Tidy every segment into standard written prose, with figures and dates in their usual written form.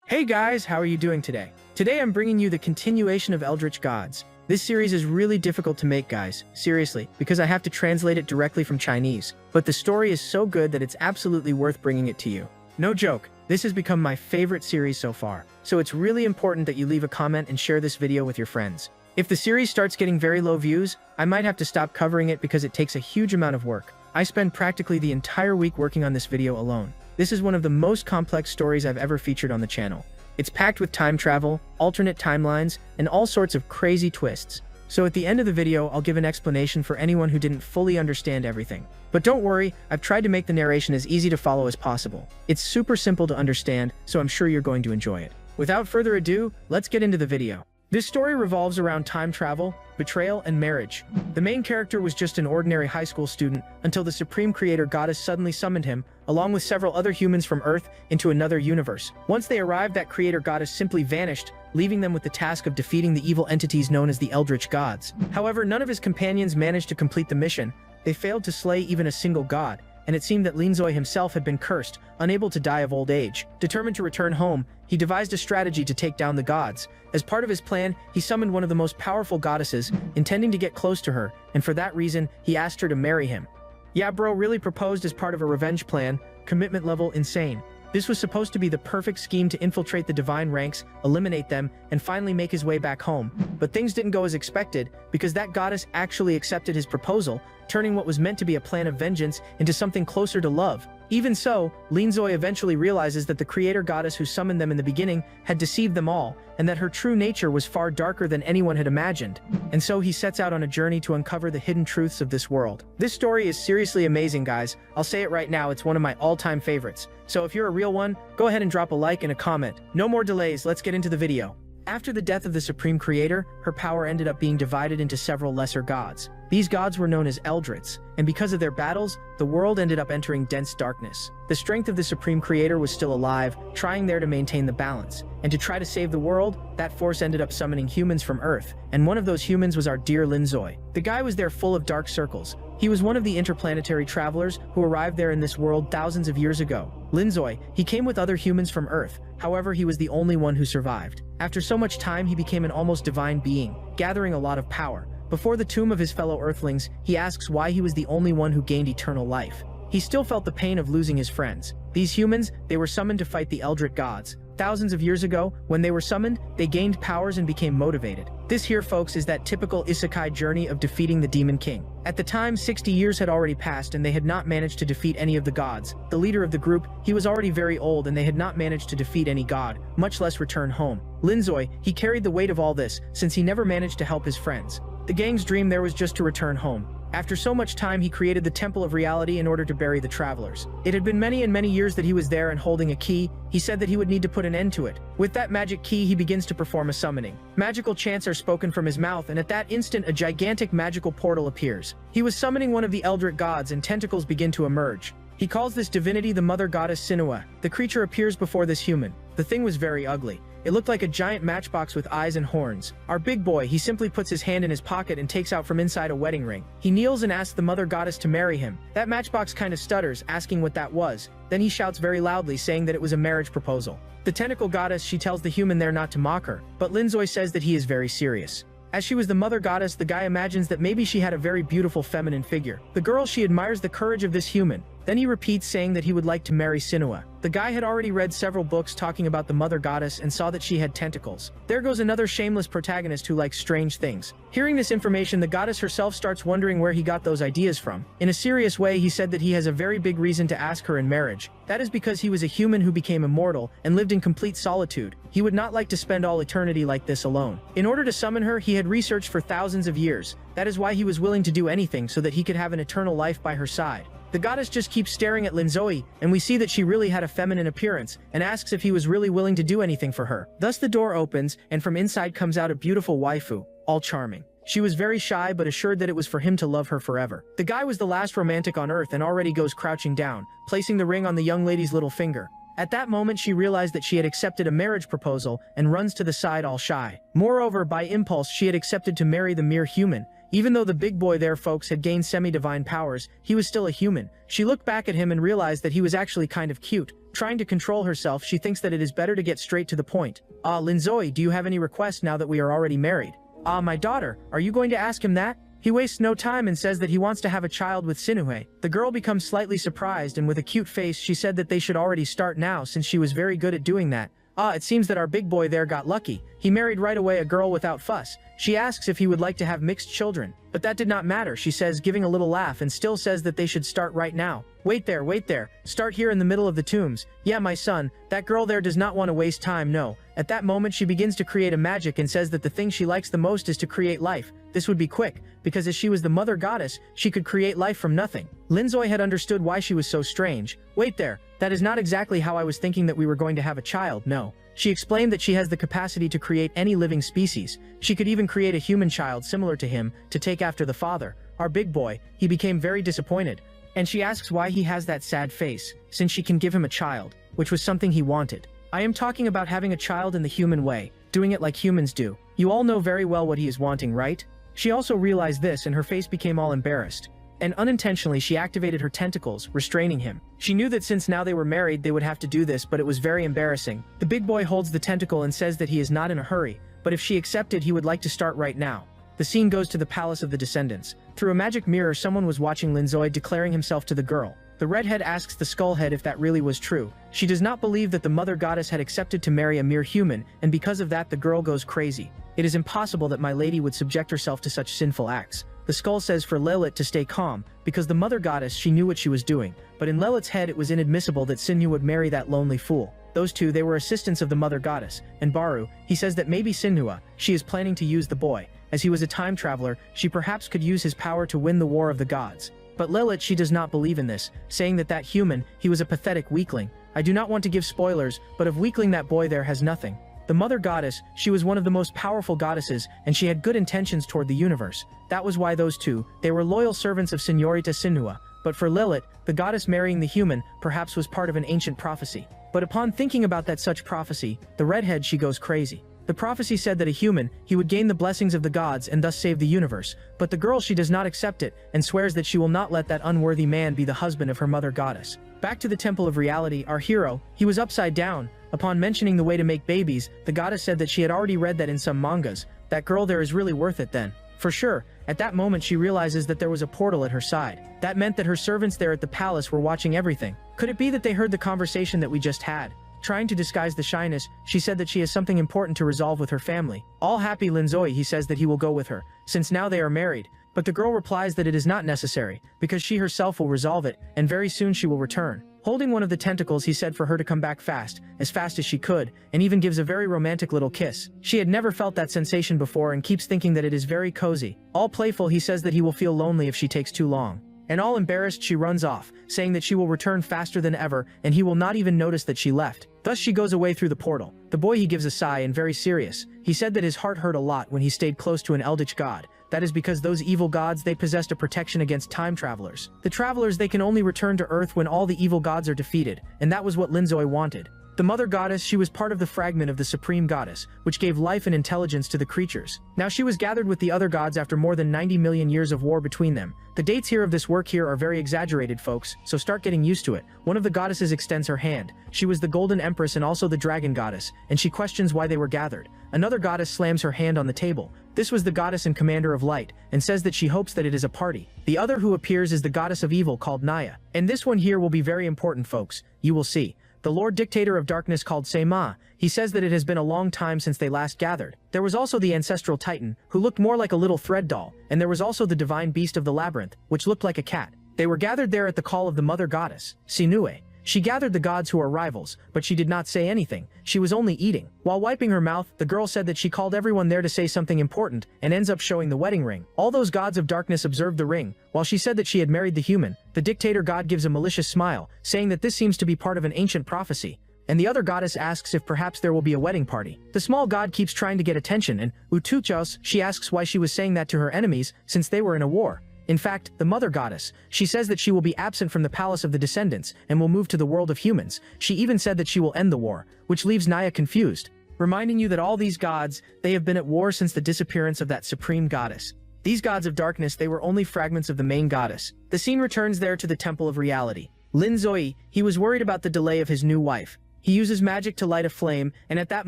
Hey guys, how are you doing today? Today I'm bringing you the continuation of Eldritch Gods. This series is really difficult to make, guys, seriously, because I have to translate it directly from Chinese. But the story is so good that it's absolutely worth bringing it to you. No joke, this has become my favorite series so far. So it's really important that you leave a comment and share this video with your friends. If the series starts getting very low views, I might have to stop covering it because it takes a huge amount of work. I spend practically the entire week working on this video alone. This is one of the most complex stories I've ever featured on the channel. It's packed with time travel, alternate timelines, and all sorts of crazy twists. So at the end of the video, I'll give an explanation for anyone who didn't fully understand everything. But don't worry, I've tried to make the narration as easy to follow as possible. It's super simple to understand, so I'm sure you're going to enjoy it. Without further ado, let's get into the video. This story revolves around time travel, betrayal, and marriage. The main character was just an ordinary high school student until the Supreme Creator Goddess suddenly summoned him, along with several other humans from Earth, into another universe. Once they arrived, that Creator Goddess simply vanished, leaving them with the task of defeating the evil entities known as the Eldritch Gods. However, none of his companions managed to complete the mission. They failed to slay even a single god, and it seemed that Linzoi himself had been cursed, unable to die of old age. Determined to return home, he devised a strategy to take down the gods. As part of his plan, he summoned one of the most powerful goddesses, intending to get close to her, and for that reason, he asked her to marry him. Yeah, bro, really proposed as part of a revenge plan, commitment level insane. This was supposed to be the perfect scheme to infiltrate the divine ranks, eliminate them, and finally make his way back home. But things didn't go as expected, because that goddess actually accepted his proposal, turning what was meant to be a plan of vengeance into something closer to love. Even so, Linzoi eventually realizes that the creator goddess who summoned them in the beginning had deceived them all, and that her true nature was far darker than anyone had imagined. And so he sets out on a journey to uncover the hidden truths of this world. This story is seriously amazing, guys. I'll say it right now, it's one of my all-time favorites. So if you're a real one, go ahead and drop a like and a comment. No more delays, let's get into the video. After the death of the Supreme Creator, her power ended up being divided into several lesser gods. These gods were known as Eldritts, and because of their battles, the world ended up entering dense darkness. The strength of the Supreme Creator was still alive, trying there to maintain the balance. And to try to save the world, that force ended up summoning humans from Earth, and one of those humans was our dear Linzoi. The guy was there full of dark circles. He was one of the interplanetary travelers who arrived there in this world thousands of years ago. Linzoi, he came with other humans from Earth, however he was the only one who survived. After so much time, he became an almost divine being, gathering a lot of power. Before the tomb of his fellow Earthlings, he asks why he was the only one who gained eternal life. He still felt the pain of losing his friends. These humans, they were summoned to fight the Eldritch Gods. Thousands of years ago, when they were summoned, they gained powers and became motivated. This here, folks, is that typical isekai journey of defeating the Demon King. At the time, 60 years had already passed and they had not managed to defeat any of the gods. The leader of the group, he was already very old and they had not managed to defeat any god, much less return home. Linzoi, he carried the weight of all this, since he never managed to help his friends. The gang's dream there was just to return home. After so much time, he created the Temple of Reality in order to bury the travelers. It had been many and many years that he was there, and holding a key, he said that he would need to put an end to it. With that magic key, he begins to perform a summoning. Magical chants are spoken from his mouth, and at that instant, a gigantic magical portal appears. He was summoning one of the Eldritch gods, and tentacles begin to emerge. He calls this divinity the Mother Goddess Sinua. The creature appears before this human. The thing was very ugly. It looked like a giant matchbox with eyes and horns. Our big boy, he simply puts his hand in his pocket and takes out from inside a wedding ring. He kneels and asks the Mother Goddess to marry him. That matchbox kind of stutters, asking what that was. Then he shouts very loudly, saying that it was a marriage proposal. The tentacle goddess, she tells the human there not to mock her, but Linzoi says that he is very serious. As she was the Mother Goddess, the guy imagines that maybe she had a very beautiful feminine figure. The girl, she admires the courage of this human. Then he repeats, saying that he would like to marry Sinua. The guy had already read several books talking about the Mother Goddess and saw that she had tentacles. There goes another shameless protagonist who likes strange things. Hearing this information, the goddess herself starts wondering where he got those ideas from. In a serious way, he said that he has a very big reason to ask her in marriage. That is because he was a human who became immortal and lived in complete solitude. He would not like to spend all eternity like this alone. In order to summon her, he had researched for thousands of years. That is why he was willing to do anything so that he could have an eternal life by her side. The goddess just keeps staring at Linzoi, and we see that she really had a feminine appearance, and asks if he was really willing to do anything for her. Thus the door opens, and from inside comes out a beautiful waifu, all charming. She was very shy but assured that it was for him to love her forever. The guy was the last romantic on Earth and already goes crouching down, placing the ring on the young lady's little finger. At that moment, she realized that she had accepted a marriage proposal and runs to the side all shy. Moreover, by impulse, she had accepted to marry the mere human, Even though the big boy there folks had gained semi-divine powers, he was still a human. She looked back at him and realized that he was actually kind of cute. Trying to control herself, she thinks that it is better to get straight to the point. Linzoe, do you have any requests now that we are already married? My daughter, are you going to ask him that? He wastes no time and says that he wants to have a child with Sinuhe. The girl becomes slightly surprised and with a cute face she said that they should already start now since she was very good at doing that. It seems that our big boy there got lucky. He married right away a girl without fuss. She asks if he would like to have mixed children. But that did not matter, she says, giving a little laugh, and still says that they should start right now. Wait there. Start here in the middle of the tombs. Yeah, my son, that girl there does not want to waste time, no. At that moment she begins to create a magic and says that the thing she likes the most is to create life. This would be quick, because as she was the mother goddess, she could create life from nothing. Linzoe had understood why she was so strange. Wait there, that is not exactly how I was thinking that we were going to have a child, no. She explained that she has the capacity to create any living species. She could even create a human child similar to him, to take after the father. Our big boy, he became very disappointed. And she asks why he has that sad face, since she can give him a child, which was something he wanted. I am talking about having a child in the human way, doing it like humans do. You all know very well what he is wanting, right? She also realized this and her face became all embarrassed. And unintentionally she activated her tentacles, restraining him. She knew that since now they were married they would have to do this, but it was very embarrassing. The big boy holds the tentacle and says that he is not in a hurry, but if she accepted he would like to start right now. The scene goes to the palace of the descendants. Through a magic mirror someone was watching Linzoe declaring himself to the girl. The redhead asks the skullhead if that really was true. She does not believe that the mother goddess had accepted to marry a mere human, and because of that the girl goes crazy. It is impossible that my lady would subject herself to such sinful acts. The skull says for Lilith to stay calm, because the mother goddess she knew what she was doing, but in Lilith's head it was inadmissible that Sinhu would marry that lonely fool. Those two, they were assistants of the mother goddess, and Baru, he says that maybe Sinhua, she is planning to use the boy. As he was a time traveler, she perhaps could use his power to win the war of the gods. But Lilith, she does not believe in this, saying that that human, he was a pathetic weakling. I do not want to give spoilers, but of weakling that boy there has nothing. The mother goddess, she was one of the most powerful goddesses, and she had good intentions toward the universe. That was why those two, they were loyal servants of Señorita Sinhua. But for Lilith, the goddess marrying the human, perhaps was part of an ancient prophecy. But upon thinking about that such prophecy, the redhead she goes crazy. The prophecy said that a human, he would gain the blessings of the gods and thus save the universe. But the girl she does not accept it, and swears that she will not let that unworthy man be the husband of her mother goddess. Back to the temple of reality, our hero, he was upside down. Upon mentioning the way to make babies, the goddess said that she had already read that in some mangas. That girl there is really worth it then. For sure, at that moment she realizes that there was a portal at her side. That meant that her servants there at the palace were watching everything. Could it be that they heard the conversation that we just had? Trying to disguise the shyness, she said that she has something important to resolve with her family. All happy Linzoe, he says that he will go with her, since now they are married. But the girl replies that it is not necessary, because she herself will resolve it, and very soon she will return. Holding one of the tentacles, he said for her to come back fast as she could, and even gives a very romantic little kiss. She had never felt that sensation before and keeps thinking that it is very cozy. All playful, he says that he will feel lonely if she takes too long. And all embarrassed she runs off, saying that she will return faster than ever and he will not even notice that she left. Thus she goes away through the portal. The boy, he gives a sigh and very serious. He said that his heart hurt a lot when he stayed close to an eldritch god. That is because those evil gods, they possessed a protection against time travelers. The travelers, they can only return to Earth when all the evil gods are defeated, and that was what Linzoe wanted. The mother goddess, she was part of the fragment of the supreme goddess, which gave life and intelligence to the creatures. Now she was gathered with the other gods after more than 90 million years of war between them. The dates here of this work here are very exaggerated, folks, so start getting used to it. One of the goddesses extends her hand. She was the golden empress and also the dragon goddess, and she questions why they were gathered. Another goddess slams her hand on the table. This was the goddess and commander of light, and says that she hopes that it is a party. The other who appears is the goddess of evil called Naya. And this one here will be very important, folks. You will see. The Lord Dictator of Darkness called Seima, he says that it has been a long time since they last gathered. There was also the ancestral titan, who looked more like a little thread doll, and there was also the divine beast of the labyrinth, which looked like a cat. They were gathered there at the call of the mother goddess, Sinue. She gathered the gods who are rivals, but she did not say anything. She was only eating. While wiping her mouth, the girl said that she called everyone there to say something important, and ends up showing the wedding ring. All those gods of darkness observed the ring. While she said that she had married the human, the dictator god gives a malicious smile, saying that this seems to be part of an ancient prophecy. And the other goddess asks if perhaps there will be a wedding party. The small god keeps trying to get attention, and Utuchos, she asks why she was saying that to her enemies, since they were in a war. In fact, the mother goddess, she says that she will be absent from the palace of the descendants, and will move to the world of humans. She even said that she will end the war, which leaves Naya confused, reminding you that all these gods, they have been at war since the disappearance of that supreme goddess. These gods of darkness, they were only fragments of the main goddess. The scene returns there to the Temple of Reality. Lin Zoi, he was worried about the delay of his new wife. He uses magic to light a flame, and at that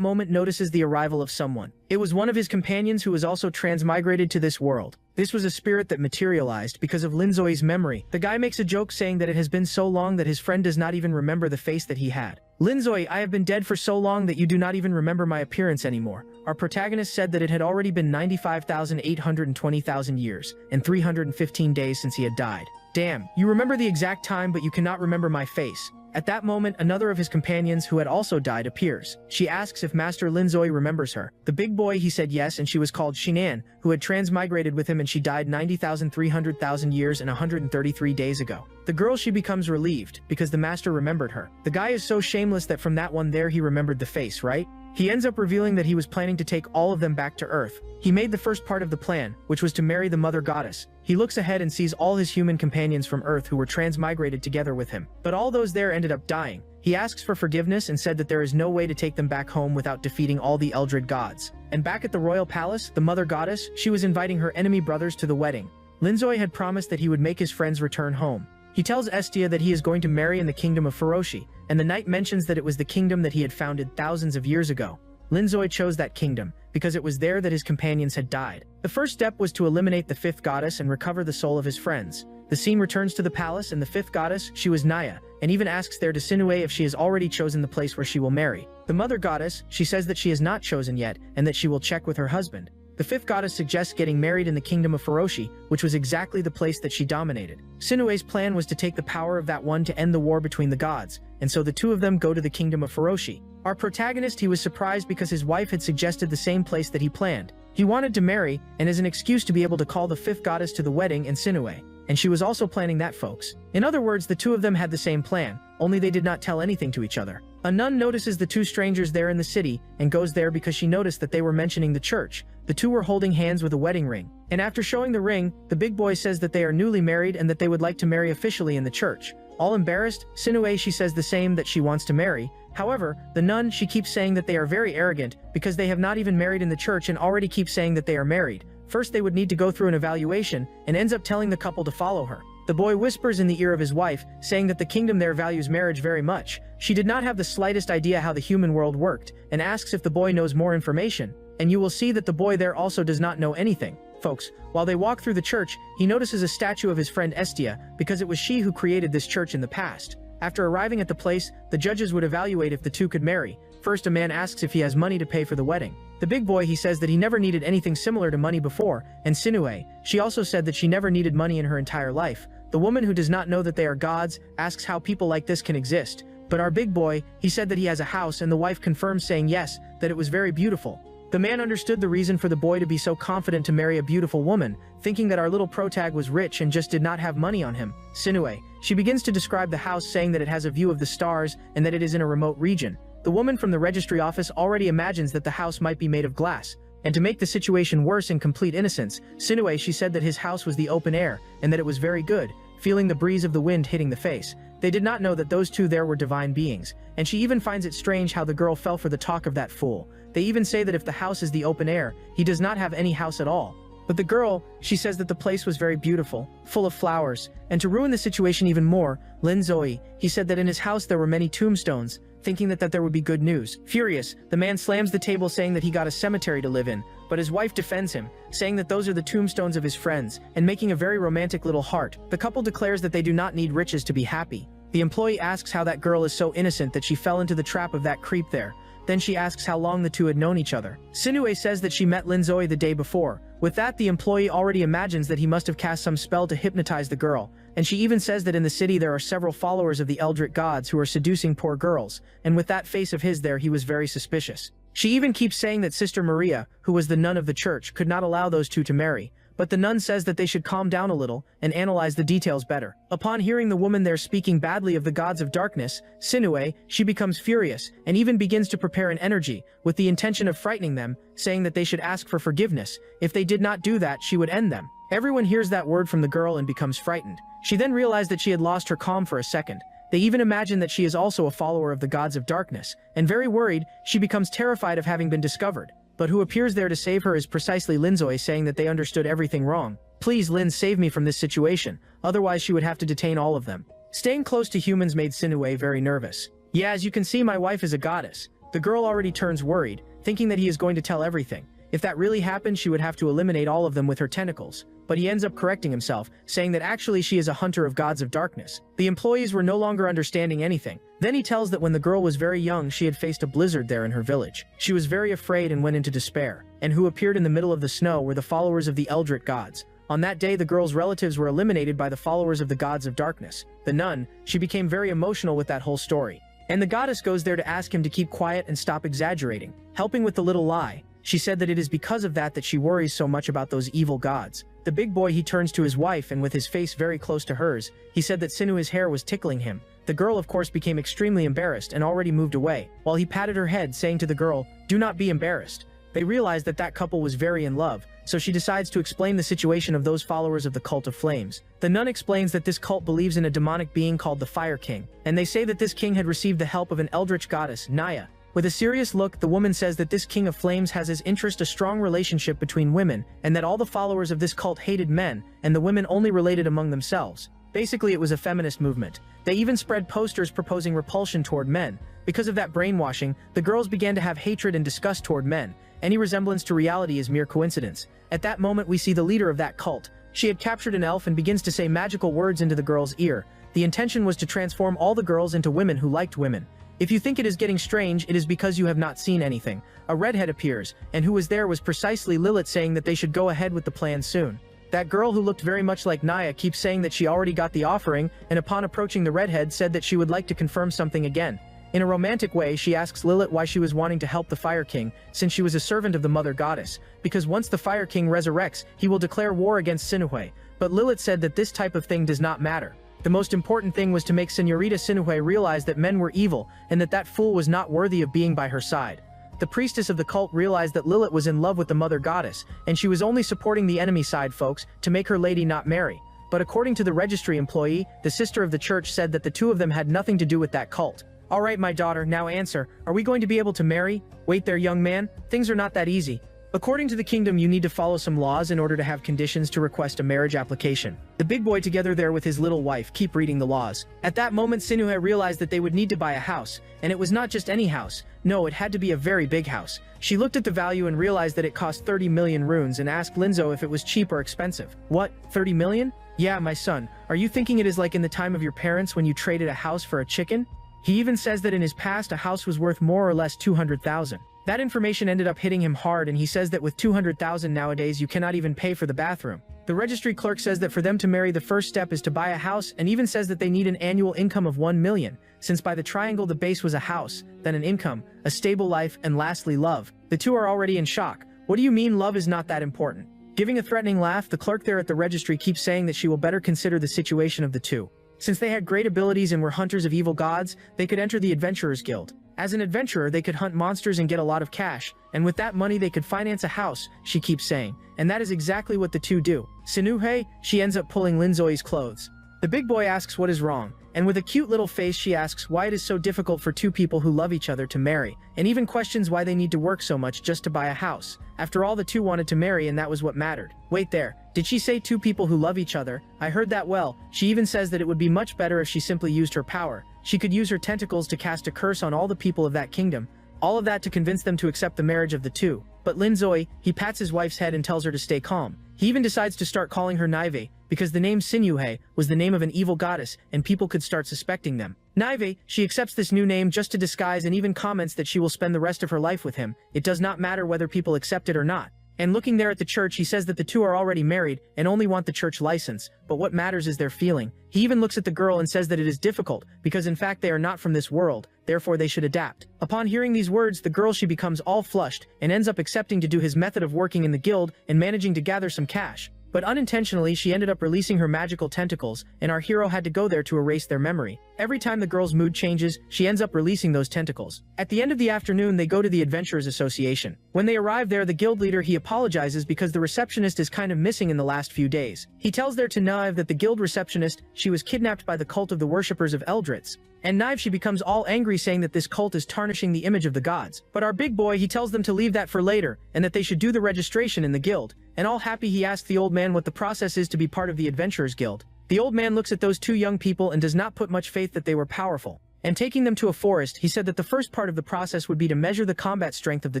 moment notices the arrival of someone. It was one of his companions who was also transmigrated to this world. This was a spirit that materialized because of Lin Zoi's memory. The guy makes a joke saying that it has been so long that his friend does not even remember the face that he had. Lin Zoi, I have been dead for so long that you do not even remember my appearance anymore. Our protagonist said that it had already been 95,820,000 years and 315 days since he had died. Damn, you remember the exact time but you cannot remember my face. At that moment, another of his companions who had also died appears. She asks if Master Lin Zoi remembers her. The big boy, he said yes, and she was called Shinan, who had transmigrated with him, and she died 90,300,000 years and 133 days ago. The girl, she becomes relieved because the master remembered her. The guy is so shameless that from that one there he remembered the face, right? He ends up revealing that he was planning to take all of them back to Earth. He made the first part of the plan, which was to marry the mother goddess. He looks ahead and sees all his human companions from Earth who were transmigrated together with him. But all those there ended up dying. He asks for forgiveness and said that there is no way to take them back home without defeating all the Eldred gods. And back at the royal palace, the mother goddess, she was inviting her enemy brothers to the wedding. Lin Zoi had promised that he would make his friends return home. He tells Estia that he is going to marry in the kingdom of Furoshi, and the knight mentions that it was the kingdom that he had founded thousands of years ago. Lin Zoi chose that kingdom because it was there that his companions had died. The first step was to eliminate the fifth goddess and recover the soul of his friends. The scene returns to the palace, and the fifth goddess, she was Naya, and even asks there to Sinue if she has already chosen the place where she will marry. The mother goddess, she says that she has not chosen yet and that she will check with her husband. The fifth goddess suggests getting married in the kingdom of Furoshi, which was exactly the place that she dominated. Sinue's plan was to take the power of that one to end the war between the gods, and so the two of them go to the kingdom of Furoshi. Our protagonist, he was surprised because his wife had suggested the same place that he planned. He wanted to marry, and as an excuse to be able to call the fifth goddess to the wedding in Sinue. And she was also planning that, folks. In other words, the two of them had the same plan, only they did not tell anything to each other. A nun notices the two strangers there in the city, and goes there because she noticed that they were mentioning the church. The two were holding hands with a wedding ring. And after showing the ring, the big boy says that they are newly married and that they would like to marry officially in the church. All embarrassed, Sinue, she says the same, that she wants to marry. However, the nun, she keeps saying that they are very arrogant because they have not even married in the church and already keep saying that they are married. First they would need to go through an evaluation, and ends up telling the couple to follow her. The boy whispers in the ear of his wife, saying that the kingdom there values marriage very much. She did not have the slightest idea how the human world worked, and asks if the boy knows more information. And you will see that the boy there also does not know anything. Folks, while they walk through the church, he notices a statue of his friend Estia, because it was she who created this church in the past. After arriving at the place, the judges would evaluate if the two could marry. First, a man asks if he has money to pay for the wedding. The big boy, he says that he never needed anything similar to money before, and Sinue, she also said that she never needed money in her entire life. The woman, who does not know that they are gods, asks how people like this can exist. But our big boy, he said that he has a house, and the wife confirms, saying yes, that it was very beautiful. The man understood the reason for the boy to be so confident to marry a beautiful woman, thinking that our little protag was rich and just did not have money on him. Sinue, she begins to describe the house, saying that it has a view of the stars and that it is in a remote region. The woman from the registry office already imagines that the house might be made of glass. And to make the situation worse, in complete innocence, Sinue, she said that his house was the open air and that it was very good, feeling the breeze of the wind hitting the face. They did not know that those two there were divine beings, and she even finds it strange how the girl fell for the talk of that fool. They even say that if the house is the open air, he does not have any house at all. But the girl, she says that the place was very beautiful, full of flowers, and to ruin the situation even more, Lin Zoi, he said that in his house there were many tombstones, thinking that there would be good news. Furious, the man slams the table, saying that he got a cemetery to live in, but his wife defends him, saying that those are the tombstones of his friends, and making a very romantic little heart. The couple declares that they do not need riches to be happy. The employee asks how that girl is so innocent that she fell into the trap of that creep there. Then she asks how long the two had known each other. Sinue says that she met Lin Zoi the day before. With that, the employee already imagines that he must have cast some spell to hypnotize the girl, and she even says that in the city there are several followers of the Eldritch gods who are seducing poor girls, and with that face of his there, he was very suspicious. She even keeps saying that Sister Maria, who was the nun of the church, could not allow those two to marry. But the nun says that they should calm down a little and analyze the details better. Upon hearing the woman there speaking badly of the gods of darkness, Sinue, she becomes furious and even begins to prepare an energy with the intention of frightening them, saying that they should ask for forgiveness. If they did not do that, she would end them. Everyone hears that word from the girl and becomes frightened. She then realized that she had lost her calm for a second. They even imagine that she is also a follower of the gods of darkness, and very worried, she becomes terrified of having been discovered. but who appears there to save her is precisely Linzoe, saying that they understood everything wrong. Please, Lin, save me from this situation, otherwise she would have to detain all of them. Staying close to humans made Sinue very nervous. Yeah, as you can see, my wife is a goddess. The girl already turns worried, thinking that he is going to tell everything. If that really happened, she would have to eliminate all of them with her tentacles. But he ends up correcting himself, saying that actually she is a hunter of gods of darkness. The employees were no longer understanding anything. Then he tells that when the girl was very young, she had faced a blizzard there in her village. She was very afraid and went into despair. And who appeared in the middle of the snow were the followers of the Eldritch gods. On that day, the girl's relatives were eliminated by the followers of the gods of darkness. The nun, she became very emotional with that whole story. And the goddess goes there to ask him to keep quiet and stop exaggerating, helping with the little lie. She said that it is because of that she worries so much about those evil gods. The big boy, he turns to his wife, and with his face very close to hers, he said that Sinue's hair was tickling him. The girl of course became extremely embarrassed and already moved away, while he patted her head, saying to the girl, "Do not be embarrassed." They realized that that couple was very in love, so she decides to explain the situation of those followers of the cult of flames. The nun explains that this cult believes in a demonic being called the Fire King, and they say that this king had received the help of an eldritch goddess, Naya. With a serious look, the woman says that this king of flames has as interest a strong relationship between women, and that all the followers of this cult hated men, and the women only related among themselves. Basically, it was a feminist movement. They even spread posters proposing repulsion toward men. Because of that brainwashing, the girls began to have hatred and disgust toward men. Any resemblance to reality is mere coincidence. At that moment, we see the leader of that cult. She had captured an elf and begins to say magical words into the girl's ear. The intention was to transform all the girls into women who liked women. If you think it is getting strange, it is because you have not seen anything. A redhead appears, and who was there was precisely Lilith, saying that they should go ahead with the plan soon. That girl who looked very much like Naya keeps saying that she already got the offering, and upon approaching the redhead said that she would like to confirm something again. In a romantic way, she asks Lilith why she was wanting to help the Fire King, since she was a servant of the Mother Goddess, because once the Fire King resurrects, he will declare war against Sinue. But Lilith said that this type of thing does not matter. The most important thing was to make Señorita Sinue realize that men were evil, and that fool was not worthy of being by her side. The priestess of the cult realized that Lilith was in love with the Mother Goddess, and she was only supporting the enemy side folks to make her lady not marry. But according to the registry employee, the sister of the church said that the two of them had nothing to do with that cult. Alright, my daughter, now answer. Are we going to be able to marry? Wait there, young man. Things are not that easy. According to the kingdom, you need to follow some laws in order to have conditions to request a marriage application. The big boy, together there with his little wife, keep reading the laws. At that moment, Sinue realized that they would need to buy a house, and it was not just any house. No, it had to be a very big house. She looked at the value and realized that it cost 30 million runes and asked Linzo if it was cheap or expensive. What, 30 million? Yeah, my son. Are you thinking it is like in the time of your parents when you traded a house for a chicken? He even says that in his past a house was worth more or less 200,000. That information ended up hitting him hard, and he says that with 200,000 nowadays you cannot even pay for the bathroom. The registry clerk says that for them to marry the first step is to buy a house, and even says that they need an annual income of 1 million, since by the triangle the base was a house, then an income, a stable life, and lastly love. The two are already in shock. What do you mean love is not that important? Giving a threatening laugh, the clerk there at the registry keeps saying that she will better consider the situation of the two. Since they had great abilities and were hunters of evil gods, they could enter the Adventurers Guild. As an adventurer, they could hunt monsters and get a lot of cash, and with that money they could finance a house, she keeps saying. And that is exactly what the two do. Sinuhe, she ends up pulling Linzoe's clothes. The big boy asks what is wrong, and with a cute little face she asks why it is so difficult for two people who love each other to marry, and even questions why they need to work so much just to buy a house. After all, the two wanted to marry, and that was what mattered. Wait there, did she say two people who love each other? I heard that well. She even says that it would be much better if she simply used her power. She could use her tentacles to cast a curse on all the people of that kingdom. All of that to convince them to accept the marriage of the two. But Linzoe, he pats his wife's head and tells her to stay calm. He even decides to start calling her Naive, because the name Sinuhe was the name of an evil goddess, and people could start suspecting them. Naive, she accepts this new name just to disguise, and even comments that she will spend the rest of her life with him. It does not matter whether people accept it or not. And looking there at the church, he says that the two are already married and only want the church license, but what matters is their feeling. He even looks at the girl and says that it is difficult, because in fact they are not from this world, therefore they should adapt. Upon hearing these words, the girl, she becomes all flushed and ends up accepting to do his method of working in the guild and managing to gather some cash. But unintentionally, she ended up releasing her magical tentacles, and our hero had to go there to erase their memory. Every time the girl's mood changes, she ends up releasing those tentacles. At the end of the afternoon, they go to the Adventurers Association. When they arrive there, the guild leader, he apologizes because the receptionist is kind of missing in the last few days. He tells there to Naive that the guild receptionist, she was kidnapped by the cult of the worshippers of Eldritz. And Knife, she becomes all angry saying that this cult is tarnishing the image of the gods. But our big boy, he tells them to leave that for later, and that they should do the registration in the guild. And all happy, he asks the old man what the process is to be part of the Adventurers Guild. The old man looks at those two young people and does not put much faith that they were powerful. And taking them to a forest, he said that the first part of the process would be to measure the combat strength of the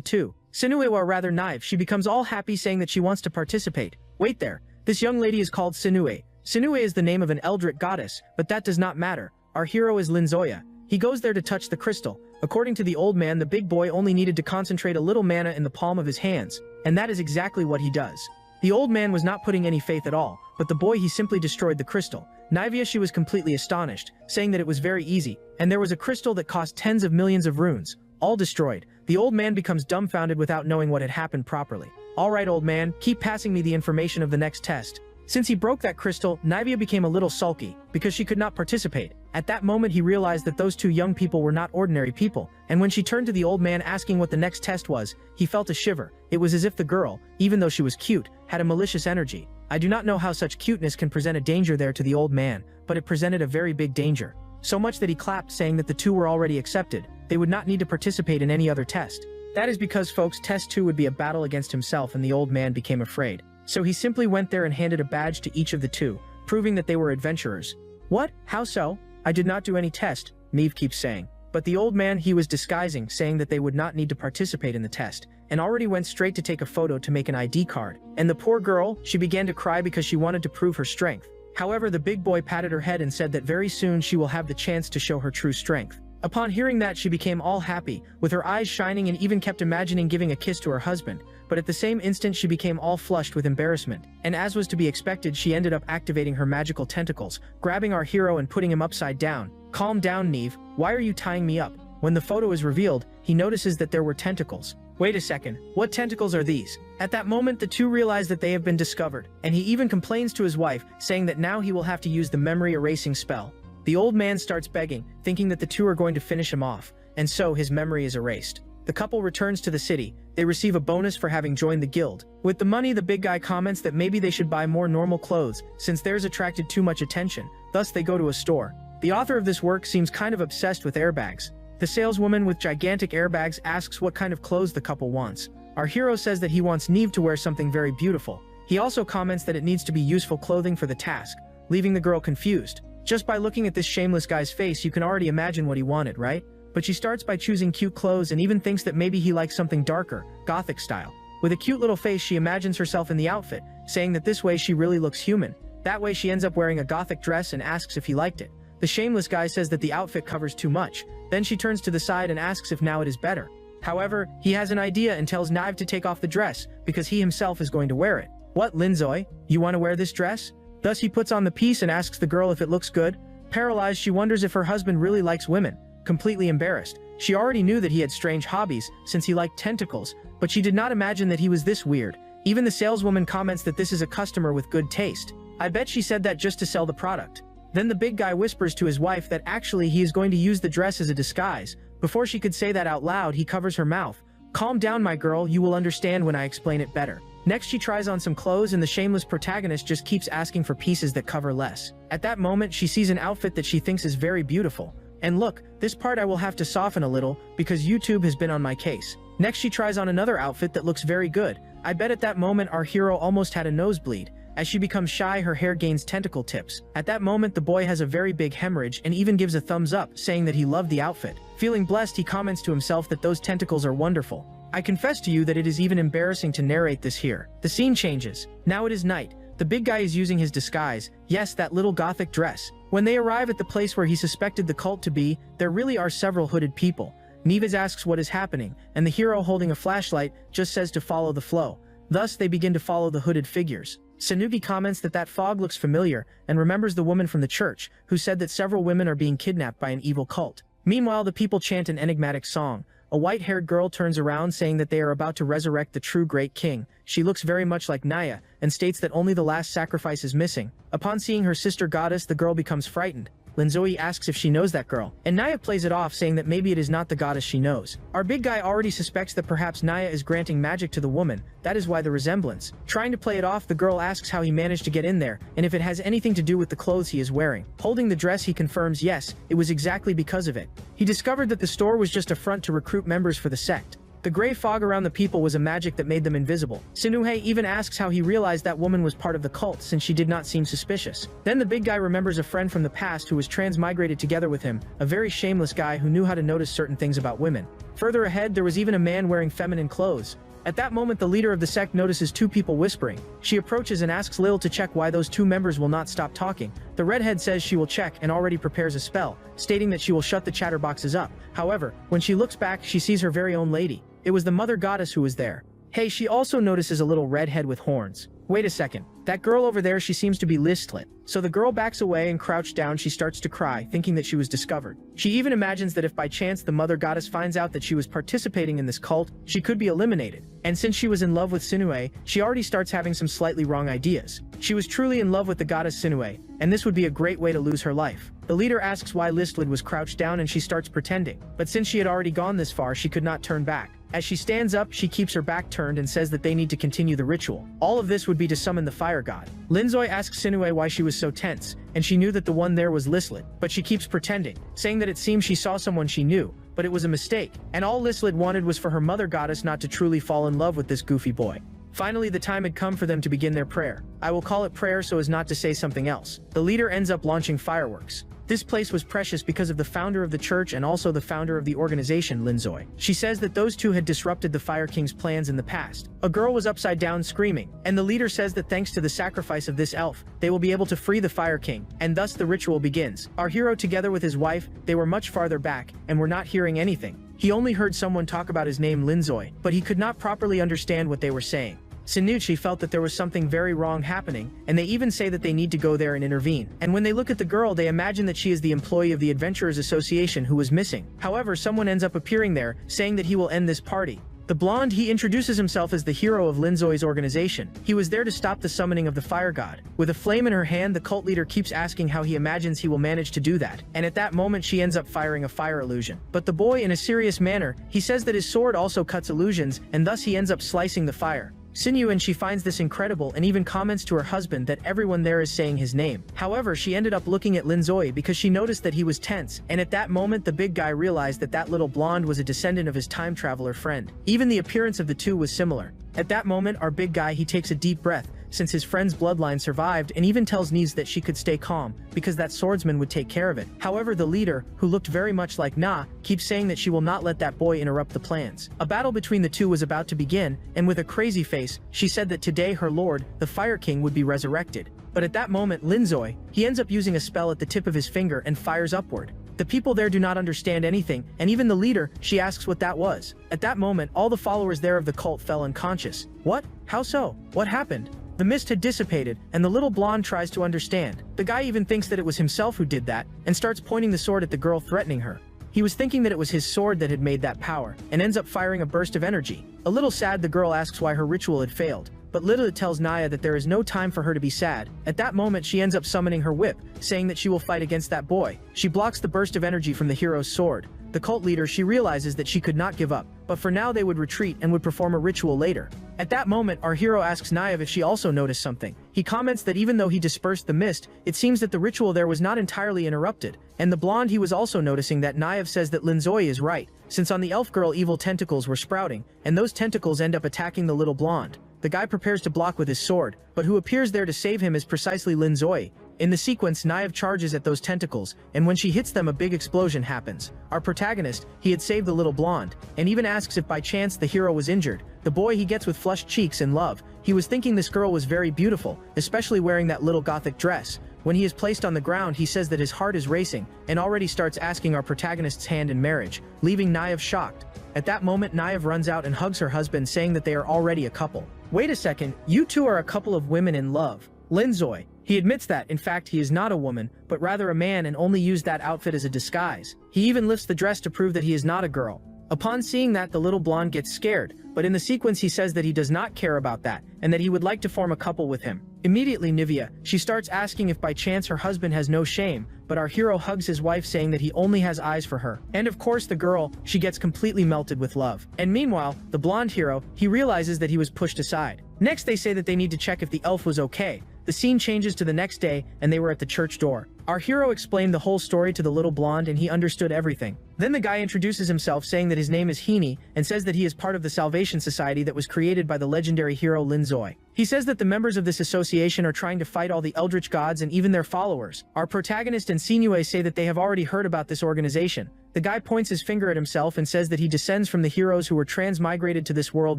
two. Sinue, or rather Knife, she becomes all happy saying that she wants to participate. Wait there. This young lady is called Sinue. Sinue is the name of an eldritch goddess, but that does not matter. Our hero is Linzoya. He goes there to touch the crystal. According to the old man, the big boy only needed to concentrate a little mana in the palm of his hands, and that is exactly what he does. The old man was not putting any faith at all, but the boy, he simply destroyed the crystal. Nivea, she was completely astonished, saying that it was very easy, and there was a crystal that cost tens of millions of runes, all destroyed. The old man becomes dumbfounded without knowing what had happened properly. Alright old man, keep passing me the information of the next test. Since he broke that crystal, Nivea became a little sulky, because she could not participate. At that moment he realized that those two young people were not ordinary people, and when she turned to the old man asking what the next test was, he felt a shiver. It was as if the girl, even though she was cute, had a malicious energy. I do not know how such cuteness can present a danger there to the old man, but it presented a very big danger. So much that he clapped, saying that the two were already accepted. They would not need to participate in any other test. That is because, folks, test 2 would be a battle against himself, and the old man became afraid. So he simply went there and handed a badge to each of the two, proving that they were adventurers. What? How so? I did not do any test, Neve keeps saying. But the old man, he was disguising, saying that they would not need to participate in the test, and already went straight to take a photo to make an ID card. And the poor girl, she began to cry because she wanted to prove her strength. However, the big boy patted her head and said that very soon she will have the chance to show her true strength. Upon hearing that, she became all happy, with her eyes shining, and even kept imagining giving a kiss to her husband, but at the same instant she became all flushed with embarrassment, and as was to be expected, she ended up activating her magical tentacles, grabbing our hero and putting him upside down. Calm down, Neve, why are you tying me up? When the photo is revealed, he notices that there were tentacles. Wait a second, what tentacles are these? At that moment, the two realize that they have been discovered, and he even complains to his wife, saying that now he will have to use the memory erasing spell. The old man starts begging, thinking that the two are going to finish him off, and so his memory is erased. The couple returns to the city. They receive a bonus for having joined the guild. With the money, the big guy comments that maybe they should buy more normal clothes, since theirs attracted too much attention. Thus, they go to a store. The author of this work seems kind of obsessed with airbags. The saleswoman with gigantic airbags asks what kind of clothes the couple wants. Our hero says that he wants Neve to wear something very beautiful. He also comments that it needs to be useful clothing for the task, leaving the girl confused. Just by looking at this shameless guy's face, you can already imagine what he wanted, right? But she starts by choosing cute clothes and even thinks that maybe he likes something darker, gothic style. With a cute little face, she imagines herself in the outfit, saying that this way she really looks human. That way she ends up wearing a gothic dress and asks if he liked it. The shameless guy says that the outfit covers too much. Then she turns to the side and asks if now it is better. However, he has an idea and tells Nive to take off the dress, because he himself is going to wear it. What, Linzoy? You want to wear this dress? Thus he puts on the piece and asks the girl if it looks good. Paralyzed, she wonders if her husband really likes women. Completely embarrassed. She already knew that he had strange hobbies, since he liked tentacles, but she did not imagine that he was this weird. Even the saleswoman comments that this is a customer with good taste. I bet she said that just to sell the product. Then the big guy whispers to his wife that actually he is going to use the dress as a disguise. Before she could say that out loud, he covers her mouth. Calm down, my girl, you will understand when I explain it better. Next she tries on some clothes, and the shameless protagonist just keeps asking for pieces that cover less. At that moment she sees an outfit that she thinks is very beautiful. And look, this part I will have to soften a little, because YouTube has been on my case. Next she tries on another outfit that looks very good. I bet at that moment our hero almost had a nosebleed. As she becomes shy, her hair gains tentacle tips. At that moment the boy has a very big hemorrhage and even gives a thumbs up, saying that he loved the outfit. Feeling blessed, he comments to himself that those tentacles are wonderful. I confess to you that it is even embarrassing to narrate this here. The scene changes. Now it is night. The big guy is using his disguise, yes, that little gothic dress. When they arrive at the place where he suspected the cult to be, there really are several hooded people. Neves asks what is happening, and the hero, holding a flashlight, just says to follow the flow. Thus they begin to follow the hooded figures. Sanuki comments that fog looks familiar, and remembers the woman from the church, who said that several women are being kidnapped by an evil cult. Meanwhile, the people chant an enigmatic song. A white-haired girl turns around, saying that they are about to resurrect the true great king. She looks very much like Naya, and states that only the last sacrifice is missing. Upon seeing her sister goddess, the girl becomes frightened. Linzoe asks if she knows that girl, and Naya plays it off saying that maybe it is not the goddess she knows. Our big guy already suspects that perhaps Naya is granting magic to the woman, that is why the resemblance. Trying to play it off, the girl asks how he managed to get in there, and if it has anything to do with the clothes he is wearing. Holding the dress, he confirms yes, it was exactly because of it. He discovered that the store was just a front to recruit members for the sect. The gray fog around the people was a magic that made them invisible. Sinuhe even asks how he realized that woman was part of the cult since she did not seem suspicious. Then the big guy remembers a friend from the past who was transmigrated together with him, a very shameless guy who knew how to notice certain things about women. Further ahead, there was even a man wearing feminine clothes. At that moment, the leader of the sect notices two people whispering. She approaches and asks Lil to check why those two members will not stop talking. The redhead says she will check and already prepares a spell, stating that she will shut the chatterboxes up. However, when she looks back, she sees her very own lady. It was the mother goddess who was there. Hey, she also notices a little redhead with horns. Wait a second, that girl over there, she seems to be Listlet. So the girl backs away and crouched down. She starts to cry, thinking that she was discovered. She even imagines that if by chance the mother goddess finds out that she was participating in this cult, she could be eliminated. And since she was in love with Sinue, she already starts having some slightly wrong ideas. She was truly in love with the goddess Sinue, and this would be a great way to lose her life. The leader asks why Listled was crouched down and she starts pretending, but since she had already gone this far, she could not turn back. As she stands up, she keeps her back turned and says that they need to continue the ritual. All of this would be to summon the fire god. Linzoy asks Sinue why she was so tense, and she knew that the one there was Listled, but she keeps pretending, saying that it seems she saw someone she knew, but it was a mistake, and all Listled wanted was for her mother goddess not to truly fall in love with this goofy boy. Finally, the time had come for them to begin their prayer. I will call it prayer so as not to say something else. The leader ends up launching fireworks. This place was precious because of the founder of the church and also the founder of the organization, Linzoy. She says that those two had disrupted the Fire King's plans in the past. A girl was upside down screaming, and the leader says that thanks to the sacrifice of this elf, they will be able to free the Fire King, and thus the ritual begins. Our hero, together with his wife, they were much farther back, and were not hearing anything. He only heard someone talk about his name Linzoy, but he could not properly understand what they were saying. Sinucci felt that there was something very wrong happening, and they even say that they need to go there and intervene. And when they look at the girl, they imagine that she is the employee of the Adventurers Association who was missing. However, someone ends up appearing there, saying that he will end this party. The blonde, he introduces himself as the hero of Linzoy's organization. He was there to stop the summoning of the fire god. With a flame in her hand, the cult leader keeps asking how he imagines he will manage to do that. And at that moment, she ends up firing a fire illusion. But the boy, in a serious manner, he says that his sword also cuts illusions, and thus he ends up slicing the fire. Sinew, and she finds this incredible and even comments to her husband that everyone there is saying his name. However, she ended up looking at Linzoy because she noticed that he was tense, and at that moment the big guy realized that that little blonde was a descendant of his time traveler friend. Even the appearance of the two was similar. At that moment, our big guy, he takes a deep breath, since his friend's bloodline survived, and even tells Niz that she could stay calm, because that swordsman would take care of it. However, the leader, who looked very much like Na, keeps saying that she will not let that boy interrupt the plans. A battle between the two was about to begin, and with a crazy face, she said that today her lord, the Fire King, would be resurrected. But at that moment, Linzoy, he ends up using a spell at the tip of his finger and fires upward. The people there do not understand anything, and even the leader, she asks what that was. At that moment, all the followers there of the cult fell unconscious. What? How so? What happened? The mist had dissipated, and the little blonde tries to understand. The guy even thinks that it was himself who did that, and starts pointing the sword at the girl, threatening her. He was thinking that it was his sword that had made that power, and ends up firing a burst of energy. A little sad, the girl asks why her ritual had failed, but Lilith tells Naya that there is no time for her to be sad. At that moment, she ends up summoning her whip, saying that she will fight against that boy. She blocks the burst of energy from the hero's sword. The cult leader, she realizes that she could not give up, but for now they would retreat and would perform a ritual later. At that moment, our hero asks Naya if she also noticed something. He comments that even though he dispersed the mist, it seems that the ritual there was not entirely interrupted. And the blonde, he was also noticing that Naya says that Linzoy is right, since on the elf girl evil tentacles were sprouting, and those tentacles end up attacking the little blonde. The guy prepares to block with his sword, but who appears there to save him is precisely Linzoy. In the sequence, Naive charges at those tentacles, and when she hits them, a big explosion happens. Our protagonist, he had saved the little blonde, and even asks if by chance the hero was injured. The boy, he gets with flushed cheeks in love. He was thinking this girl was very beautiful, especially wearing that little gothic dress. When he is placed on the ground, he says that his heart is racing, and already starts asking our protagonist's hand in marriage, leaving Naive shocked. At that moment, Naive runs out and hugs her husband, saying that they are already a couple. Wait a second, you two are a couple of women in love. Linzoy. He admits that, in fact, he is not a woman, but rather a man, and only used that outfit as a disguise. He even lifts the dress to prove that he is not a girl. Upon seeing that, the little blonde gets scared, but in the sequence he says that he does not care about that, and that he would like to form a couple with him. Immediately Nivea, she starts asking if by chance her husband has no shame, but our hero hugs his wife saying that he only has eyes for her. And of course the girl, she gets completely melted with love. And meanwhile, the blonde hero, he realizes that he was pushed aside. Next they say that they need to check if the elf was okay. The scene changes to the next day and they were at the church door. Our hero explained the whole story to the little blonde and he understood everything. Then the guy introduces himself saying that his name is Heaney and says that he is part of the Salvation Society that was created by the legendary hero Linzoi. He says that the members of this association are trying to fight all the eldritch gods and even their followers. Our protagonist and Sinue say that they have already heard about this organization. The guy points his finger at himself and says that he descends from the heroes who were transmigrated to this world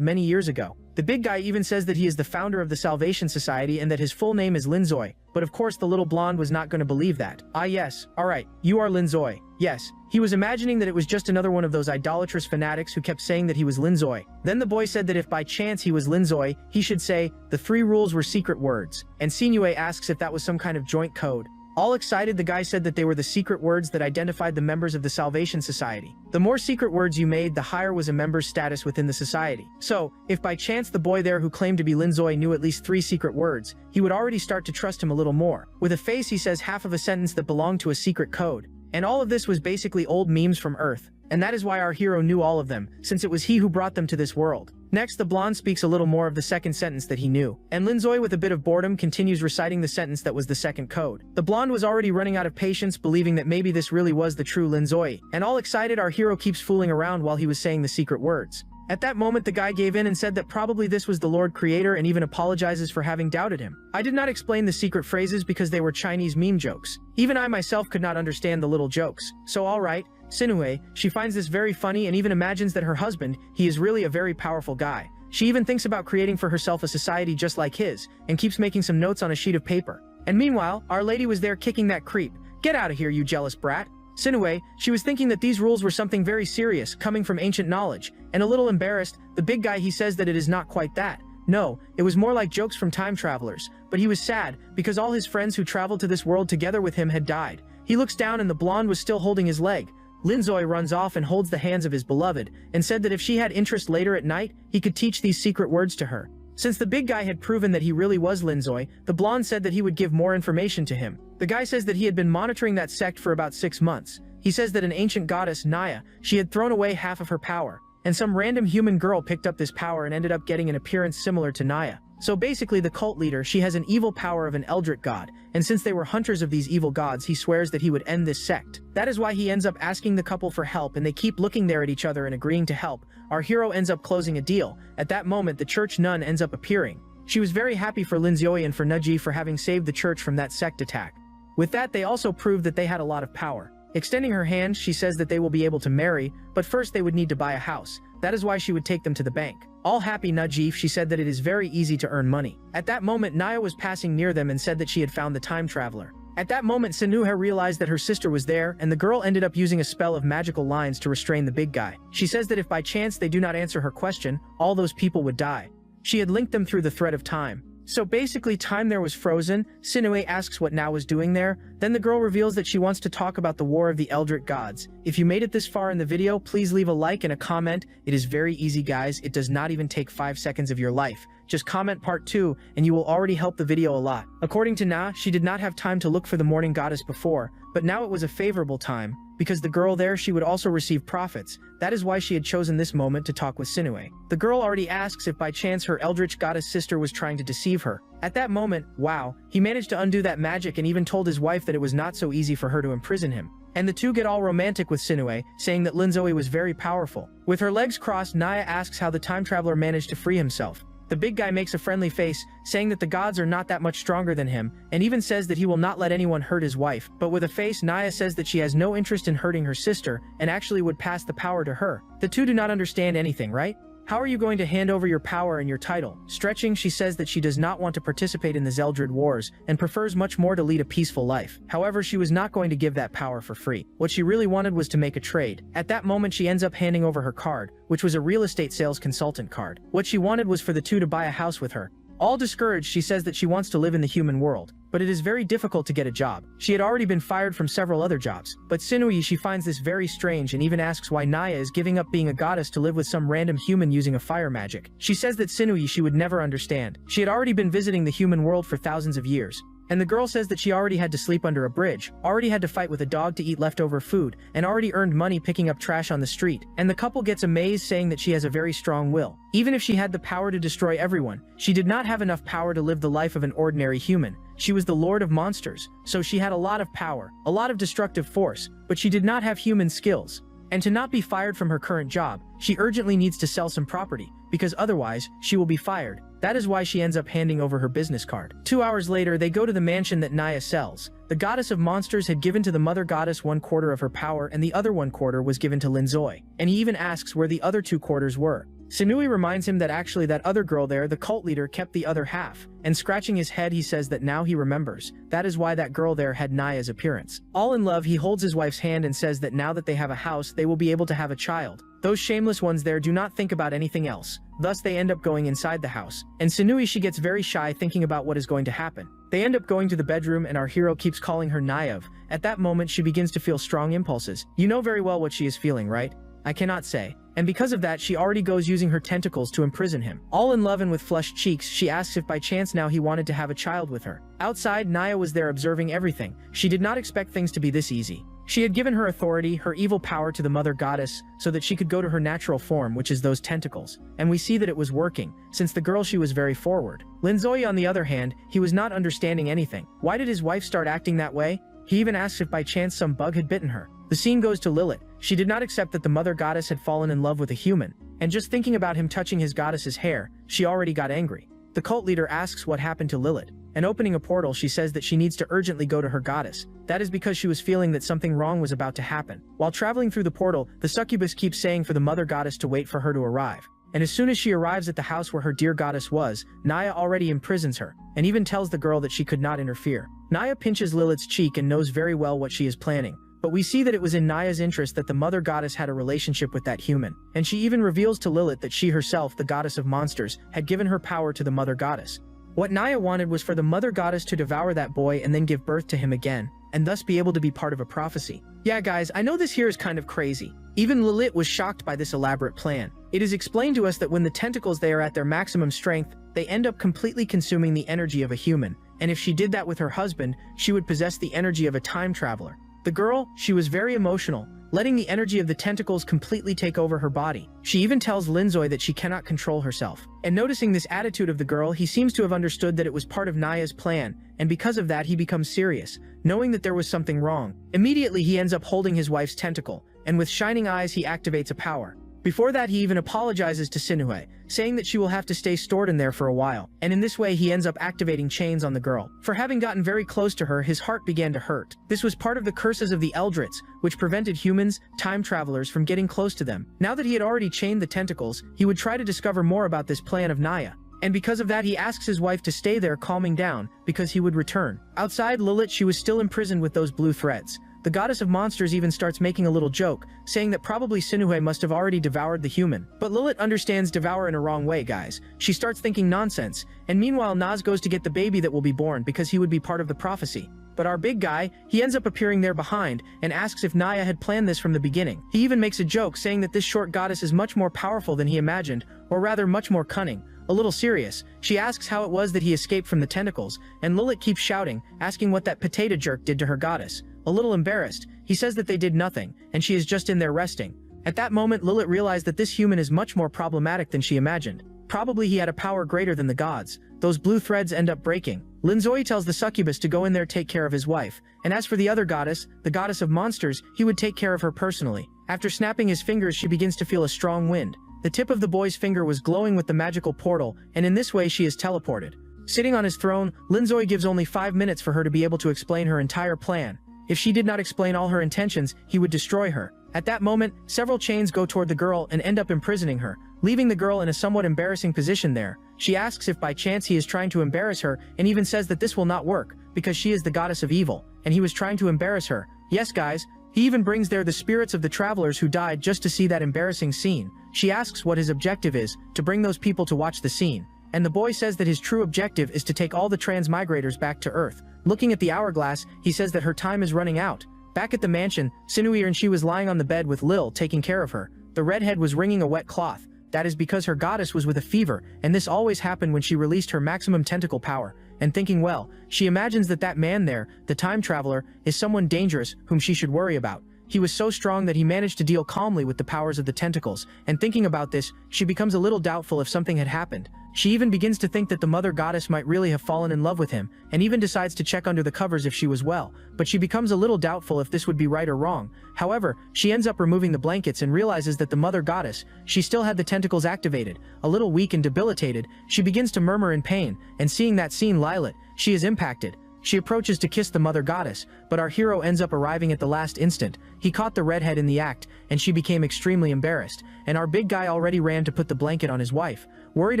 many years ago. The big guy even says that he is the founder of the Salvation Society and that his full name is Linzoi. But of course the little blonde was not going to believe that. Ah yes, alright, you are Linzoi. Yes, he was imagining that it was just another one of those idolatrous fanatics who kept saying that he was Linzoi. Then the boy said that if by chance he was Linzoi, he should say, the 3 rules were secret words. And Sinue asks if that was some kind of joint code. All excited, the guy said that they were the secret words that identified the members of the Salvation Society. The more secret words you made, the higher was a member's status within the society. So, if by chance the boy there who claimed to be Linzoi knew at least 3 secret words, he would already start to trust him a little more. With a face he says half of a sentence that belonged to a secret code. And all of this was basically old memes from Earth. And that is why our hero knew all of them, since it was he who brought them to this world. Next, the blonde speaks a little more of the second sentence that he knew, and Linzoi with a bit of boredom continues reciting the sentence that was the second code. The blonde was already running out of patience, believing that maybe this really was the true Linzoi, and all excited our hero keeps fooling around while he was saying the secret words. At that moment the guy gave in and said that probably this was the Lord Creator and even apologizes for having doubted him. I did not explain the secret phrases because they were Chinese meme jokes. Even I myself could not understand the little jokes. So alright, Sinue, she finds this very funny and even imagines that her husband, he is really a very powerful guy. She even thinks about creating for herself a society just like his, and keeps making some notes on a sheet of paper. And meanwhile, our lady was there kicking that creep. Get out of here, you jealous brat. Sinue, she was thinking that these rules were something very serious, coming from ancient knowledge, and a little embarrassed, the big guy he says that it is not quite that. No, it was more like jokes from time travelers, but he was sad, because all his friends who traveled to this world together with him had died. He looks down and the blonde was still holding his leg. Linzoi runs off and holds the hands of his beloved, and said that if she had interest later at night, he could teach these secret words to her. Since the big guy had proven that he really was Linzoi, the blonde said that he would give more information to him. The guy says that he had been monitoring that sect for about 6 months. He says that an ancient goddess, Naya, she had thrown away half of her power, and some random human girl picked up this power and ended up getting an appearance similar to Naya. So basically the cult leader, she has an evil power of an eldritch god, and since they were hunters of these evil gods, he swears that he would end this sect. That is why he ends up asking the couple for help, and they keep looking there at each other and agreeing to help. Our hero ends up closing a deal. At that moment, the church nun ends up appearing. She was very happy for Linzoi and for Nuji for having saved the church from that sect attack. With that, they also proved that they had a lot of power. Extending her hand, she says that they will be able to marry, but first they would need to buy a house. That is why she would take them to the bank. All happy Najif, she said that it is very easy to earn money. At that moment, Naya was passing near them and said that she had found the time traveler. At that moment, Sinuha realized that her sister was there, and the girl ended up using a spell of magical lines to restrain the big guy. She says that if by chance they do not answer her question, all those people would die. She had linked them through the thread of time. So basically time there was frozen. Sinue asks what Na was doing there. Then the girl reveals that she wants to talk about the War of the Eldritch Gods. If you made it this far in the video, please leave a like and a comment. It is very easy, guys. It does not even take 5 seconds of your life. Just comment part 2 and you will already help the video a lot. According to Na, she did not have time to look for the morning goddess before, but now it was a favorable time, because the girl there, she would also receive profits. That is why she had chosen this moment to talk with Sinue. The girl already asks if by chance her eldritch goddess sister was trying to deceive her. At that moment, wow, he managed to undo that magic and even told his wife that it was not so easy for her to imprison him. And the two get all romantic with Sinue, saying that Linzoi was very powerful. With her legs crossed, Naya asks how the time traveler managed to free himself. The big guy makes a friendly face, saying that the gods are not that much stronger than him, and even says that he will not let anyone hurt his wife. But with a face, Naya says that she has no interest in hurting her sister, and actually would pass the power to her. The two do not understand anything, right? How are you going to hand over your power and your title? Stretching, she says that she does not want to participate in the Zeldred Wars, and prefers much more to lead a peaceful life. However, she was not going to give that power for free. What she really wanted was to make a trade. At that moment, she ends up handing over her card, which was a real estate sales consultant card. What she wanted was for the two to buy a house with her. All discouraged, she says that she wants to live in the human world, but it is very difficult to get a job. She had already been fired from several other jobs, but Sinui, she finds this very strange and even asks why Naya is giving up being a goddess to live with some random human using a fire magic. She says that Sinui she would never understand. She had already been visiting the human world for thousands of years. And the girl says that she already had to sleep under a bridge, already had to fight with a dog to eat leftover food, and already earned money picking up trash on the street. And the couple gets amazed, saying that she has a very strong will. Even if she had the power to destroy everyone, she did not have enough power to live the life of an ordinary human. She was the lord of monsters, so she had a lot of power, a lot of destructive force, but she did not have human skills. And to not be fired from her current job, she urgently needs to sell some property, because otherwise, she will be fired. That is why she ends up handing over her business card. 2 hours later, they go to the mansion that Naya sells. The goddess of monsters had given to the mother goddess 1/4 of her power, and the other 1/4 was given to Linzoi. And he even asks where the other 2/4 were. Sinui reminds him that actually that other girl there, the cult leader, kept the other half. And scratching his head, he says that now he remembers. That is why that girl there had Naya's appearance. All in love, he holds his wife's hand and says that now that they have a house, they will be able to have a child. Those shameless ones there do not think about anything else. Thus, they end up going inside the house. And Sinui, she gets very shy thinking about what is going to happen. They end up going to the bedroom and our hero keeps calling her Naive. At that moment, she begins to feel strong impulses. You know very well what she is feeling, right? I cannot say. And because of that, she already goes using her tentacles to imprison him. All in love and with flushed cheeks, she asks if by chance now he wanted to have a child with her. Outside, Naya was there observing everything. She did not expect things to be this easy. She had given her authority, her evil power to the mother goddess, so that she could go to her natural form, which is those tentacles. And we see that it was working, since the girl she was very forward. Linzoi, on the other hand, he was not understanding anything. Why did his wife start acting that way? He even asks if by chance some bug had bitten her. The scene goes to Lilith. She did not accept that the mother goddess had fallen in love with a human, and just thinking about him touching his goddess's hair, she already got angry. The cult leader asks what happened to Lilith, and opening a portal, she says that she needs to urgently go to her goddess. That is because she was feeling that something wrong was about to happen. While traveling through the portal, the succubus keeps saying for the mother goddess to wait for her to arrive. And as soon as she arrives at the house where her dear goddess was, Naya already imprisons her, and even tells the girl that she could not interfere. Naya pinches Lilith's cheek and knows very well what she is planning. But we see that it was in Naya's interest that the mother goddess had a relationship with that human. And she even reveals to Lilith that she herself, the goddess of monsters, had given her power to the mother goddess. What Naya wanted was for the mother goddess to devour that boy and then give birth to him again, and thus be able to be part of a prophecy. Yeah guys, I know this here is kind of crazy. Even Lilith was shocked by this elaborate plan. It is explained to us that when the tentacles they are at their maximum strength, they end up completely consuming the energy of a human. And if she did that with her husband, she would possess the energy of a time traveler. The girl, she was very emotional, letting the energy of the tentacles completely take over her body. She even tells Linzoi that she cannot control herself. And noticing this attitude of the girl, he seems to have understood that it was part of Naya's plan, and because of that he becomes serious, knowing that there was something wrong. Immediately he ends up holding his wife's tentacle, and with shining eyes he activates a power. Before that, he even apologizes to Sinue, saying that she will have to stay stored in there for a while, and in this way he ends up activating chains on the girl. For having gotten very close to her, his heart began to hurt. This was part of the curses of the Eldritz, which prevented humans, time travelers, from getting close to them. Now that he had already chained the tentacles, he would try to discover more about this plan of Naya. And because of that, he asks his wife to stay there calming down, because he would return. Outside, Lilith, she was still imprisoned with those blue threads. The goddess of monsters even starts making a little joke, saying that probably Sinue must have already devoured the human. But Lilith understands devour in a wrong way, guys. She starts thinking nonsense, and meanwhile Naz goes to get the baby that will be born because he would be part of the prophecy. But our big guy, he ends up appearing there behind, and asks if Naya had planned this from the beginning. He even makes a joke saying that this short goddess is much more powerful than he imagined, or rather much more cunning. A little serious, she asks how it was that he escaped from the tentacles, and Lilith keeps shouting, asking what that potato jerk did to her goddess. A little embarrassed, he says that they did nothing, and she is just in there resting. At that moment, Lilith realized that this human is much more problematic than she imagined. Probably he had a power greater than the gods. Those blue threads end up breaking. Linzoi tells the succubus to go in there take care of his wife, and as for the other goddess, the goddess of monsters, he would take care of her personally. After snapping his fingers, she begins to feel a strong wind. The tip of the boy's finger was glowing with the magical portal, and in this way she is teleported. Sitting on his throne, Linzoi gives only 5 minutes for her to be able to explain her entire plan. If she did not explain all her intentions, he would destroy her. At that moment, several chains go toward the girl and end up imprisoning her, leaving the girl in a somewhat embarrassing position there. She asks if by chance he is trying to embarrass her, and even says that this will not work, because she is the goddess of evil, and he was trying to embarrass her. Yes guys, he even brings there the spirits of the travelers who died just to see that embarrassing scene. She asks what his objective is, to bring those people to watch the scene. and the boy says that his true objective is to take all the transmigrators back to Earth. Looking at the hourglass, he says that her time is running out. Back at the mansion, Sinue and she was lying on the bed with Lil taking care of her. The redhead was wringing a wet cloth. That is because her goddess was with a fever, and this always happened when she released her maximum tentacle power. And thinking well, she imagines that that man there, the time traveler, is someone dangerous whom she should worry about. He was so strong that he managed to deal calmly with the powers of the tentacles, and thinking about this, she becomes a little doubtful if something had happened. She even begins to think that the mother goddess might really have fallen in love with him, and even decides to check under the covers if she was well, but she becomes a little doubtful if this would be right or wrong. However, she ends up removing the blankets and realizes that the mother goddess, she still had the tentacles activated. A little weak and debilitated, she begins to murmur in pain, and seeing that scene, Lilet, she is impacted. She approaches to kiss the mother goddess, but our hero ends up arriving at the last instant. He caught the redhead in the act, and she became extremely embarrassed, and our big guy already ran to put the blanket on his wife. Worried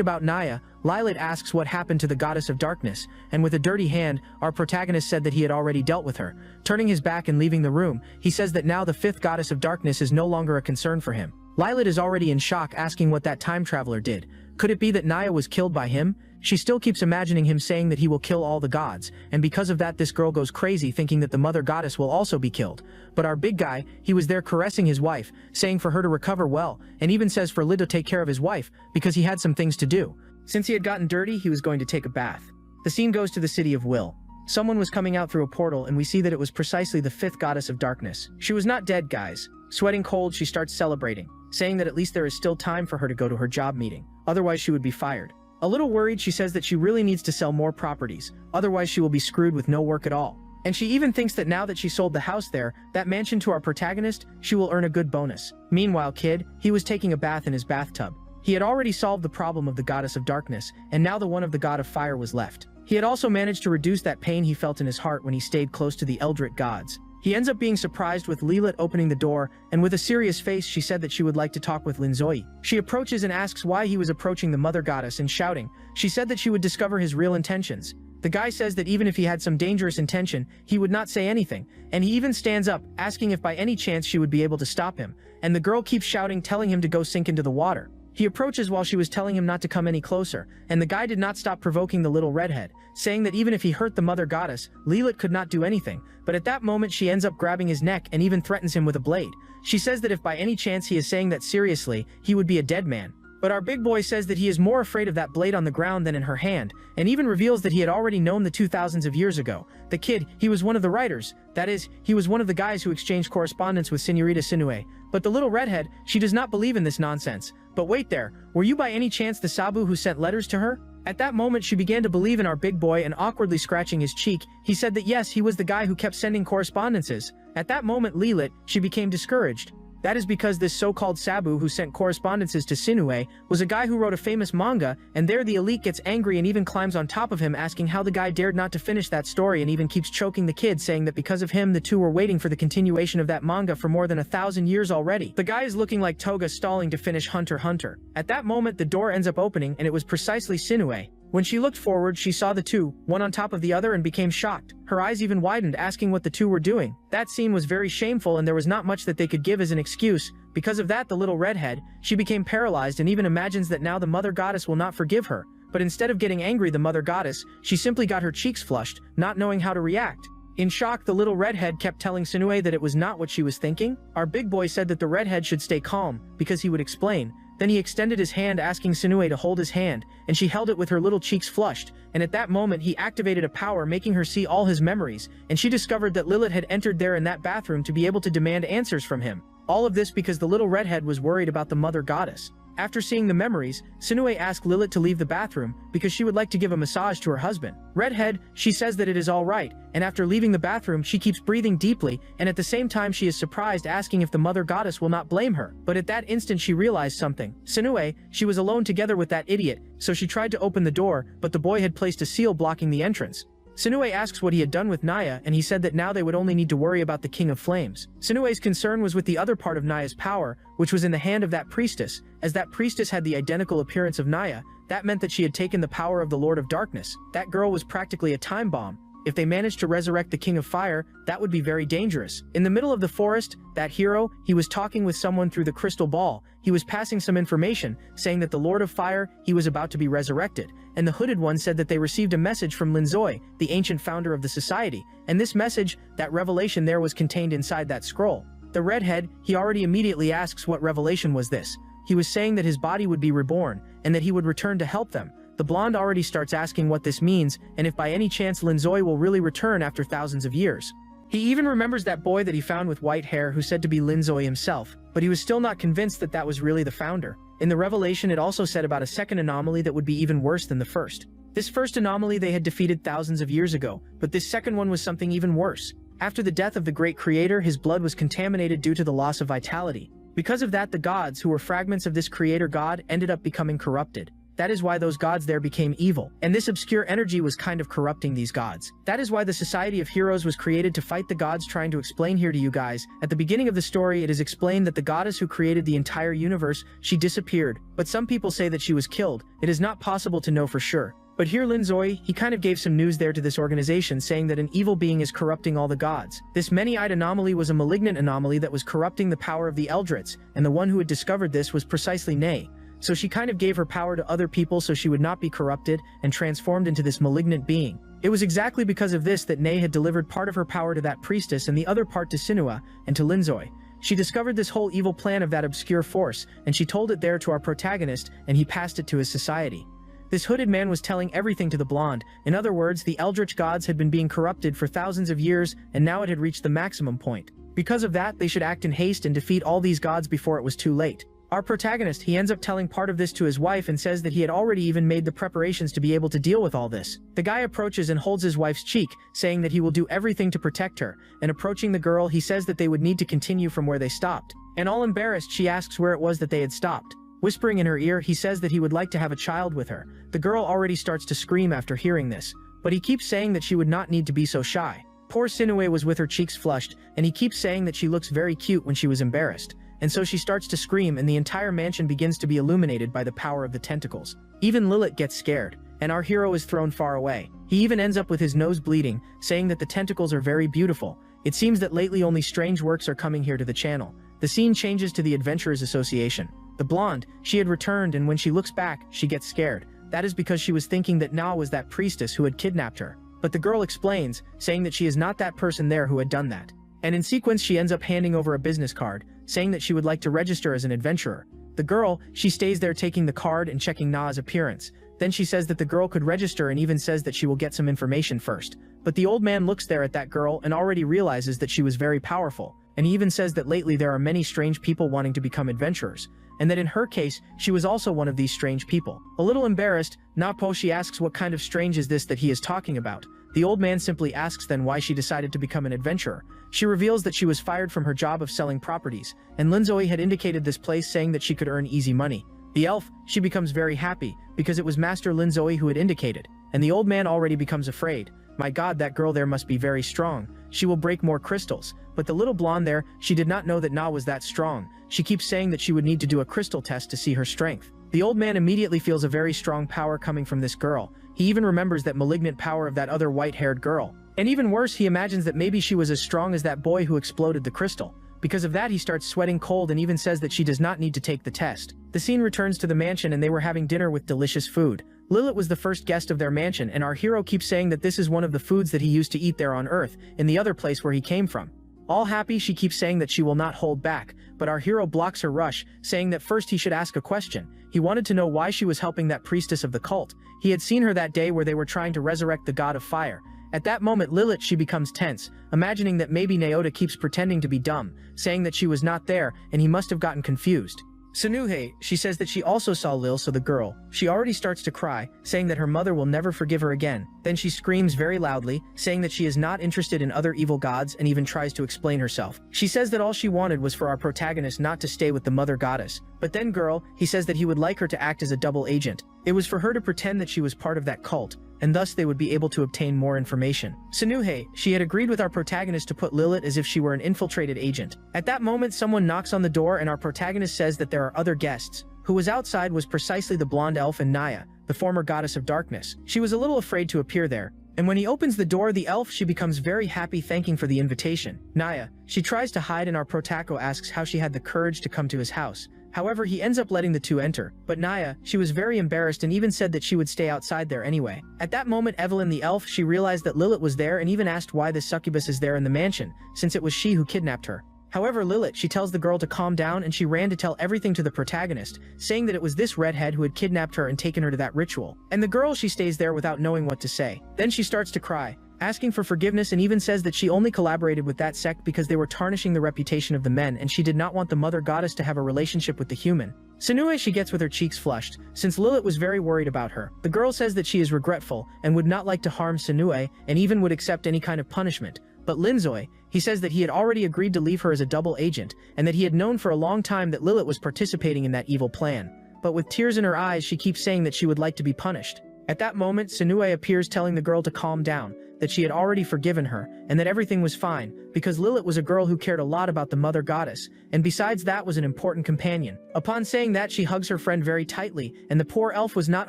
about Naya, Lilet asks what happened to the goddess of darkness, and with a dirty hand, our protagonist said that he had already dealt with her. Turning his back and leaving the room, he says that now the fifth goddess of darkness is no longer a concern for him. Lilet is already in shock, asking what that time traveler did. Could it be that Naya was killed by him? She still keeps imagining him saying that he will kill all the gods, and because of that this girl goes crazy thinking that the mother goddess will also be killed. But our big guy, he was there caressing his wife, saying for her to recover well, and even says for Lid to take care of his wife, because he had some things to do. Since he had gotten dirty, he was going to take a bath. The scene goes to the city of Will. Someone was coming out through a portal, and we see that it was precisely the fifth goddess of darkness. She was not dead, guys. Sweating cold, she starts celebrating, saying that at least there is still time for her to go to her job meeting, otherwise she would be fired. A little worried, she says that she really needs to sell more properties, otherwise she will be screwed with no work at all. And she even thinks that now that she sold the house there, that mansion to our protagonist, she will earn a good bonus. Meanwhile, Kid, he was taking a bath in his bathtub. He had already solved the problem of the goddess of darkness, and now the one of the god of fire was left. He had also managed to reduce that pain he felt in his heart when he stayed close to the Eldritch gods. He ends up being surprised with Lilet opening the door, and with a serious face she said that she would like to talk with Linzoi. She approaches and asks why he was approaching the mother goddess and shouting. She said that she would discover his real intentions. The guy says that even if he had some dangerous intention, he would not say anything, and he even stands up, asking if by any chance she would be able to stop him, and the girl keeps shouting, telling him to go sink into the water. He approaches while she was telling him not to come any closer, and the guy did not stop provoking the little redhead, saying that even if he hurt the mother goddess, Lilet could not do anything, but at that moment she ends up grabbing his neck and even threatens him with a blade. She says that if by any chance he is saying that seriously, he would be a dead man. But our big boy says that he is more afraid of that blade on the ground than in her hand, and even reveals that he had already known the 2000s of years ago. The kid, he was one of the writers, that is, he was one of the guys who exchanged correspondence with Senorita Sinue. But the little redhead, she does not believe in this nonsense. But wait there, were you by any chance the Sabu who sent letters to her? At that moment she began to believe in our big boy, and awkwardly scratching his cheek, he said that yes, he was the guy who kept sending correspondences. At that moment Lilet, she became discouraged. That is because this so-called Sabu who sent correspondences to Sinue was a guy who wrote a famous manga, and there the elite gets angry and even climbs on top of him, asking how the guy dared not to finish that story, and even keeps choking the kid, saying that because of him the two were waiting for the continuation of that manga for more than 1,000 years already. The guy is looking like Toga stalling to finish Hunter x Hunter. At that moment the door ends up opening, and it was precisely Sinue. When she looked forward, she saw the two, one on top of the other, and became shocked. Her eyes even widened, asking what the two were doing. That scene was very shameful, and there was not much that they could give as an excuse. Because of that, the little redhead, she became paralyzed and even imagines that now the mother goddess will not forgive her. But instead of getting angry, the mother goddess, she simply got her cheeks flushed, not knowing how to react. In shock, the little redhead kept telling Sinue that it was not what she was thinking. Our big boy said that the redhead should stay calm, because he would explain. Then he extended his hand, asking Sinue to hold his hand, and she held it with her little cheeks flushed, and at that moment he activated a power making her see all his memories, and she discovered that Lilet had entered there in that bathroom to be able to demand answers from him. All of this because the little redhead was worried about the mother goddess. After seeing the memories, Sinue asked Lilet to leave the bathroom because she would like to give a massage to her husband. Redhead, she says that it is all right, and after leaving the bathroom she keeps breathing deeply, and at the same time she is surprised, asking if the mother goddess will not blame her. But at that instant she realized something. Sinue, she was alone together with that idiot, so she tried to open the door, but the boy had placed a seal blocking the entrance. Sinue asks what he had done with Naya, and he said that now they would only need to worry about the King of Flames. Sinue's concern was with the other part of Naya's power, which was in the hand of that priestess. As that priestess had the identical appearance of Naya, that meant that she had taken the power of the Lord of Darkness. That girl was practically a time bomb. If they managed to resurrect the King of Fire, that would be very dangerous. In the middle of the forest, that hero, he was talking with someone through the crystal ball. He was passing some information, saying that the Lord of Fire, he was about to be resurrected. And the hooded one said that they received a message from Linzoi, the ancient founder of the society. And this message, that revelation there was contained inside that scroll. The redhead, he already immediately asks what revelation was this. He was saying that his body would be reborn, and that he would return to help them. The blonde already starts asking what this means, and if by any chance Linzoi will really return after thousands of years. He even remembers that boy that he found with white hair who said to be Linzoi himself, but he was still not convinced that that was really the founder. In the revelation, it also said about a second anomaly that would be even worse than the first. This first anomaly they had defeated thousands of years ago, but this second one was something even worse. After the death of the great creator, his blood was contaminated due to the loss of vitality. Because of that, the gods, who were fragments of this creator god, ended up becoming corrupted. That is why those gods there became evil, and this obscure energy was kind of corrupting these gods. That is why the Society of Heroes was created to fight the gods. Trying to explain here to you guys. At the beginning of the story, it is explained that the goddess who created the entire universe, she disappeared, but some people say that she was killed. It is not possible to know for sure. But here Linzoi, he kind of gave some news there to this organization saying that an evil being is corrupting all the gods. This many-eyed anomaly was a malignant anomaly that was corrupting the power of the Eldritch, and the one who had discovered this was precisely Nay. So she kind of gave her power to other people so she would not be corrupted and transformed into this malignant being. It was exactly because of this that Nay had delivered part of her power to that priestess and the other part to Sinua and to Linzoi. She discovered this whole evil plan of that obscure force, and she told it there to our protagonist, and he passed it to his society. This hooded man was telling everything to the blonde. In other words, the Eldritch gods had been being corrupted for thousands of years, and now it had reached the maximum point. Because of that, they should act in haste and defeat all these gods before it was too late. Our protagonist, he ends up telling part of this to his wife and says that he had already even made the preparations to be able to deal with all this. The guy approaches and holds his wife's cheek, saying that he will do everything to protect her, and approaching the girl, he says that they would need to continue from where they stopped. And all embarrassed, she asks where it was that they had stopped. Whispering in her ear, he says that he would like to have a child with her. The girl already starts to scream after hearing this, but he keeps saying that she would not need to be so shy. Poor Sinue was with her cheeks flushed, and he keeps saying that she looks very cute when she was embarrassed. And so she starts to scream, and the entire mansion begins to be illuminated by the power of the tentacles. Even Lilith gets scared, and our hero is thrown far away. He even ends up with his nose bleeding, saying that the tentacles are very beautiful. It seems that lately only strange works are coming here to the channel. The scene changes to the Adventurers Association. The blonde, she had returned, and when she looks back, she gets scared. That is because she was thinking that Na was that priestess who had kidnapped her. But the girl explains, saying that she is not that person there who had done that. And in sequence, she ends up handing over a business card, saying that she would like to register as an adventurer. The girl, she stays there taking the card and checking Na's appearance. Then she says that the girl could register and even says that she will get some information first. But the old man looks there at that girl and already realizes that she was very powerful. And he even says that lately there are many strange people wanting to become adventurers, and that in her case, she was also one of these strange people. A little embarrassed, Napo, she asks what kind of strange is this that he is talking about. The old man simply asks then why she decided to become an adventurer. She reveals that she was fired from her job of selling properties, and Linzoi had indicated this place saying that she could earn easy money. The elf, she becomes very happy, because it was Master Linzoi who had indicated, and the old man already becomes afraid. My god, that girl there must be very strong. She will break more crystals. But the little blonde there, she did not know that Na was that strong. She keeps saying that she would need to do a crystal test to see her strength. The old man immediately feels a very strong power coming from this girl. He even remembers that malignant power of that other white-haired girl. And even worse, he imagines that maybe she was as strong as that boy who exploded the crystal. Because of that, he starts sweating cold and even says that she does not need to take the test. The scene returns to the mansion and they were having dinner with delicious food. Lilith was the first guest of their mansion, and our hero keeps saying that this is one of the foods that he used to eat there on Earth, in the other place where he came from. All happy, she keeps saying that she will not hold back, but our hero blocks her rush, saying that first he should ask a question. He wanted to know why she was helping that priestess of the cult. He had seen her that day where they were trying to resurrect the god of fire. At that moment, Lilith, she becomes tense, imagining that maybe Naota keeps pretending to be dumb, saying that she was not there, and he must have gotten confused. Sanuhe, she says that she also saw Lil, so the girl, she already starts to cry, saying that her mother will never forgive her again. Then she screams very loudly, saying that she is not interested in other evil gods and even tries to explain herself. She says that all she wanted was for our protagonist not to stay with the mother goddess. But then girl, he says that he would like her to act as a double agent. It was for her to pretend that she was part of that cult, and thus they would be able to obtain more information. Sanuhe, she had agreed with our protagonist to put Lilith as if she were an infiltrated agent. At that moment, someone knocks on the door and our protagonist says that there are other guests. Who was outside was precisely the blonde elf and Naya, the former goddess of darkness. She was a little afraid to appear there, And when he opens the door, the elf, she becomes very happy, thanking for the invitation. Naya, she tries to hide, and our protako asks how she had the courage to come to his house. However, he ends up letting the two enter. But Naya, she was very embarrassed and even said that she would stay outside there anyway. At that moment, Evelyn the elf, she realized that Lilith was there and even asked why this succubus is there in the mansion, since it was she who kidnapped her. However, Lilith, she tells the girl to calm down, and she ran to tell everything to the protagonist, saying that it was this redhead who had kidnapped her and taken her to that ritual. And the girl, she stays there without knowing what to say. Then she starts to cry, asking for forgiveness, and even says that she only collaborated with that sect because they were tarnishing the reputation of the men, and she did not want the mother goddess to have a relationship with the human. Sinue, she gets with her cheeks flushed, since Lilith was very worried about her. The girl says that she is regretful and would not like to harm Sinue, and even would accept any kind of punishment. But Linzoi, he says that he had already agreed to leave her as a double agent, and that he had known for a long time that Lilith was participating in that evil plan. But with tears in her eyes, she keeps saying that she would like to be punished. At that moment, Sinue appears, telling the girl to calm down, that she had already forgiven her, and that everything was fine, because Lilith was a girl who cared a lot about the mother goddess, and besides that was an important companion. Upon saying that, she hugs her friend very tightly, and the poor elf was not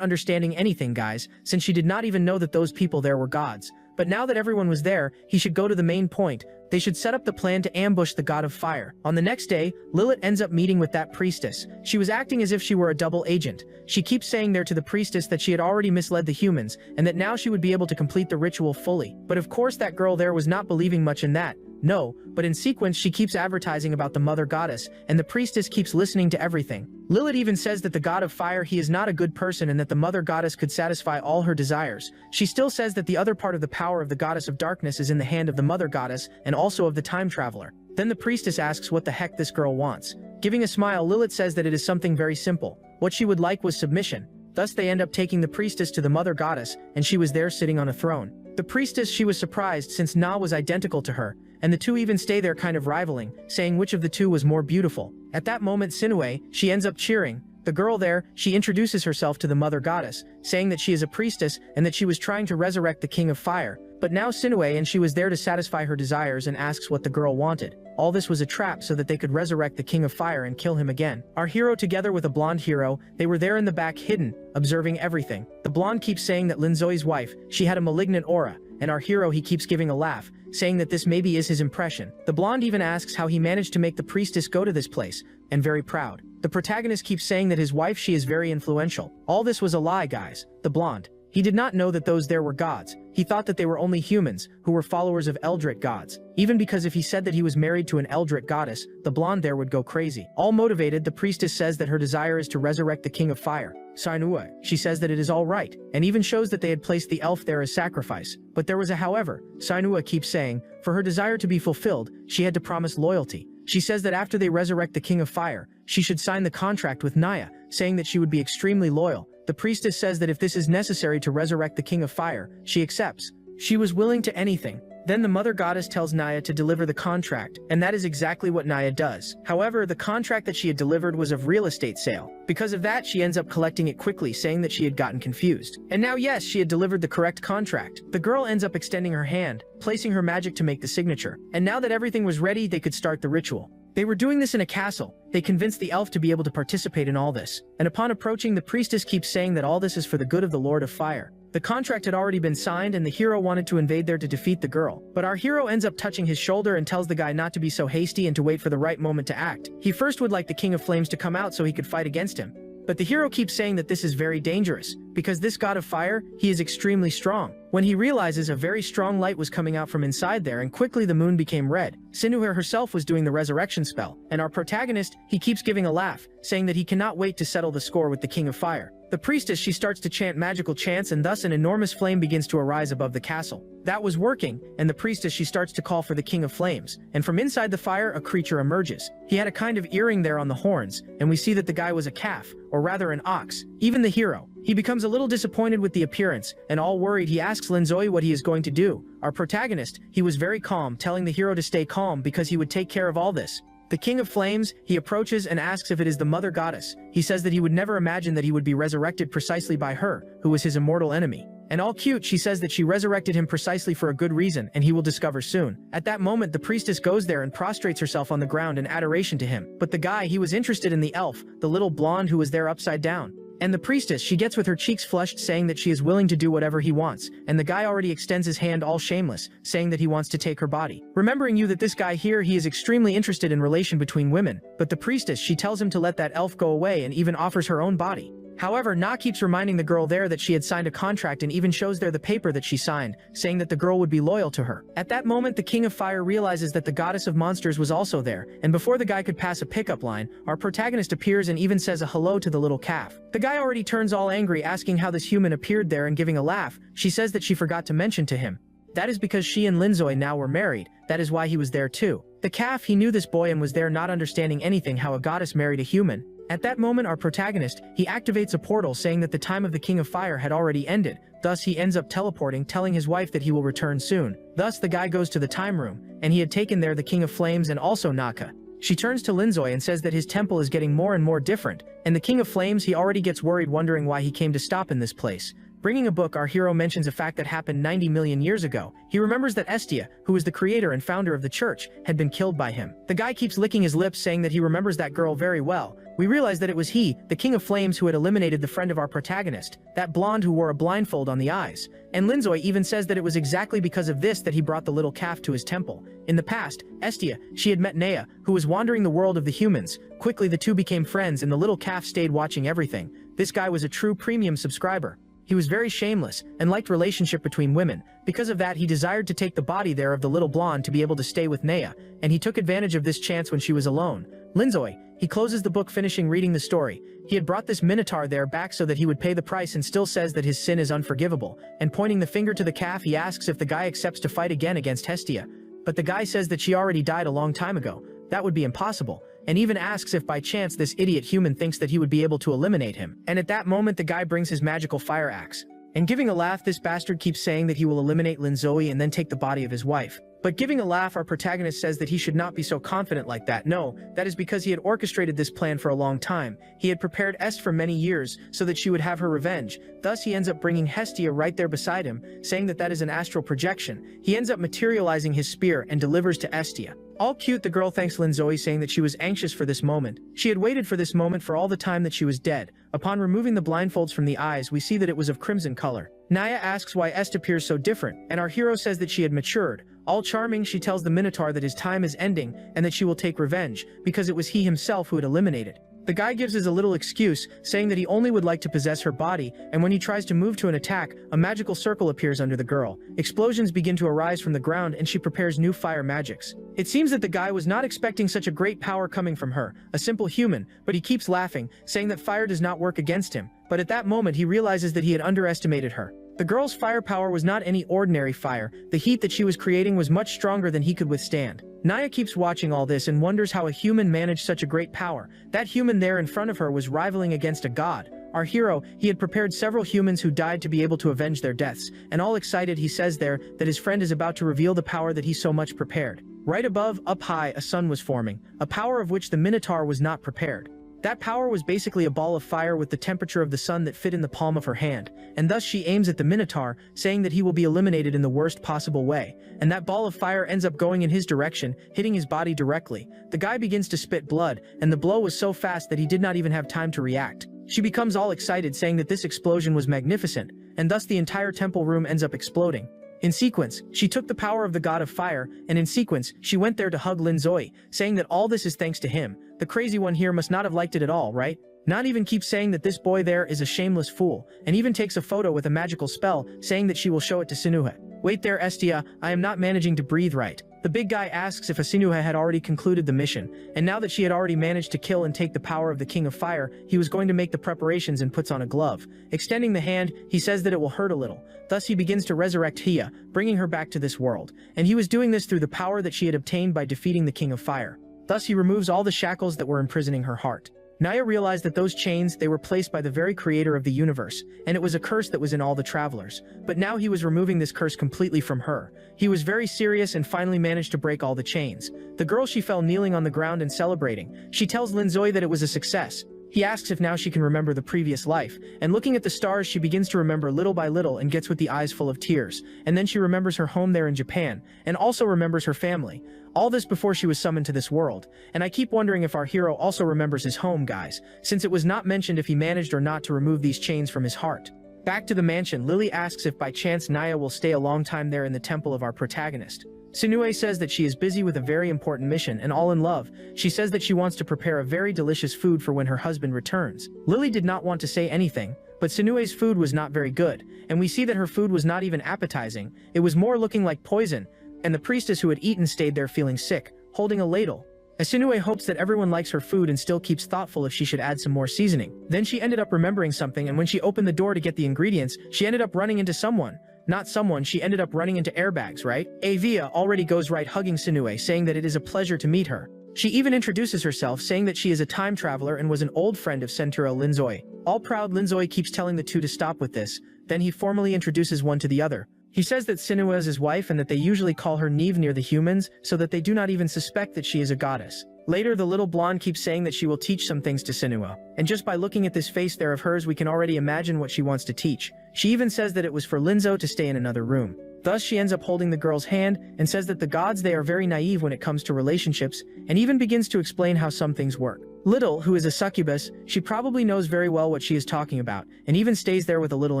understanding anything, guys, since she did not even know that those people there were gods. But now that everyone was there, he should go to the main point. They should set up the plan to ambush the god of fire. On the next day, Lilith ends up meeting with that priestess. She was acting as if she were a double agent. She keeps saying there to the priestess that she had already misled the humans, and that now she would be able to complete the ritual fully. But of course that girl there was not believing much in that. No, but in sequence she keeps advertising about the mother goddess, and the priestess keeps listening to everything. Lilith even says that the god of fire, he is not a good person, and that the mother goddess could satisfy all her desires. She still says that the other part of the power of the goddess of darkness is in the hand of the mother goddess, and also of the time traveler. Then the priestess asks what the heck this girl wants. Giving a smile, Lilith says that it is something very simple. What she would like was submission. Thus they end up taking the priestess to the mother goddess, and she was there sitting on a throne. The priestess, she was surprised since Na was identical to her, and the two even stay there kind of rivaling, saying which of the two was more beautiful. At that moment, Sinue, she ends up cheering. The girl there, she introduces herself to the mother goddess, saying that she is a priestess and that she was trying to resurrect the king of fire. But now Sinue, and she was there to satisfy her desires, and asks what the girl wanted. All this was a trap so that they could resurrect the king of fire and kill him again. Our hero, together with a blonde hero, they were there in the back, hidden, observing everything. The blonde keeps saying that Linzoi's wife, she had a malignant aura, and our hero, he keeps giving a laugh, saying that this maybe is his impression. The blonde even asks how he managed to make the priestess go to this place, and very proud. The protagonist keeps saying that his wife, she is very influential. All this was a lie, guys. The blonde, he did not know that those there were gods. He thought that they were only humans, who were followers of Eldritch gods. Even because if he said that he was married to an Eldritch goddess, the blonde there would go crazy. All motivated, the priestess says that her desire is to resurrect the king of fire. Sinue, she says that it is all right, and even shows that they had placed the elf there as sacrifice. But there was a however. Sinue keeps saying, for her desire to be fulfilled, she had to promise loyalty. She says that after they resurrect the king of fire, she should sign the contract with Naya, saying that she would be extremely loyal. The priestess says that if this is necessary to resurrect the king of fire, she accepts. She was willing to anything. Then the mother goddess tells Naya to deliver the contract, and that is exactly what Naya does. However, the contract that she had delivered was of real estate sale. Because of that, she ends up collecting it quickly, saying that she had gotten confused. And now, yes, she had delivered the correct contract. The girl ends up extending her hand, placing her magic to make the signature. And now that everything was ready, they could start the ritual. They were doing this in a castle. They convinced the elf to be able to participate in all this. And upon approaching, the priestess keeps saying that all this is for the good of the Lord of Fire. The contract had already been signed, and the hero wanted to invade there to defeat the girl. But our hero ends up touching his shoulder and tells the guy not to be so hasty and to wait for the right moment to act. He first would like the King of Flames to come out so he could fight against him. But the hero keeps saying that this is very dangerous, because this god of fire, he is extremely strong. When he realizes a very strong light was coming out from inside there, and quickly the moon became red. Sinue herself was doing the resurrection spell, and our protagonist, he keeps giving a laugh, saying that he cannot wait to settle the score with the King of Fire. The priestess, she starts to chant magical chants, and thus an enormous flame begins to arise above the castle. That was working, and the priestess, she starts to call for the King of Flames, and from inside the fire a creature emerges. He had a kind of earring there on the horns, and we see that the guy was a calf, or rather an ox. Even the hero, he becomes a little disappointed with the appearance, and all worried he asks Linzoi what he is going to do. Our protagonist, he was very calm, telling the hero to stay calm because he would take care of all this. The King of Flames, he approaches and asks if it is the Mother Goddess. He says that he would never imagine that he would be resurrected precisely by her, who was his immortal enemy. And all cute, she says that she resurrected him precisely for a good reason, and he will discover soon. At that moment, the priestess goes there and prostrates herself on the ground in adoration to him. But the guy, he was interested in the elf, the little blonde who was there upside down. And the priestess, she gets with her cheeks flushed saying that she is willing to do whatever he wants, and the guy already extends his hand all shameless, saying that he wants to take her body. Remembering you that this guy here, he is extremely interested in relation between women, but the priestess, she tells him to let that elf go away and even offers her own body. However, Na keeps reminding the girl there that she had signed a contract and even shows there the paper that she signed, saying that the girl would be loyal to her. At that moment, the King of Fire realizes that the goddess of monsters was also there, and before the guy could pass a pickup line, our protagonist appears and even says a hello to the little calf. The guy already turns all angry, asking how this human appeared there, and giving a laugh, she says that she forgot to mention to him. That is because she and Linzoy now were married, that is why he was there too. The calf, he knew this boy and was there not understanding anything how a goddess married a human. At that moment, our protagonist, he activates a portal saying that the time of the King of Fire had already ended, thus he ends up teleporting, telling his wife that he will return soon. Thus the guy goes to the time room, and he had taken there the King of Flames and also Naka. She turns to Linzoy and says that his temple is getting more and more different, and the King of Flames, he already gets worried wondering why he came to stop in this place. Bringing a book, our hero mentions a fact that happened 90 million years ago. He remembers that Estia, who is the creator and founder of the church, had been killed by him. The guy keeps licking his lips saying that he remembers that girl very well. We realize that it was he, the King of Flames, who had eliminated the friend of our protagonist, that blonde who wore a blindfold on the eyes. And Linzoy even says that it was exactly because of this that he brought the little calf to his temple. In the past, Estia, she had met Nea, who was wandering the world of the humans. Quickly the two became friends and the little calf stayed watching everything. This guy was a true premium subscriber. He was very shameless and liked relationship between women. Because of that, he desired to take the body there of the little blonde to be able to stay with Nea, and he took advantage of this chance when she was alone. Linzoy, he closes the book finishing reading the story. He had brought this minotaur there back so that he would pay the price and still says that his sin is unforgivable, and pointing the finger to the calf, he asks if the guy accepts to fight again against Hestia. But the guy says that she already died a long time ago. That would be impossible, and even asks if by chance this idiot human thinks that he would be able to eliminate him. And at that moment the guy brings his magical fire axe. And giving a laugh, this bastard keeps saying that he will eliminate Linzoy and then take the body of his wife. But giving a laugh, our protagonist says that he should not be so confident like that. No, that is because he had orchestrated this plan for a long time. He had prepared Est for many years so that she would have her revenge. Thus he ends up bringing Hestia right there beside him, saying that that is an astral projection. He ends up materializing his spear and delivers to Estia. All cute, the girl thanks Linzoy, saying that she was anxious for this moment. She had waited for this moment for all the time that she was dead. Upon removing the blindfolds from the eyes, we see that it was of crimson color. Naya asks why Est appears so different, and our hero says that she had matured. All charming, she tells the Minotaur that his time is ending and that she will take revenge, because it was he himself who had eliminated. The guy gives us a little excuse, saying that he only would like to possess her body, and when he tries to move to an attack, a magical circle appears under the girl. Explosions begin to arise from the ground and she prepares new fire magics. It seems that the guy was not expecting such a great power coming from her, a simple human, but he keeps laughing, saying that fire does not work against him. But at that moment he realizes that he had underestimated her. The girl's firepower was not any ordinary fire. The heat that she was creating was much stronger than he could withstand. Naya keeps watching all this and wonders how a human managed such a great power. That human there in front of her was rivaling against a god. Our hero, he had prepared several humans who died to be able to avenge their deaths, and all excited he says there that his friend is about to reveal the power that he so much prepared. Right above, up high, a sun was forming, a power of which the Minotaur was not prepared. That power was basically a ball of fire with the temperature of the sun that fit in the palm of her hand, and thus she aims at the Minotaur, saying that he will be eliminated in the worst possible way, and that ball of fire ends up going in his direction, hitting his body directly. The guy begins to spit blood, and the blow was so fast that he did not even have time to react. She becomes all excited, saying that this explosion was magnificent, and thus the entire temple room ends up exploding. In sequence, she took the power of the god of fire, and in sequence, she went there to hug Linzoy, saying that all this is thanks to him. The crazy one here must not have liked it at all, right? Not even keeps saying that this boy there is a shameless fool, and even takes a photo with a magical spell, saying that she will show it to Sinuhe. Wait there, Estia, I am not managing to breathe right. The big guy asks if Sinuhe had already concluded the mission, and now that she had already managed to kill and take the power of the King of Fire, he was going to make the preparations and puts on a glove. Extending the hand, he says that it will hurt a little. Thus he begins to resurrect Hia, bringing her back to this world, and he was doing this through the power that she had obtained by defeating the King of Fire. Thus he removes all the shackles that were imprisoning her heart. Naya realized that those chains, they were placed by the very creator of the universe, and it was a curse that was in all the travelers. But now he was removing this curse completely from her. He was very serious and finally managed to break all the chains. The girl, she fell kneeling on the ground and celebrating. She tells Linzoy that it was a success. He asks if now she can remember the previous life, and looking at the stars she begins to remember little by little and gets with the eyes full of tears, and then she remembers her home there in Japan, and also remembers her family. All this before she was summoned to this world, and I keep wondering if our hero also remembers his home, guys, since it was not mentioned if he managed or not to remove these chains from his heart. Back to the mansion, Lily asks if by chance Naya will stay a long time there in the temple of our protagonist. Sunue says that she is busy with a very important mission and all in love. She says that she wants to prepare a very delicious food for when her husband returns. Lily did not want to say anything, but Sunue's food was not very good, and we see that her food was not even appetizing. It was more looking like poison, and the priestess who had eaten stayed there feeling sick, holding a ladle. As Sunue hopes that everyone likes her food and still keeps thoughtful if she should add some more seasoning. Then she ended up remembering something, and when she opened the door to get the ingredients, she ended up running into someone. Not someone, she ended up running into airbags, right? Avia already goes right hugging Sunue, saying that it is a pleasure to meet her. She even introduces herself, saying that she is a time traveler and was an old friend of Senturo Linzoi. All proud, Linzoi keeps telling the two to stop with this, then he formally introduces one to the other. He says that Sinua is his wife and that they usually call her Neve near the humans, so that they do not even suspect that she is a goddess. Later, the little blonde keeps saying that she will teach some things to Sinua, and just by looking at this face there of hers we can already imagine what she wants to teach. She even says that it was for Linzo to stay in another room. Thus she ends up holding the girl's hand and says that the gods, they are very naive when it comes to relationships, and even begins to explain how some things work. Little, who is a succubus, she probably knows very well what she is talking about, and even stays there with a little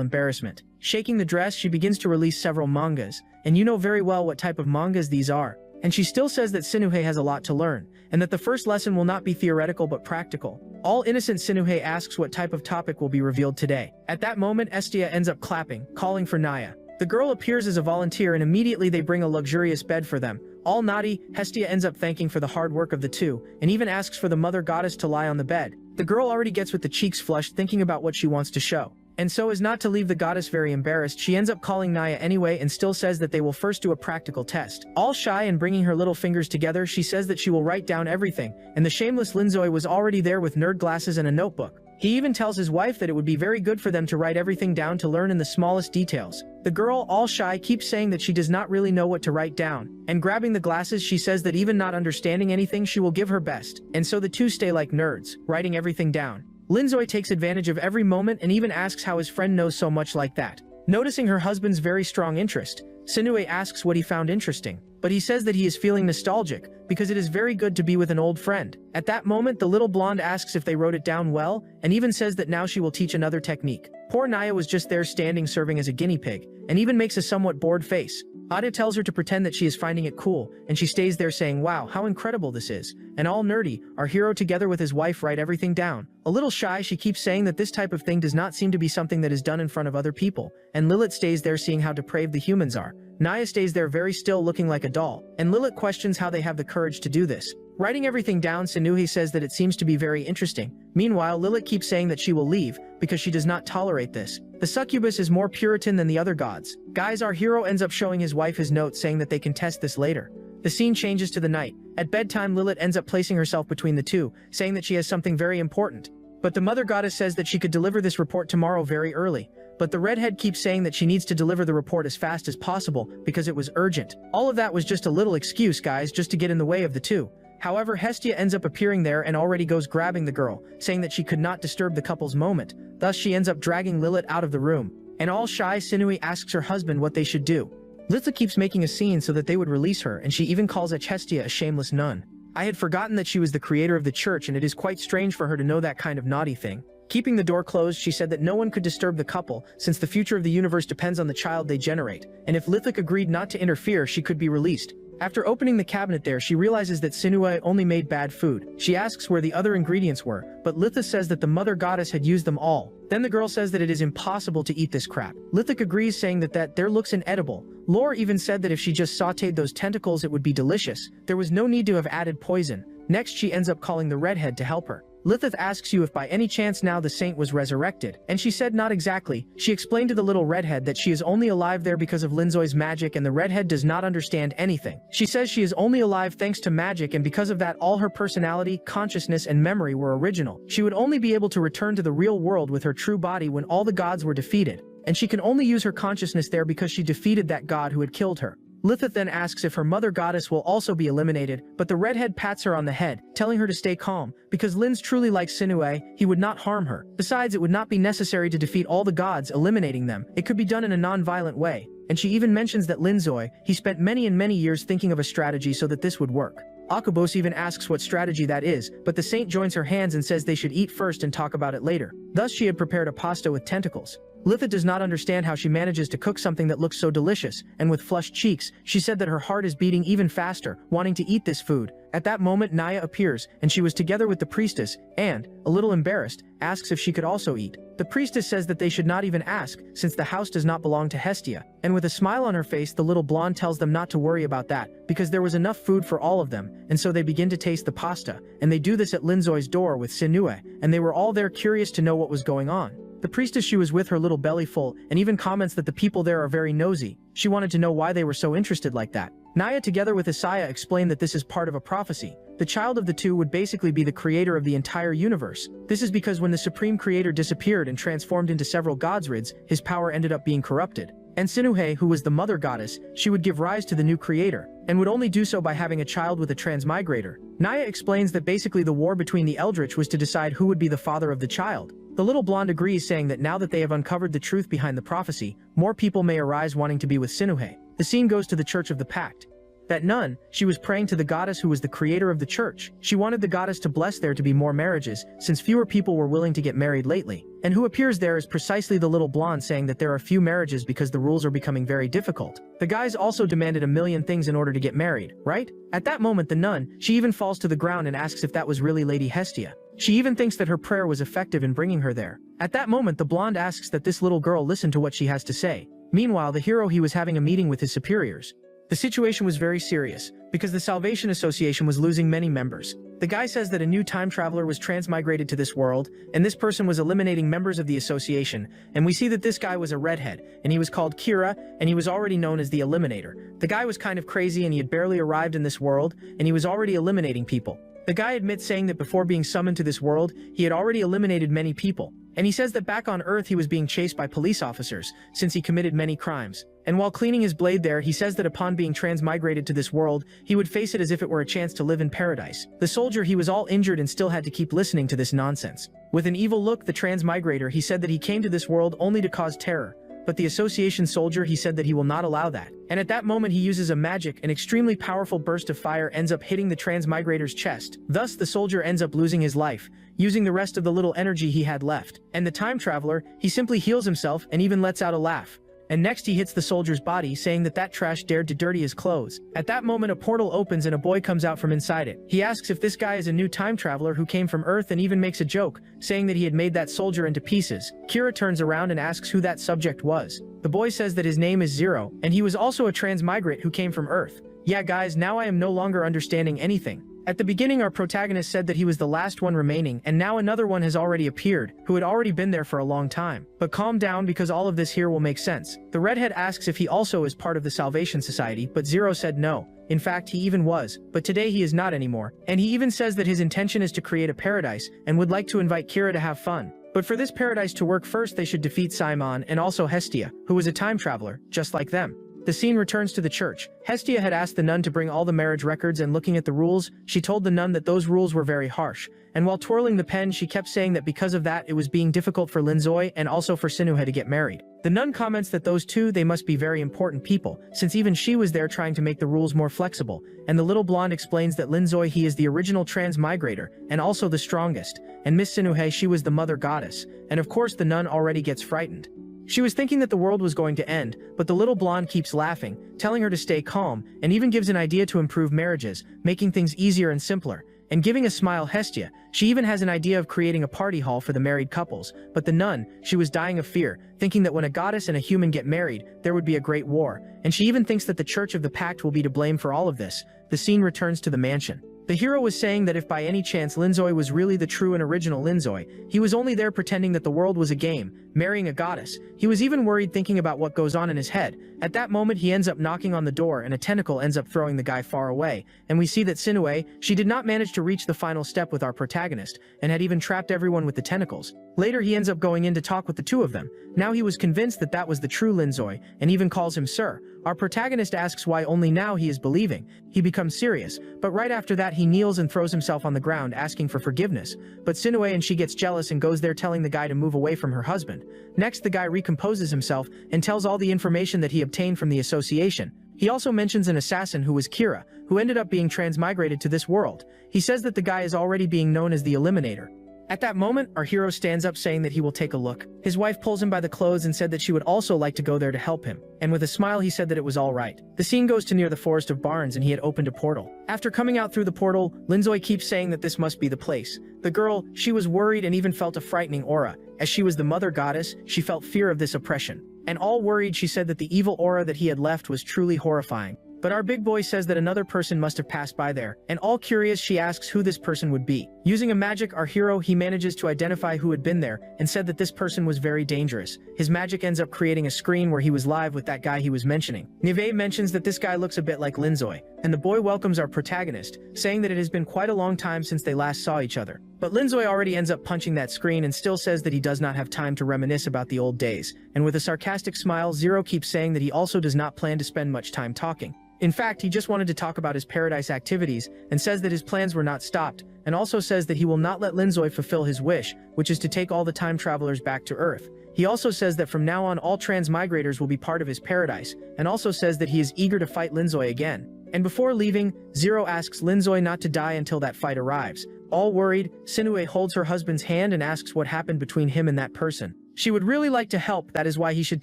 embarrassment. Shaking the dress, she begins to release several mangas, and you know very well what type of mangas these are. And she still says that Sinuhe has a lot to learn, and that the first lesson will not be theoretical but practical. All innocent Sinuhe asks what type of topic will be revealed today. At that moment, Estia ends up clapping, calling for Naya. The girl appears as a volunteer and immediately they bring a luxurious bed for them. All naughty, Hestia ends up thanking for the hard work of the two, and even asks for the mother goddess to lie on the bed. The girl already gets with the cheeks flushed thinking about what she wants to show. And so as not to leave the goddess very embarrassed, she ends up calling Naya anyway and still says that they will first do a practical test. All shy and bringing her little fingers together, she says that she will write down everything, and the shameless Linzoi was already there with nerd glasses and a notebook. He even tells his wife that it would be very good for them to write everything down to learn in the smallest details. The girl, all shy, keeps saying that she does not really know what to write down, and grabbing the glasses she says that even not understanding anything she will give her best, and so the two stay like nerds, writing everything down. Linzoi takes advantage of every moment and even asks how his friend knows so much like that. Noticing her husband's very strong interest, Sinue asks what he found interesting, but he says that he is feeling nostalgic, because it is very good to be with an old friend. At that moment, the little blonde asks if they wrote it down well, and even says that now she will teach another technique. Poor Naya was just there standing serving as a guinea pig, and even makes a somewhat bored face. Ada tells her to pretend that she is finding it cool, and she stays there saying, wow, how incredible this is. And all nerdy, our hero together with his wife write everything down. A little shy, she keeps saying that this type of thing does not seem to be something that is done in front of other people, and Lilith stays there seeing how depraved the humans are. Naya stays there very still looking like a doll, and Lilith questions how they have the courage to do this. Writing everything down, Sinuhe says that it seems to be very interesting. Meanwhile, Lilith keeps saying that she will leave, because she does not tolerate this. The succubus is more Puritan than the other gods. Guys, our hero ends up showing his wife his note saying that they can test this later. The scene changes to the night. At bedtime, Lilith ends up placing herself between the two, saying that she has something very important. But the mother goddess says that she could deliver this report tomorrow very early. But the redhead keeps saying that she needs to deliver the report as fast as possible because it was urgent. All of that was just a little excuse, guys, just to get in the way of the two. However, Hestia ends up appearing there and already goes grabbing the girl, saying that she could not disturb the couple's moment. Thus, she ends up dragging Lilith out of the room. And all shy, Sinue asks her husband what they should do. Lilith keeps making a scene so that they would release her, and she even calls Hestia a shameless nun. I had forgotten that she was the creator of the church, and it is quite strange for her to know that kind of naughty thing. Keeping the door closed, she said that no one could disturb the couple, since the future of the universe depends on the child they generate, and if Lithik agreed not to interfere, she could be released. After opening the cabinet there, she realizes that Sinue only made bad food. She asks where the other ingredients were, but Lithik says that the mother goddess had used them all. Then the girl says that it is impossible to eat this crap. Lithik agrees, saying that there looks inedible. Lore even said that if she just sauteed those tentacles it would be delicious. There was no need to have added poison. Next, she ends up calling the redhead to help her. Lithith asks you if by any chance now the saint was resurrected, and she said not exactly. She explained to the little redhead that she is only alive there because of Linzoi's magic, and the redhead does not understand anything. She says she is only alive thanks to magic, and because of that all her personality, consciousness, and memory were original. She would only be able to return to the real world with her true body when all the gods were defeated, and she can only use her consciousness there because she defeated that god who had killed her. Lithith then asks if her mother goddess will also be eliminated, but the redhead pats her on the head, telling her to stay calm, because Linz truly likes Sinue, he would not harm her. Besides, it would not be necessary to defeat all the gods, eliminating them. It could be done in a non-violent way. And she even mentions that Linzoi, he spent many and many years thinking of a strategy so that this would work. Akubos even asks what strategy that is, but the saint joins her hands and says they should eat first and talk about it later. Thus she had prepared a pasta with tentacles. Lithith does not understand how she manages to cook something that looks so delicious, and with flushed cheeks, she said that her heart is beating even faster, wanting to eat this food. At that moment Naya appears, and she was together with the priestess, and, a little embarrassed, asks if she could also eat. The priestess says that they should not even ask, since the house does not belong to Hestia, and with a smile on her face the little blonde tells them not to worry about that, because there was enough food for all of them, and so they begin to taste the pasta, and they do this at Linzoi's door with Sinue, and they were all there curious to know what was going on. The priestess, she was with her little belly full, and even comments that the people there are very nosy. She wanted to know why they were so interested like that. Naya together with Isaiah explained that this is part of a prophecy. The child of the two would basically be the creator of the entire universe. This is because when the supreme creator disappeared and transformed into several godsrids, his power ended up being corrupted. And Sinuhe, who was the mother goddess, she would give rise to the new creator, and would only do so by having a child with a transmigrator. Naya explains that basically the war between the Eldritch was to decide who would be the father of the child. The little blonde agrees, saying that now that they have uncovered the truth behind the prophecy, more people may arise wanting to be with Sinuhe. The scene goes to the Church of the Pact. That nun, she was praying to the goddess who was the creator of the church. She wanted the goddess to bless there to be more marriages, since fewer people were willing to get married lately. And who appears there is precisely the little blonde, saying that there are few marriages because the rules are becoming very difficult. The guys also demanded a million things in order to get married, right? At that moment the nun, she even falls to the ground and asks if that was really Lady Hestia. She even thinks that her prayer was effective in bringing her there. At that moment the blonde asks that this little girl listen to what she has to say. Meanwhile the hero, he was having a meeting with his superiors. The situation was very serious, because the Salvation Association was losing many members. The guy says that a new time traveler was transmigrated to this world, and this person was eliminating members of the association, and we see that this guy was a redhead, and he was called Kira, and he was already known as the Eliminator. The guy was kind of crazy and he had barely arrived in this world, and he was already eliminating people. The guy admits, saying that before being summoned to this world, he had already eliminated many people. And he says that back on Earth he was being chased by police officers, since he committed many crimes. And while cleaning his blade there, he says that upon being transmigrated to this world, he would face it as if it were a chance to live in paradise. The soldier, he was all injured and still had to keep listening to this nonsense. With an evil look, the transmigrator, he said that he came to this world only to cause terror. But the association soldier, he said that he will not allow that. And at that moment he uses a magic, an extremely powerful burst of fire ends up hitting the transmigrator's chest. Thus the soldier ends up losing his life, using the rest of the little energy he had left. And the time traveler, he simply heals himself and even lets out a laugh. And next he hits the soldier's body, saying that that trash dared to dirty his clothes. At that moment a portal opens and a boy comes out from inside it. He asks if this guy is a new time traveler who came from Earth, and even makes a joke, saying that he had made that soldier into pieces. Kira turns around and asks who that subject was. The boy says that his name is Zero, and he was also a transmigrant who came from Earth. Yeah guys, now I am no longer understanding anything. At the beginning our protagonist said that he was the last one remaining, and now another one has already appeared, who had already been there for a long time. But calm down, because all of this here will make sense. The redhead asks if he also is part of the Salvation Society, but Zero said no. In fact, he even was, but today he is not anymore. And he even says that his intention is to create a paradise, and would like to invite Kira to have fun. But for this paradise to work, first they should defeat Simon and also Hestia, who was a time traveler, just like them. The scene returns to the church. Hestia had asked the nun to bring all the marriage records, and looking at the rules, she told the nun that those rules were very harsh. And while twirling the pen, she kept saying that because of that it was being difficult for Linzoi and also for Sinuhe to get married. The nun comments that those two, they must be very important people, since even she was there trying to make the rules more flexible. And the little blonde explains that Linzoi, he is the original transmigrator, and also the strongest. And Miss Sinuhe, she was the mother goddess. And of course the nun already gets frightened. She was thinking that the world was going to end, but the little blonde keeps laughing, telling her to stay calm, and even gives an idea to improve marriages, making things easier and simpler. And giving a smile Hestia, she even has an idea of creating a party hall for the married couples. But the nun, she was dying of fear, thinking that when a goddess and a human get married, there would be a great war. And she even thinks that the Church of the Pact will be to blame for all of this. The scene returns to the mansion. The hero was saying that if by any chance Linzoi was really the true and original Linzoi, he was only there pretending that the world was a game, marrying a goddess. He was even worried, thinking about what goes on in his head. At that moment he ends up knocking on the door, and a tentacle ends up throwing the guy far away. And we see that Sinuhe, she did not manage to reach the final step with our protagonist, and had even trapped everyone with the tentacles. Later he ends up going in to talk with the two of them. Now he was convinced that that was the true Linzoi, and even calls him sir. Our protagonist asks why only now he is believing. He becomes serious, but right after that he kneels and throws himself on the ground asking for forgiveness. But Sinue and she gets jealous and goes there telling the guy to move away from her husband. Next the guy recomposes himself and tells all the information that he obtained from the association. He also mentions an assassin who was Kira, who ended up being transmigrated to this world. He says that the guy is already being known as the Eliminator. At that moment, our hero stands up saying that he will take a look. His wife pulls him by the clothes and said that she would also like to go there to help him. And with a smile he said that it was alright. The scene goes to near the Forest of Barns and he had opened a portal. After coming out through the portal, Linzoi keeps saying that this must be the place. The girl, she was worried and even felt a frightening aura. As she was the mother goddess, she felt fear of this oppression. And all worried she said that the evil aura that he had left was truly horrifying. But our big boy says that another person must have passed by there, and all curious she asks who this person would be. Using a magic, our hero, he manages to identify who had been there, and said that this person was very dangerous. His magic ends up creating a screen where he was live with that guy he was mentioning. Neve mentions that this guy looks a bit like Linzoi, and the boy welcomes our protagonist, saying that it has been quite a long time since they last saw each other. But Linzoi already ends up punching that screen and still says that he does not have time to reminisce about the old days, and with a sarcastic smile, Zero keeps saying that he also does not plan to spend much time talking. In fact, he just wanted to talk about his paradise activities, and says that his plans were not stopped, and also says that he will not let Linzoi fulfill his wish, which is to take all the time travelers back to Earth. He also says that from now on all transmigrators will be part of his paradise, and also says that he is eager to fight Linzoi again. And before leaving, Zero asks Linzoi not to die until that fight arrives. All worried, Sinue holds her husband's hand and asks what happened between him and that person. She would really like to help, that is why he should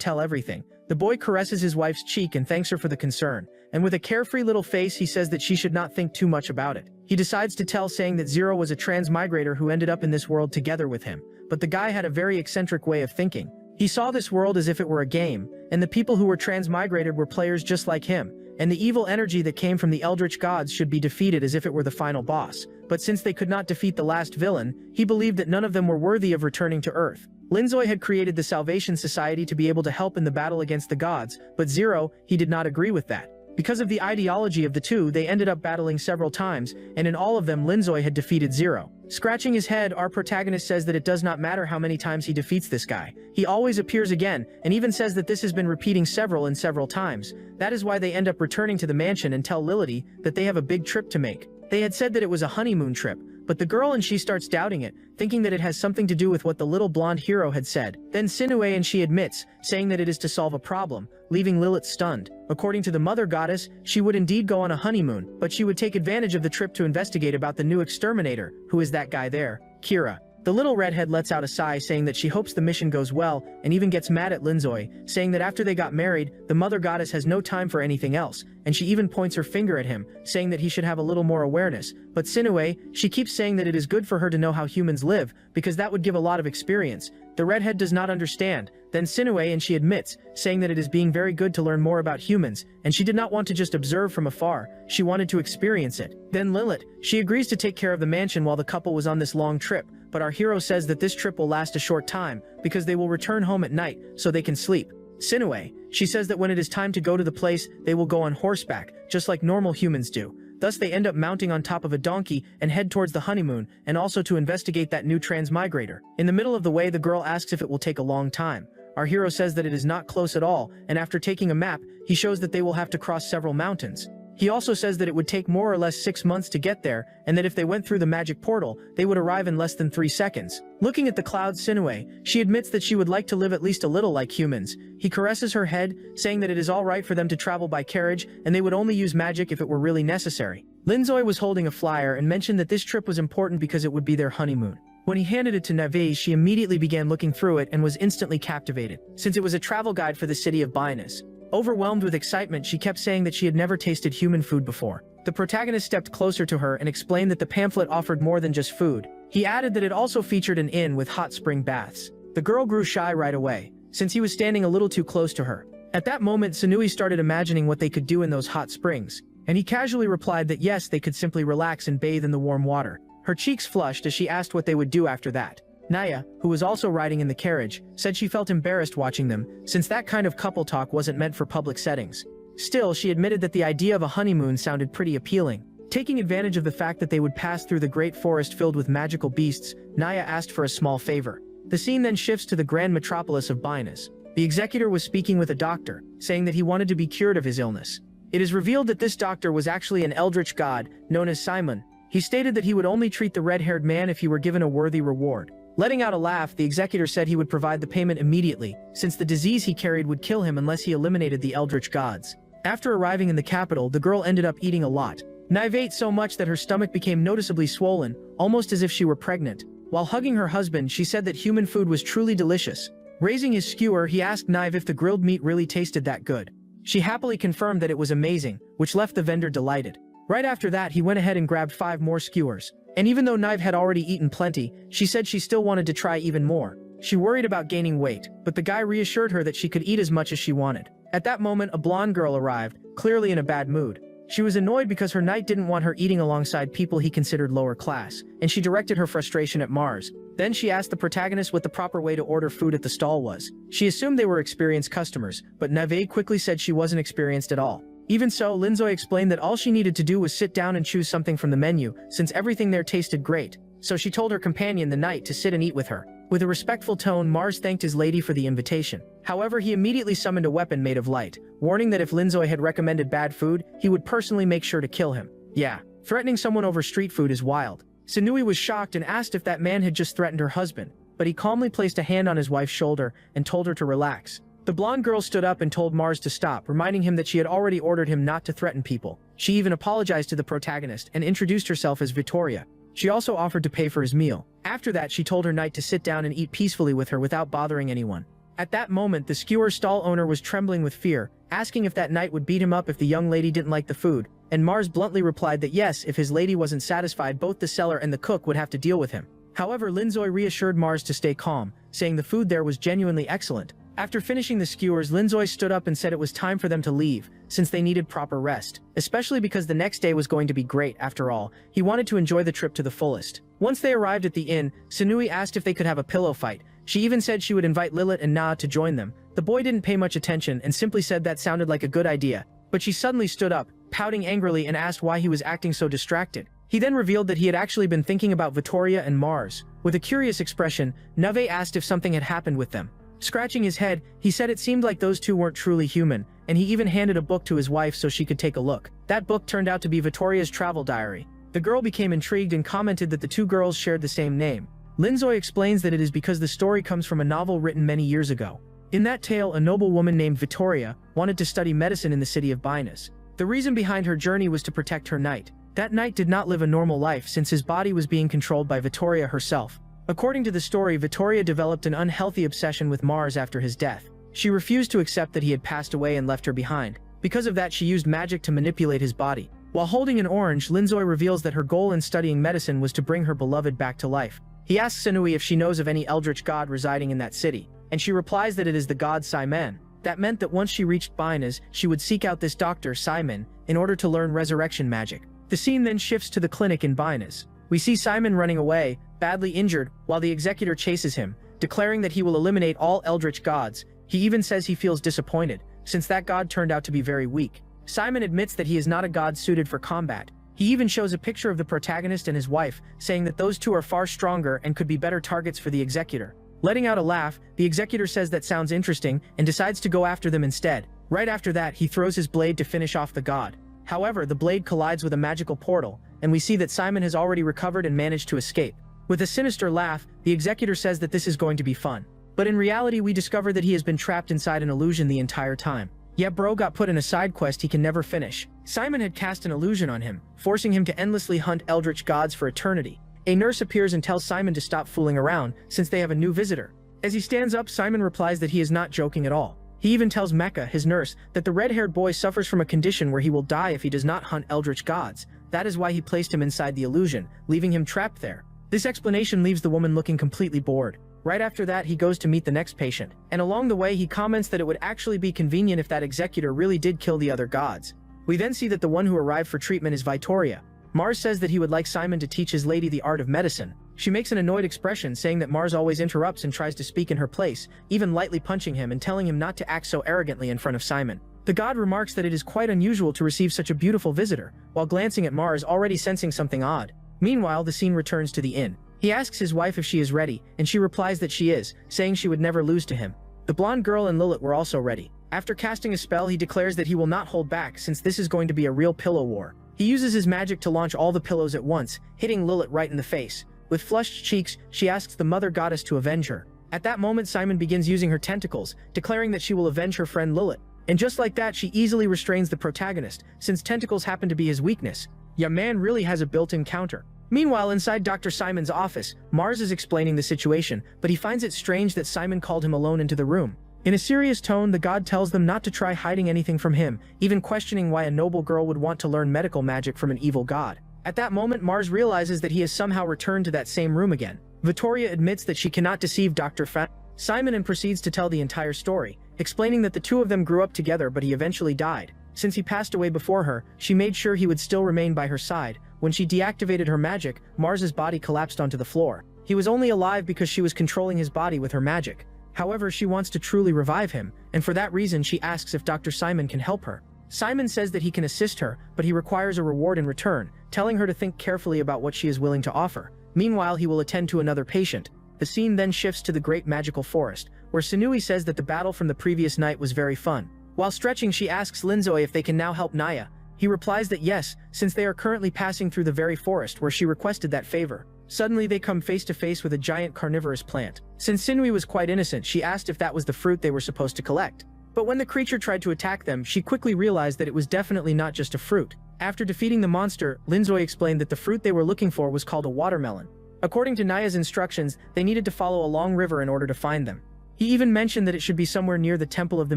tell everything. The boy caresses his wife's cheek and thanks her for the concern. And with a carefree little face he says that she should not think too much about it. He decides to tell, saying that Zero was a transmigrator who ended up in this world together with him. But the guy had a very eccentric way of thinking. He saw this world as if it were a game, and the people who were transmigrated were players just like him, and the evil energy that came from the eldritch gods should be defeated as if it were the final boss. But since they could not defeat the last villain, he believed that none of them were worthy of returning to Earth. Linzoi had created the Salvation Society to be able to help in the battle against the gods, but Zero, he did not agree with that. Because of the ideology of the two, they ended up battling several times, and in all of them Linzoi had defeated Zero. Scratching his head, our protagonist says that it does not matter how many times he defeats this guy. He always appears again, and even says that this has been repeating several times. That is why they end up returning to the mansion and tell Lility that they have a big trip to make. They had said that it was a honeymoon trip, but the girl and she starts doubting it, thinking that it has something to do with what the little blonde hero had said. Then Sinue and she admits, saying that it is to solve a problem, leaving Lilith stunned. According to the mother goddess, she would indeed go on a honeymoon, but she would take advantage of the trip to investigate about the new exterminator. Who is that guy there? Kira. The little redhead lets out a sigh, saying that she hopes the mission goes well, and even gets mad at Linzoi, saying that after they got married, the mother goddess has no time for anything else, and she even points her finger at him, saying that he should have a little more awareness. But Sinue, she keeps saying that it is good for her to know how humans live, because that would give a lot of experience. The redhead does not understand. Then Sinue and she admits, saying that it is being very good to learn more about humans, and she did not want to just observe from afar, she wanted to experience it. Then Lilith, she agrees to take care of the mansion while the couple was on this long trip, but our hero says that this trip will last a short time, because they will return home at night, so they can sleep. Sinue, she says that when it is time to go to the place, they will go on horseback, just like normal humans do. Thus they end up mounting on top of a donkey and head towards the honeymoon, and also to investigate that new transmigrator. In the middle of the way, the girl asks if it will take a long time. Our hero says that it is not close at all, and after taking a map, he shows that they will have to cross several mountains. He also says that it would take more or less 6 months to get there, and that if they went through the magic portal, they would arrive in less than 3 seconds. Looking at the clouds, Sinue, she admits that she would like to live at least a little like humans. He caresses her head, saying that it is all right for them to travel by carriage, and they would only use magic if it were really necessary. Linzoi was holding a flyer and mentioned that this trip was important because it would be their honeymoon. When he handed it to Neve, she immediately began looking through it and was instantly captivated, since it was a travel guide for the city of Binus. Overwhelmed with excitement, she kept saying that she had never tasted human food before. The protagonist stepped closer to her and explained that the pamphlet offered more than just food. He added that it also featured an inn with hot spring baths. The girl grew shy right away, since he was standing a little too close to her. At that moment, Sinui started imagining what they could do in those hot springs, and he casually replied that yes, they could simply relax and bathe in the warm water. Her cheeks flushed as she asked what they would do after that. Naya, who was also riding in the carriage, said she felt embarrassed watching them, since that kind of couple talk wasn't meant for public settings. Still, she admitted that the idea of a honeymoon sounded pretty appealing. Taking advantage of the fact that they would pass through the great forest filled with magical beasts, Naya asked for a small favor. The scene then shifts to the grand metropolis of Binas. The executor was speaking with a doctor, saying that he wanted to be cured of his illness. It is revealed that this doctor was actually an eldritch god, known as Simon. He stated that he would only treat the red-haired man if he were given a worthy reward. Letting out a laugh, the executor said he would provide the payment immediately, since the disease he carried would kill him unless he eliminated the eldritch gods. After arriving in the capital, the girl ended up eating a lot. Nive ate so much that her stomach became noticeably swollen, almost as if she were pregnant. While hugging her husband, she said that human food was truly delicious. Raising his skewer, he asked Nive if the grilled meat really tasted that good. She happily confirmed that it was amazing, which left the vendor delighted. Right after that, he went ahead and grabbed 5 more skewers. And even though Nive had already eaten plenty, she said she still wanted to try even more. She worried about gaining weight, but the guy reassured her that she could eat as much as she wanted. At that moment, a blonde girl arrived, clearly in a bad mood. She was annoyed because her knight didn't want her eating alongside people he considered lower class, and she directed her frustration at Mars. Then she asked the protagonist what the proper way to order food at the stall was. She assumed they were experienced customers, but Nave quickly said she wasn't experienced at all. Even so, Linzoy explained that all she needed to do was sit down and choose something from the menu, since everything there tasted great. So she told her companion, the knight, to sit and eat with her. With a respectful tone, Mars thanked his lady for the invitation. However, he immediately summoned a weapon made of light, warning that if Linzoy had recommended bad food, he would personally make sure to kill him. Yeah, threatening someone over street food is wild. Sanui was shocked and asked if that man had just threatened her husband, but he calmly placed a hand on his wife's shoulder and told her to relax. The blonde girl stood up and told Mars to stop, reminding him that she had already ordered him not to threaten people. She even apologized to the protagonist and introduced herself as Vittoria. She also offered to pay for his meal. After that, she told her knight to sit down and eat peacefully with her without bothering anyone. At that moment, the skewer stall owner was trembling with fear, asking if that knight would beat him up if the young lady didn't like the food, and Mars bluntly replied that yes, if his lady wasn't satisfied, both the seller and the cook would have to deal with him. However, Linzoy reassured Mars to stay calm, saying the food there was genuinely excellent. After finishing the skewers, Linzoy stood up and said it was time for them to leave, since they needed proper rest, especially because the next day was going to be great. After all, he wanted to enjoy the trip to the fullest. Once they arrived at the inn, Sanui asked if they could have a pillow fight. She even said she would invite Lilith and Na to join them. The boy didn't pay much attention and simply said that sounded like a good idea, but she suddenly stood up, pouting angrily, and asked why he was acting so distracted. He then revealed that he had actually been thinking about Vittoria and Mars. With a curious expression, Nave asked if something had happened with them. Scratching his head, he said it seemed like those two weren't truly human, and he even handed a book to his wife so she could take a look. That book turned out to be Vittoria's travel diary. The girl became intrigued and commented that the two girls shared the same name. Linzoy explains that it is because the story comes from a novel written many years ago. In that tale, a noble woman named Vittoria wanted to study medicine in the city of Binas. The reason behind her journey was to protect her knight. That knight did not live a normal life since his body was being controlled by Vittoria herself. According to the story, Vittoria developed an unhealthy obsession with Mars after his death. She refused to accept that he had passed away and left her behind. Because of that, she used magic to manipulate his body. While holding an orange, Linzoy reveals that her goal in studying medicine was to bring her beloved back to life. He asks Sanui if she knows of any eldritch god residing in that city, and she replies that it is the god Simon. That meant that once she reached Binas, she would seek out this doctor, Simon, in order to learn resurrection magic. The scene then shifts to the clinic in Binas. We see Simon running away, badly injured, while the executor chases him, declaring that he will eliminate all eldritch gods. He even says he feels disappointed, since that god turned out to be very weak. Simon admits that he is not a god suited for combat. He even shows a picture of the protagonist and his wife, saying that those two are far stronger and could be better targets for the executor. Letting out a laugh, the executor says that sounds interesting and decides to go after them instead. Right after that, he throws his blade to finish off the god. However, the blade collides with a magical portal, and we see that Simon has already recovered and managed to escape. With a sinister laugh, the executor says that this is going to be fun. But in reality, we discover that he has been trapped inside an illusion the entire time. Yeah, bro got put in a side quest he can never finish. Simon had cast an illusion on him, forcing him to endlessly hunt eldritch gods for eternity. A nurse appears and tells Simon to stop fooling around, since they have a new visitor. As he stands up, Simon replies that he is not joking at all. He even tells Mecca, his nurse, that the red-haired boy suffers from a condition where he will die if he does not hunt eldritch gods. That is why he placed him inside the illusion, leaving him trapped there. This explanation leaves the woman looking completely bored. Right after that, he goes to meet the next patient, and along the way he comments that it would actually be convenient if that executor really did kill the other gods. We then see that the one who arrived for treatment is Vittoria. Mars says that he would like Simon to teach his lady the art of medicine. She makes an annoyed expression, saying that Mars always interrupts and tries to speak in her place, even lightly punching him and telling him not to act so arrogantly in front of Simon. The god remarks that it is quite unusual to receive such a beautiful visitor, while glancing at Mars, already sensing something odd. Meanwhile, the scene returns to the inn. He asks his wife if she is ready, and she replies that she is, saying she would never lose to him. The blonde girl and Lilith were also ready. After casting a spell, he declares that he will not hold back since this is going to be a real pillow war. He uses his magic to launch all the pillows at once, hitting Lilith right in the face. With flushed cheeks, she asks the mother goddess to avenge her. At that moment, Simon begins using her tentacles, declaring that she will avenge her friend Lilith. And just like that, she easily restrains the protagonist, since tentacles happen to be his weakness. Yeah, man really has a built-in counter. Meanwhile, inside Dr. Simon's office, Mars is explaining the situation, but he finds it strange that Simon called him alone into the room. In a serious tone, the god tells them not to try hiding anything from him, even questioning why a noble girl would want to learn medical magic from an evil god. At that moment, Mars realizes that he has somehow returned to that same room again. Vittoria admits that she cannot deceive Dr. Simon and proceeds to tell the entire story, explaining that the two of them grew up together but he eventually died. Since he passed away before her, she made sure he would still remain by her side. When she deactivated her magic, Mars's body collapsed onto the floor. He was only alive because she was controlling his body with her magic. However, she wants to truly revive him, and for that reason she asks if Dr. Simon can help her. Simon says that he can assist her, but he requires a reward in return, telling her to think carefully about what she is willing to offer. Meanwhile, he will attend to another patient. The scene then shifts to the great magical forest, where Sunui says that the battle from the previous night was very fun. While stretching, she asks Linzoy if they can now help Naya. He replies that yes, since they are currently passing through the very forest where she requested that favor. Suddenly they come face to face with a giant carnivorous plant. Since Sinui was quite innocent, she asked if that was the fruit they were supposed to collect. But when the creature tried to attack them, she quickly realized that it was definitely not just a fruit. After defeating the monster, Linzoy explained that the fruit they were looking for was called a watermelon. According to Naya's instructions, they needed to follow a long river in order to find them. He even mentioned that it should be somewhere near the Temple of the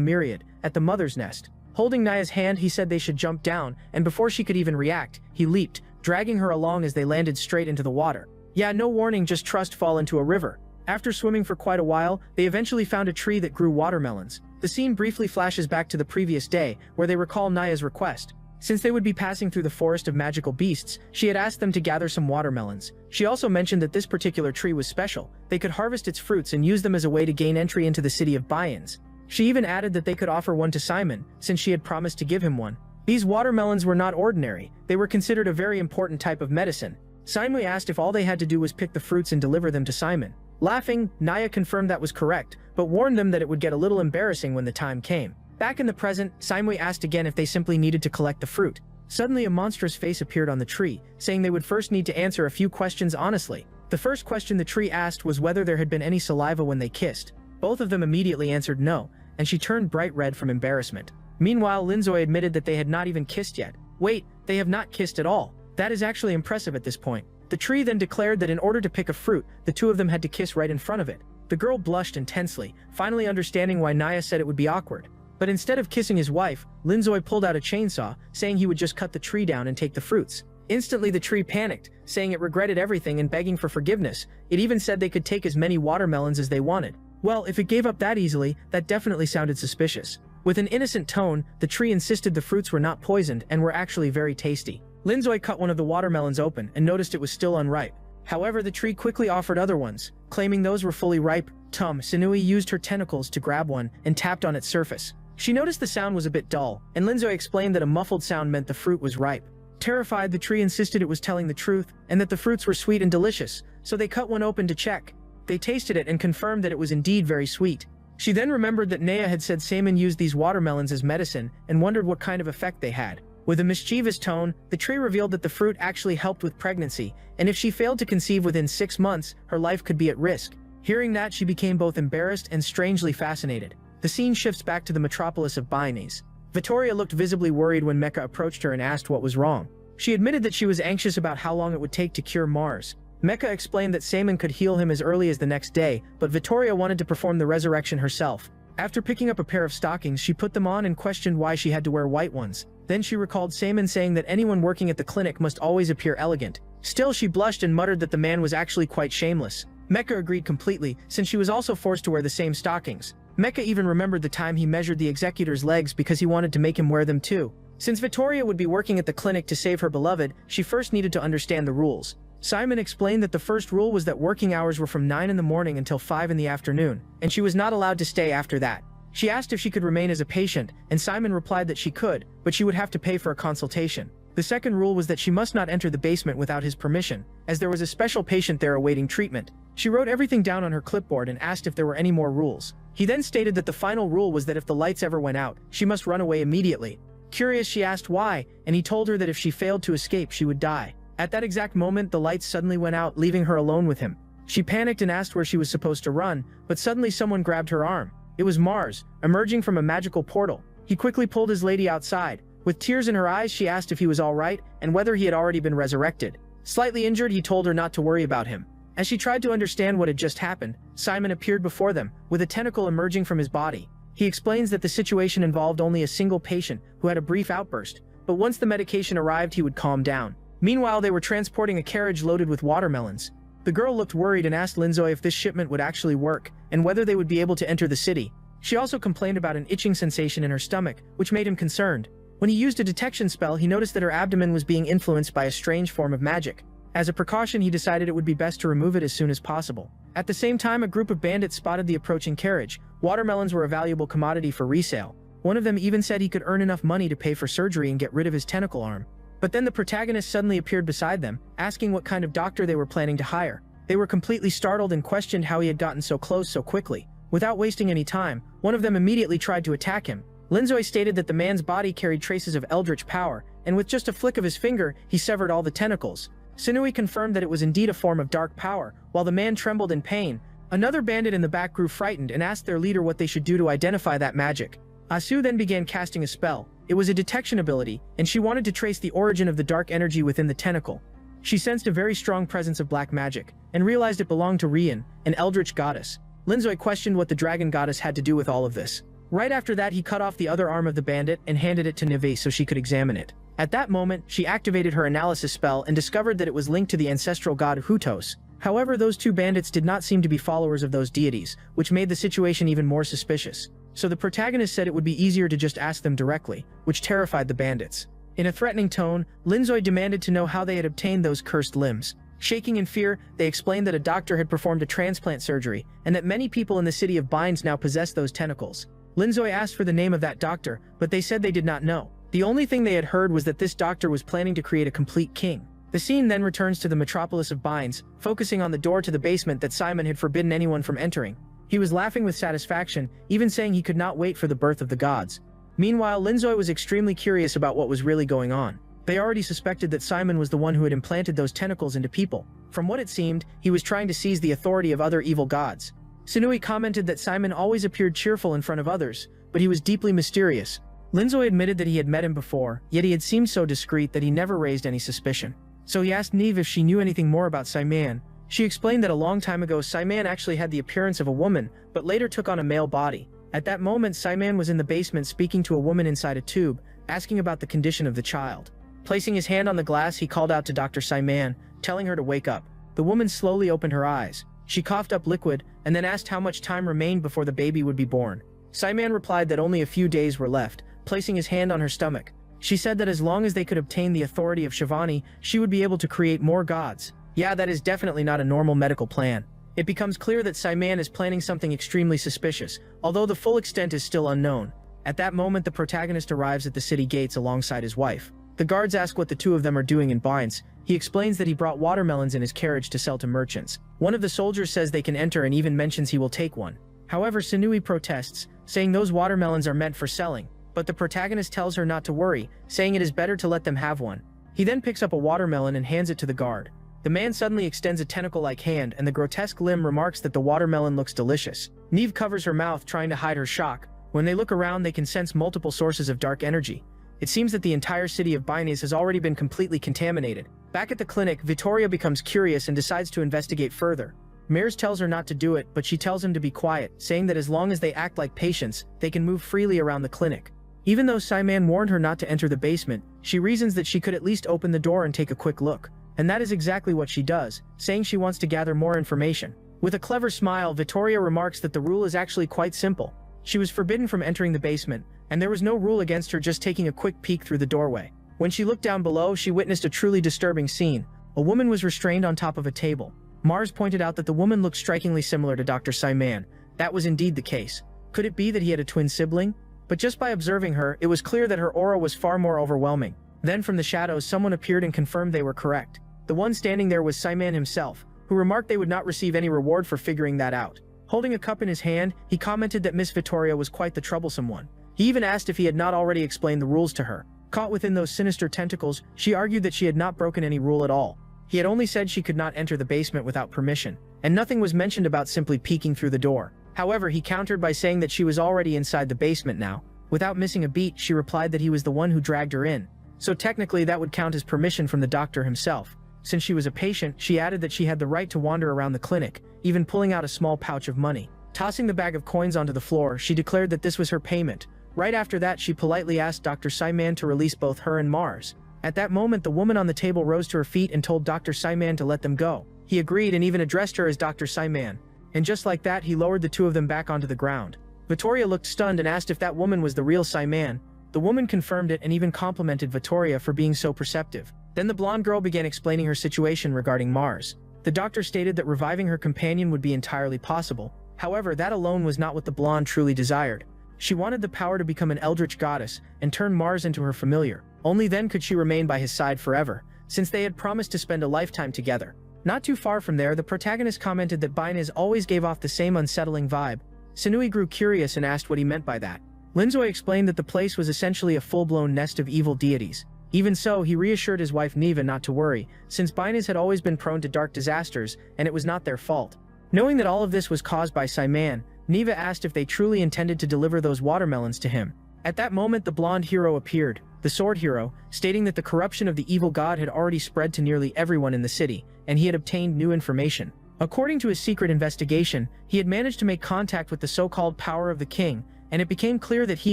Myriad, at the Mother's Nest. Holding Naya's hand, he said they should jump down, and before she could even react, he leaped, dragging her along as they landed straight into the water. Yeah, no warning, just trust fall into a river. After swimming for quite a while, they eventually found a tree that grew watermelons. The scene briefly flashes back to the previous day, where they recall Naya's request. Since they would be passing through the forest of magical beasts, she had asked them to gather some watermelons. She also mentioned that this particular tree was special. They could harvest its fruits and use them as a way to gain entry into the city of Bayans. She even added that they could offer one to Simon, since she had promised to give him one. These watermelons were not ordinary. They were considered a very important type of medicine. Simon asked if all they had to do was pick the fruits and deliver them to Simon. Laughing, Naya confirmed that was correct, but warned them that it would get a little embarrassing when the time came. Back in the present, Simon asked again if they simply needed to collect the fruit. Suddenly a monstrous face appeared on the tree, saying they would first need to answer a few questions honestly. The first question the tree asked was whether there had been any saliva when they kissed. Both of them immediately answered no, and she turned bright red from embarrassment. Meanwhile, Linzoy admitted that they had not even kissed yet. Wait, they have not kissed at all. That is actually impressive at this point. The tree then declared that in order to pick a fruit, the two of them had to kiss right in front of it. The girl blushed intensely, finally understanding why Naya said it would be awkward. But instead of kissing his wife, Linzoy pulled out a chainsaw, saying he would just cut the tree down and take the fruits. Instantly the tree panicked, saying it regretted everything and begging for forgiveness. It even said they could take as many watermelons as they wanted. Well, if it gave up that easily, that definitely sounded suspicious. With an innocent tone, the tree insisted the fruits were not poisoned and were actually very tasty. Linzoy cut one of the watermelons open and noticed it was still unripe. However, the tree quickly offered other ones, claiming those were fully ripe. Sinui used her tentacles to grab one and tapped on its surface. She noticed the sound was a bit dull, and Linzoy explained that a muffled sound meant the fruit was ripe. Terrified, the tree insisted it was telling the truth, and that the fruits were sweet and delicious, so they cut one open to check. They tasted it and confirmed that it was indeed very sweet. She then remembered that Naya had said Saman used these watermelons as medicine, and wondered what kind of effect they had. With a mischievous tone, the tree revealed that the fruit actually helped with pregnancy, and if she failed to conceive within 6 months, her life could be at risk. Hearing that, she became both embarrassed and strangely fascinated. The scene shifts back to the metropolis of Baynes. Vittoria looked visibly worried when Mecha approached her and asked what was wrong. She admitted that she was anxious about how long it would take to cure Mars. Mecha explained that Saman could heal him as early as the next day, but Vittoria wanted to perform the resurrection herself. After picking up a pair of stockings, she put them on and questioned why she had to wear white ones. Then she recalled Saman saying that anyone working at the clinic must always appear elegant. Still, she blushed and muttered that the man was actually quite shameless. Mecha agreed completely, since she was also forced to wear the same stockings. Mecha even remembered the time he measured the executor's legs because he wanted to make him wear them too. Since Vittoria would be working at the clinic to save her beloved, she first needed to understand the rules. Simon explained that the first rule was that working hours were from 9 in the morning until 5 in the afternoon, and she was not allowed to stay after that. She asked if she could remain as a patient, and Simon replied that she could, but she would have to pay for a consultation. The second rule was that she must not enter the basement without his permission, as there was a special patient there awaiting treatment. She wrote everything down on her clipboard and asked if there were any more rules. He then stated that the final rule was that if the lights ever went out, she must run away immediately. Curious, she asked why, and he told her that if she failed to escape, she would die. At that exact moment, the lights suddenly went out, leaving her alone with him. She panicked and asked where she was supposed to run, but suddenly someone grabbed her arm. It was Mars, emerging from a magical portal. He quickly pulled his lady outside. With tears in her eyes, she asked if he was all right and whether he had already been resurrected. Slightly injured, he told her not to worry about him. As she tried to understand what had just happened, Simon appeared before them, with a tentacle emerging from his body. He explains that the situation involved only a single patient who had a brief outburst, but once the medication arrived, he would calm down. Meanwhile, they were transporting a carriage loaded with watermelons. The girl looked worried and asked Linzoy if this shipment would actually work, and whether they would be able to enter the city. She also complained about an itching sensation in her stomach, which made him concerned. When he used a detection spell, he noticed that her abdomen was being influenced by a strange form of magic. As a precaution, he decided it would be best to remove it as soon as possible. At the same time, a group of bandits spotted the approaching carriage. Watermelons were a valuable commodity for resale. One of them even said he could earn enough money to pay for surgery and get rid of his tentacle arm. But then the protagonist suddenly appeared beside them, asking what kind of doctor they were planning to hire. They were completely startled and questioned how he had gotten so close so quickly. Without wasting any time, one of them immediately tried to attack him. Linzoy stated that the man's body carried traces of eldritch power, and with just a flick of his finger, he severed all the tentacles. Sinui confirmed that it was indeed a form of dark power, while the man trembled in pain. Another bandit in the back grew frightened and asked their leader what they should do to identify that magic. Asu then began casting a spell. It was a detection ability, and she wanted to trace the origin of the dark energy within the tentacle. She sensed a very strong presence of black magic, and realized it belonged to Rian, an eldritch goddess. Linzoy questioned what the dragon goddess had to do with all of this. Right after that, he cut off the other arm of the bandit and handed it to Nive so she could examine it. At that moment, she activated her analysis spell and discovered that it was linked to the ancestral god Hutos. However, those two bandits did not seem to be followers of those deities, which made the situation even more suspicious. So the protagonist said it would be easier to just ask them directly, which terrified the bandits. In a threatening tone, Linzoy demanded to know how they had obtained those cursed limbs. Shaking in fear, they explained that a doctor had performed a transplant surgery, and that many people in the city of Binds now possess those tentacles. Linzoy asked for the name of that doctor, but they said they did not know. The only thing they had heard was that this doctor was planning to create a complete king. The scene then returns to the metropolis of Binds, focusing on the door to the basement that Simon had forbidden anyone from entering. He was laughing with satisfaction, even saying he could not wait for the birth of the gods. Meanwhile, Linzoy was extremely curious about what was really going on. They already suspected that Simon was the one who had implanted those tentacles into people. From what it seemed, he was trying to seize the authority of other evil gods. Sinui commented that Simon always appeared cheerful in front of others, but he was deeply mysterious. Linzoy admitted that he had met him before, yet he had seemed so discreet that he never raised any suspicion. So he asked Nive if she knew anything more about Simon. She explained that a long time ago Simon actually had the appearance of a woman, but later took on a male body. At that moment, Simon was in the basement speaking to a woman inside a tube, asking about the condition of the child. Placing his hand on the glass, he called out to Dr. Simon, telling her to wake up. The woman slowly opened her eyes. She coughed up liquid, and then asked how much time remained before the baby would be born. Simon replied that only a few days were left, placing his hand on her stomach. She said that as long as they could obtain the authority of Shivani, she would be able to create more gods. Yeah, that is definitely not a normal medical plan. It becomes clear that Simon is planning something extremely suspicious, although the full extent is still unknown. At that moment, the protagonist arrives at the city gates alongside his wife. The guards ask what the two of them are doing in Binds. He explains that he brought watermelons in his carriage to sell to merchants. One of the soldiers says they can enter and even mentions he will take one. However, Sinui protests, saying those watermelons are meant for selling, but the protagonist tells her not to worry, saying it is better to let them have one. He then picks up a watermelon and hands it to the guard. The man suddenly extends a tentacle-like hand, and the grotesque limb remarks that the watermelon looks delicious. Nive covers her mouth, trying to hide her shock. When they look around, they can sense multiple sources of dark energy. It seems that the entire city of Binds has already been completely contaminated. Back at the clinic, Vittoria becomes curious and decides to investigate further. Mears tells her not to do it, but she tells him to be quiet, saying that as long as they act like patients, they can move freely around the clinic. Even though Simon warned her not to enter the basement, she reasons that she could at least open the door and take a quick look. And that is exactly what she does, saying she wants to gather more information. With a clever smile, Vittoria remarks that the rule is actually quite simple. She was forbidden from entering the basement, and there was no rule against her just taking a quick peek through the doorway. When she looked down below, she witnessed a truly disturbing scene. A woman was restrained on top of a table. Mars pointed out that the woman looked strikingly similar to Dr. Simon. That was indeed the case. Could it be that he had a twin sibling? But just by observing her, it was clear that her aura was far more overwhelming. Then from the shadows someone appeared and confirmed they were correct. The one standing there was Simon himself, who remarked they would not receive any reward for figuring that out. Holding a cup in his hand, he commented that Miss Vittoria was quite the troublesome one. He even asked if he had not already explained the rules to her. Caught within those sinister tentacles, she argued that she had not broken any rule at all. He had only said she could not enter the basement without permission, and nothing was mentioned about simply peeking through the door. However, he countered by saying that she was already inside the basement now. Without missing a beat, she replied that he was the one who dragged her in. So technically that would count as permission from the doctor himself. Since she was a patient, she added that she had the right to wander around the clinic, even pulling out a small pouch of money. Tossing the bag of coins onto the floor, she declared that this was her payment. Right after that, she politely asked Dr. Simon to release both her and Mars. At that moment, the woman on the table rose to her feet and told Dr. Simon to let them go. He agreed and even addressed her as Dr. Simon. And just like that, he lowered the two of them back onto the ground. Vittoria looked stunned and asked if that woman was the real Simon. The woman confirmed it and even complimented Vittoria for being so perceptive. Then the blonde girl began explaining her situation regarding Mars. The doctor stated that reviving her companion would be entirely possible. However, that alone was not what the blonde truly desired. She wanted the power to become an eldritch goddess and turn Mars into her familiar. Only then could she remain by his side forever, since they had promised to spend a lifetime together. Not too far from there, the protagonist commented that Binez always gave off the same unsettling vibe. Sinui grew curious and asked what he meant by that. Linzoi explained that the place was essentially a full-blown nest of evil deities. Even so, he reassured his wife Neva not to worry, since Binez had always been prone to dark disasters, and it was not their fault. Knowing that all of this was caused by Simon, Neva asked if they truly intended to deliver those watermelons to him. At that moment, the blonde hero appeared, the sword hero, stating that the corruption of the evil god had already spread to nearly everyone in the city, and he had obtained new information. According to his secret investigation, he had managed to make contact with the so-called power of the king, and it became clear that he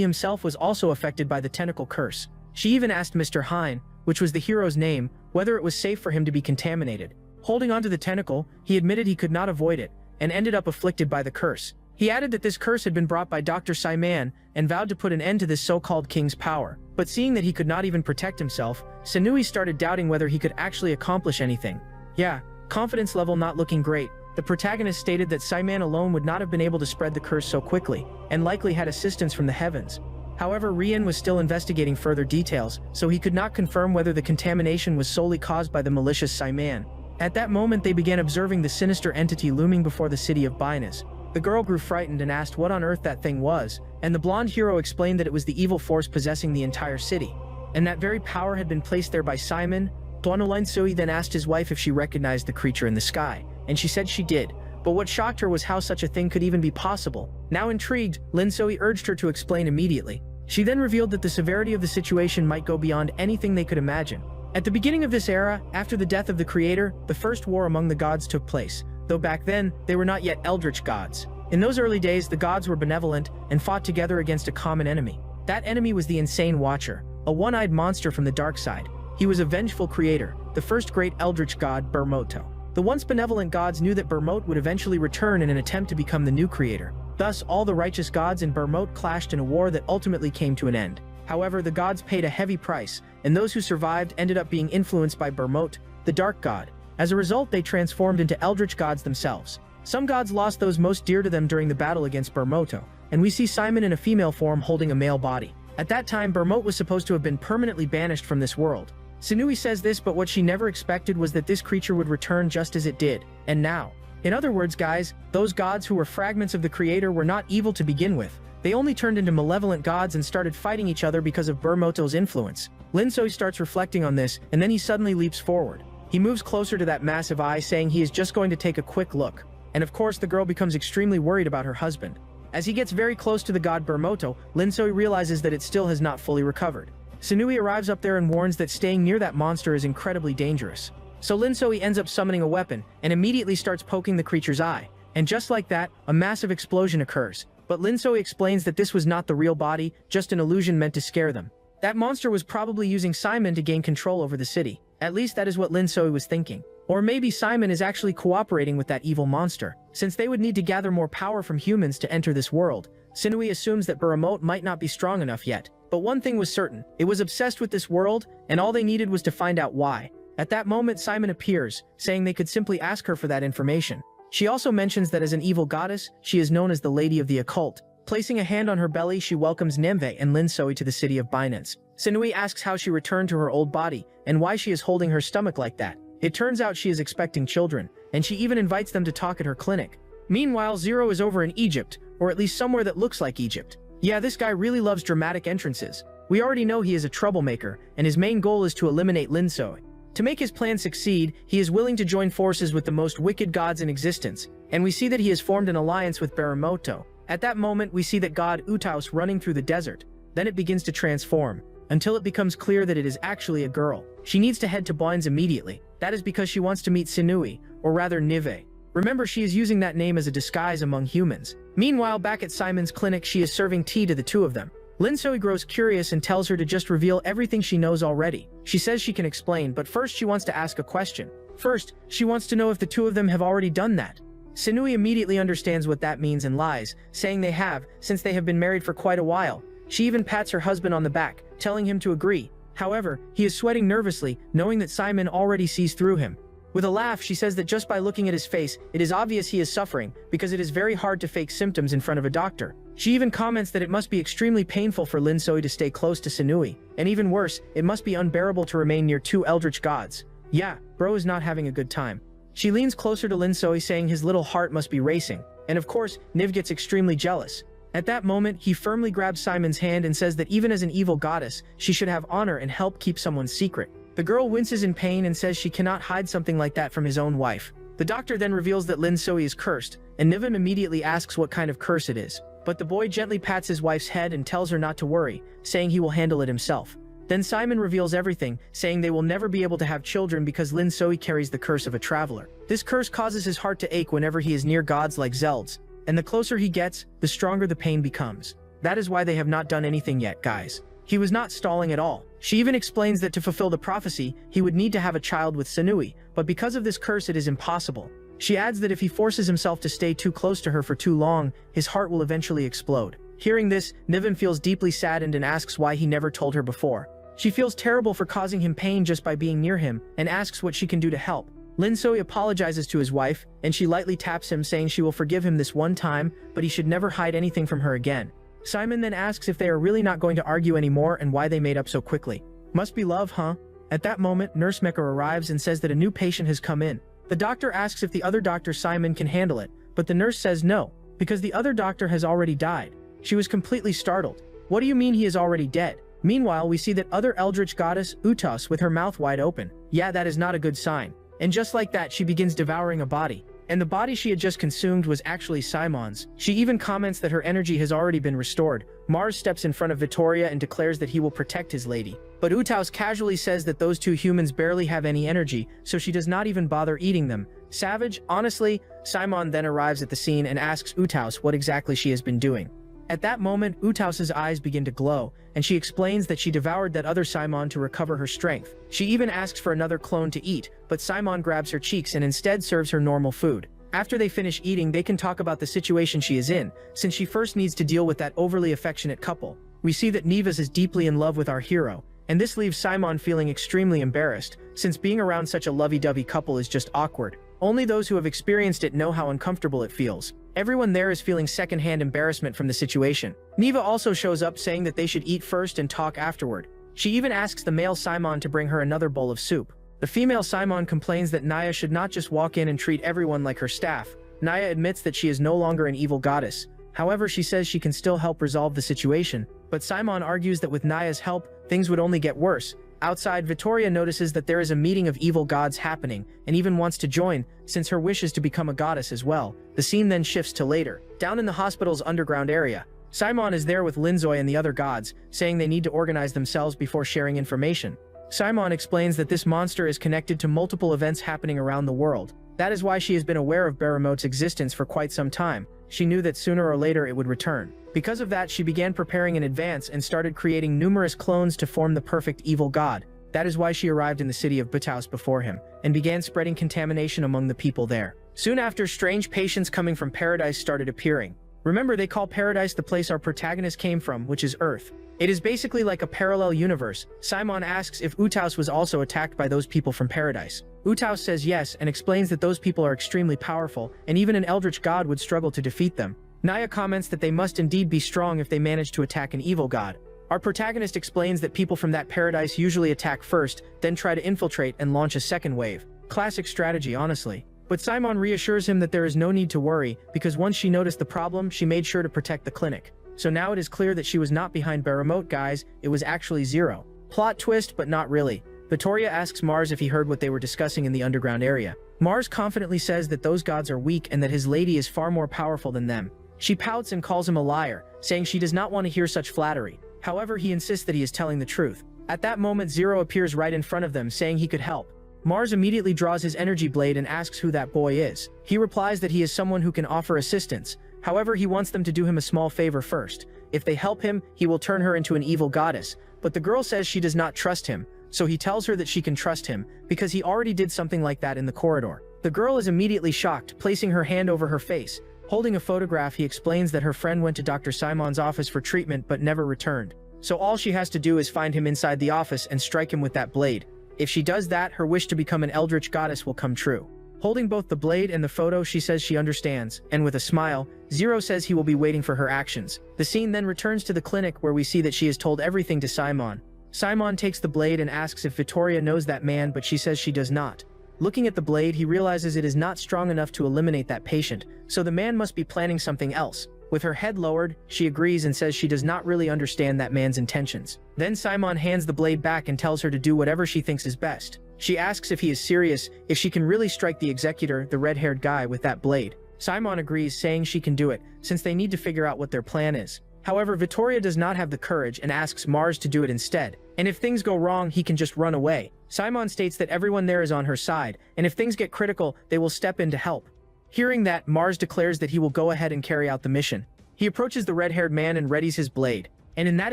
himself was also affected by the tentacle curse. She even asked Mr. Hein, which was the hero's name, whether it was safe for him to be contaminated. Holding onto the tentacle, he admitted he could not avoid it, and ended up afflicted by the curse. He added that this curse had been brought by Dr. Simon, and vowed to put an end to this so-called king's power. But seeing that he could not even protect himself, Sinui started doubting whether he could actually accomplish anything. Yeah, confidence level not looking great. The protagonist stated that Simon alone would not have been able to spread the curse so quickly, and likely had assistance from the heavens. However, Rian was still investigating further details, so he could not confirm whether the contamination was solely caused by the malicious Simon. At that moment, they began observing the sinister entity looming before the city of Binez. The girl grew frightened and asked what on earth that thing was, and the blonde hero explained that it was the evil force possessing the entire city, and that very power had been placed there by Simon. Linsui then asked his wife if she recognized the creature in the sky, and she said she did, but what shocked her was how such a thing could even be possible. Now intrigued, Linsui urged her to explain immediately. She then revealed that the severity of the situation might go beyond anything they could imagine. At the beginning of this era, after the death of the creator, the first war among the gods took place, though back then, they were not yet eldritch gods. In those early days, the gods were benevolent and fought together against a common enemy. That enemy was the Insane Watcher, a one-eyed monster from the dark side. He was a vengeful creator, the first great eldritch god, Bermoto. The once benevolent gods knew that Bermote would eventually return in an attempt to become the new creator. Thus, all the righteous gods and Bermote clashed in a war that ultimately came to an end. However, the gods paid a heavy price, and those who survived ended up being influenced by Bermote, the dark god. As a result, they transformed into eldritch gods themselves. Some gods lost those most dear to them during the battle against Bermoto, and we see Simon in a female form holding a male body. At that time, Bermote was supposed to have been permanently banished from this world. Sinui says this, but what she never expected was that this creature would return just as it did, and now. In other words, guys, those gods who were fragments of the creator were not evil to begin with. They only turned into malevolent gods and started fighting each other because of Bermoto's influence. Linsoi starts reflecting on this, and then he suddenly leaps forward. He moves closer to that massive eye, saying he is just going to take a quick look. And of course, the girl becomes extremely worried about her husband. As he gets very close to the god Bermoto, Linsoi realizes that it still has not fully recovered. Sinui arrives up there and warns that staying near that monster is incredibly dangerous. So Linsoi ends up summoning a weapon, and immediately starts poking the creature's eye. And just like that, a massive explosion occurs. But Linsoi explains that this was not the real body, just an illusion meant to scare them. That monster was probably using Simon to gain control over the city. At least that is what Linsoi was thinking. Or maybe Simon is actually cooperating with that evil monster, since they would need to gather more power from humans to enter this world. Sinui assumes that Bermote might not be strong enough yet. But one thing was certain, it was obsessed with this world, and all they needed was to find out why. At that moment, Simon appears, saying they could simply ask her for that information. She also mentions that as an evil goddess, she is known as the Lady of the Occult. Placing a hand on her belly, she welcomes Nemve and Lin Soi to the city of Binance. Sinui asks how she returned to her old body and why she is holding her stomach like that. It turns out she is expecting children, and she even invites them to talk at her clinic. Meanwhile, Zero is over in Egypt, or at least somewhere that looks like Egypt. Yeah, this guy really loves dramatic entrances. We already know he is a troublemaker, and his main goal is to eliminate Lin Soi. To make his plan succeed, he is willing to join forces with the most wicked gods in existence, and we see that he has formed an alliance with Baramoto. At that moment, we see that god Utaus running through the desert. Then it begins to transform, until it becomes clear that it is actually a girl. She needs to head to Boines immediately. That is because she wants to meet Sinui, or rather Nive. Remember, she is using that name as a disguise among humans. Meanwhile, back at Simon's clinic, she is serving tea to the two of them. Lin Soi grows curious and tells her to just reveal everything she knows already. She says she can explain, but first she wants to ask a question. First, she wants to know if the two of them have already done that. Sinui immediately understands what that means and lies, saying they have, since they have been married for quite a while. She even pats her husband on the back, telling him to agree. However, he is sweating nervously, knowing that Simon already sees through him. With a laugh, she says that just by looking at his face, it is obvious he is suffering, because it is very hard to fake symptoms in front of a doctor. She even comments that it must be extremely painful for Lin Soi to stay close to Sinui, and even worse, it must be unbearable to remain near two eldritch gods. Yeah, bro is not having a good time. She leans closer to Lin Soi, saying his little heart must be racing, and of course, Niv gets extremely jealous. At that moment, he firmly grabs Simon's hand and says that even as an evil goddess, she should have honor and help keep someone's secret. The girl winces in pain and says she cannot hide something like that from his own wife. The doctor then reveals that Lin Soi is cursed, and Niven immediately asks what kind of curse it is. But the boy gently pats his wife's head and tells her not to worry, saying he will handle it himself. Then Simon reveals everything, saying they will never be able to have children because Lin Soi carries the curse of a traveler. This curse causes his heart to ache whenever he is near gods like Zelds, and the closer he gets, the stronger the pain becomes. That is why they have not done anything yet, guys. He was not stalling at all. She even explains that to fulfill the prophecy, he would need to have a child with Sinui, but because of this curse it is impossible. She adds that if he forces himself to stay too close to her for too long, his heart will eventually explode. Hearing this, Niven feels deeply saddened and asks why he never told her before. She feels terrible for causing him pain just by being near him, and asks what she can do to help. Lin Soi apologizes to his wife, and she lightly taps him, saying she will forgive him this one time, but he should never hide anything from her again. Simon then asks if they are really not going to argue anymore and why they made up so quickly. Must be love, huh? At that moment, Nurse Mecha arrives and says that a new patient has come in. The doctor asks if the other doctor Simon can handle it, but the nurse says no, because the other doctor has already died. She was completely startled. What do you mean he is already dead? Meanwhile, we see that other eldritch goddess, Utas, with her mouth wide open. Yeah, that is not a good sign. And just like that, she begins devouring a body. And the body she had just consumed was actually Simon's. She even comments that her energy has already been restored. Mars steps in front of Vittoria and declares that he will protect his lady. But Utaus casually says that those two humans barely have any energy, so she does not even bother eating them. Savage, honestly. Simon then arrives at the scene and asks Utaus what exactly she has been doing. At that moment, Utaus's eyes begin to glow, and she explains that she devoured that other Simon to recover her strength. She even asks for another clone to eat, but Simon grabs her cheeks and instead serves her normal food. After they finish eating, they can talk about the situation she is in, since she first needs to deal with that overly affectionate couple. We see that Neves is deeply in love with our hero, and this leaves Simon feeling extremely embarrassed, since being around such a lovey-dovey couple is just awkward. Only those who have experienced it know how uncomfortable it feels. Everyone there is feeling secondhand embarrassment from the situation. Neva also shows up, saying that they should eat first and talk afterward. She even asks the male Simon to bring her another bowl of soup. The female Simon complains that Naya should not just walk in and treat everyone like her staff. Naya admits that she is no longer an evil goddess. However, she says she can still help resolve the situation, but Simon argues that with Naya's help, things would only get worse. Outside, Vittoria notices that there is a meeting of evil gods happening, and even wants to join, since her wish is to become a goddess as well. The scene then shifts to later. Down in the hospital's underground area, Simon is there with Lin Soi and the other gods, saying they need to organize themselves before sharing information. Simon explains that this monster is connected to multiple events happening around the world. That is why she has been aware of Baramote's existence for quite some time. She knew that sooner or later it would return. Because of that, she began preparing in advance and started creating numerous clones to form the perfect evil god. That is why she arrived in the city of Butaus before him, and began spreading contamination among the people there. Soon after, strange patients coming from paradise started appearing. Remember, they call paradise the place our protagonist came from, which is Earth. It is basically like a parallel universe. Simon asks if Utaus was also attacked by those people from paradise. Utaus says yes, and explains that those people are extremely powerful, and even an eldritch god would struggle to defeat them. Naya comments that they must indeed be strong if they manage to attack an evil god. Our protagonist explains that people from that paradise usually attack first, then try to infiltrate and launch a second wave. Classic strategy, honestly. But Simon reassures him that there is no need to worry, because once she noticed the problem, she made sure to protect the clinic. So now it is clear that she was not behind Baramote, guys, it was actually Zero. Plot twist, but not really. Vittoria asks Mars if he heard what they were discussing in the underground area. Mars confidently says that those gods are weak and that his lady is far more powerful than them. She pouts and calls him a liar, saying she does not want to hear such flattery. However, he insists that he is telling the truth. At that moment, Zero appears right in front of them, saying he could help. Mars immediately draws his energy blade and asks who that boy is. He replies that he is someone who can offer assistance. However, he wants them to do him a small favor first. If they help him, he will turn her into an evil goddess. But the girl says she does not trust him, so he tells her that she can trust him, because he already did something like that in the corridor. The girl is immediately shocked, placing her hand over her face. Holding a photograph, he explains that her friend went to Dr. Simon's office for treatment but never returned. So all she has to do is find him inside the office and strike him with that blade. If she does that, her wish to become an eldritch goddess will come true. Holding both the blade and the photo, she says she understands, and with a smile, Zero says he will be waiting for her actions. The scene then returns to the clinic where we see that she has told everything to Simon. Simon takes the blade and asks if Vittoria knows that man, but she says she does not. Looking at the blade, he realizes it is not strong enough to eliminate that patient, so the man must be planning something else. With her head lowered, she agrees and says she does not really understand that man's intentions. Then Simon hands the blade back and tells her to do whatever she thinks is best. She asks if he is serious, if she can really strike the executor, the red-haired guy, with that blade. Simon agrees, saying she can do it, since they need to figure out what their plan is. However, Vittoria does not have the courage and asks Mars to do it instead. And if things go wrong, he can just run away. Simon states that everyone there is on her side, and if things get critical, they will step in to help. Hearing that, Mars declares that he will go ahead and carry out the mission. He approaches the red-haired man and readies his blade. And in that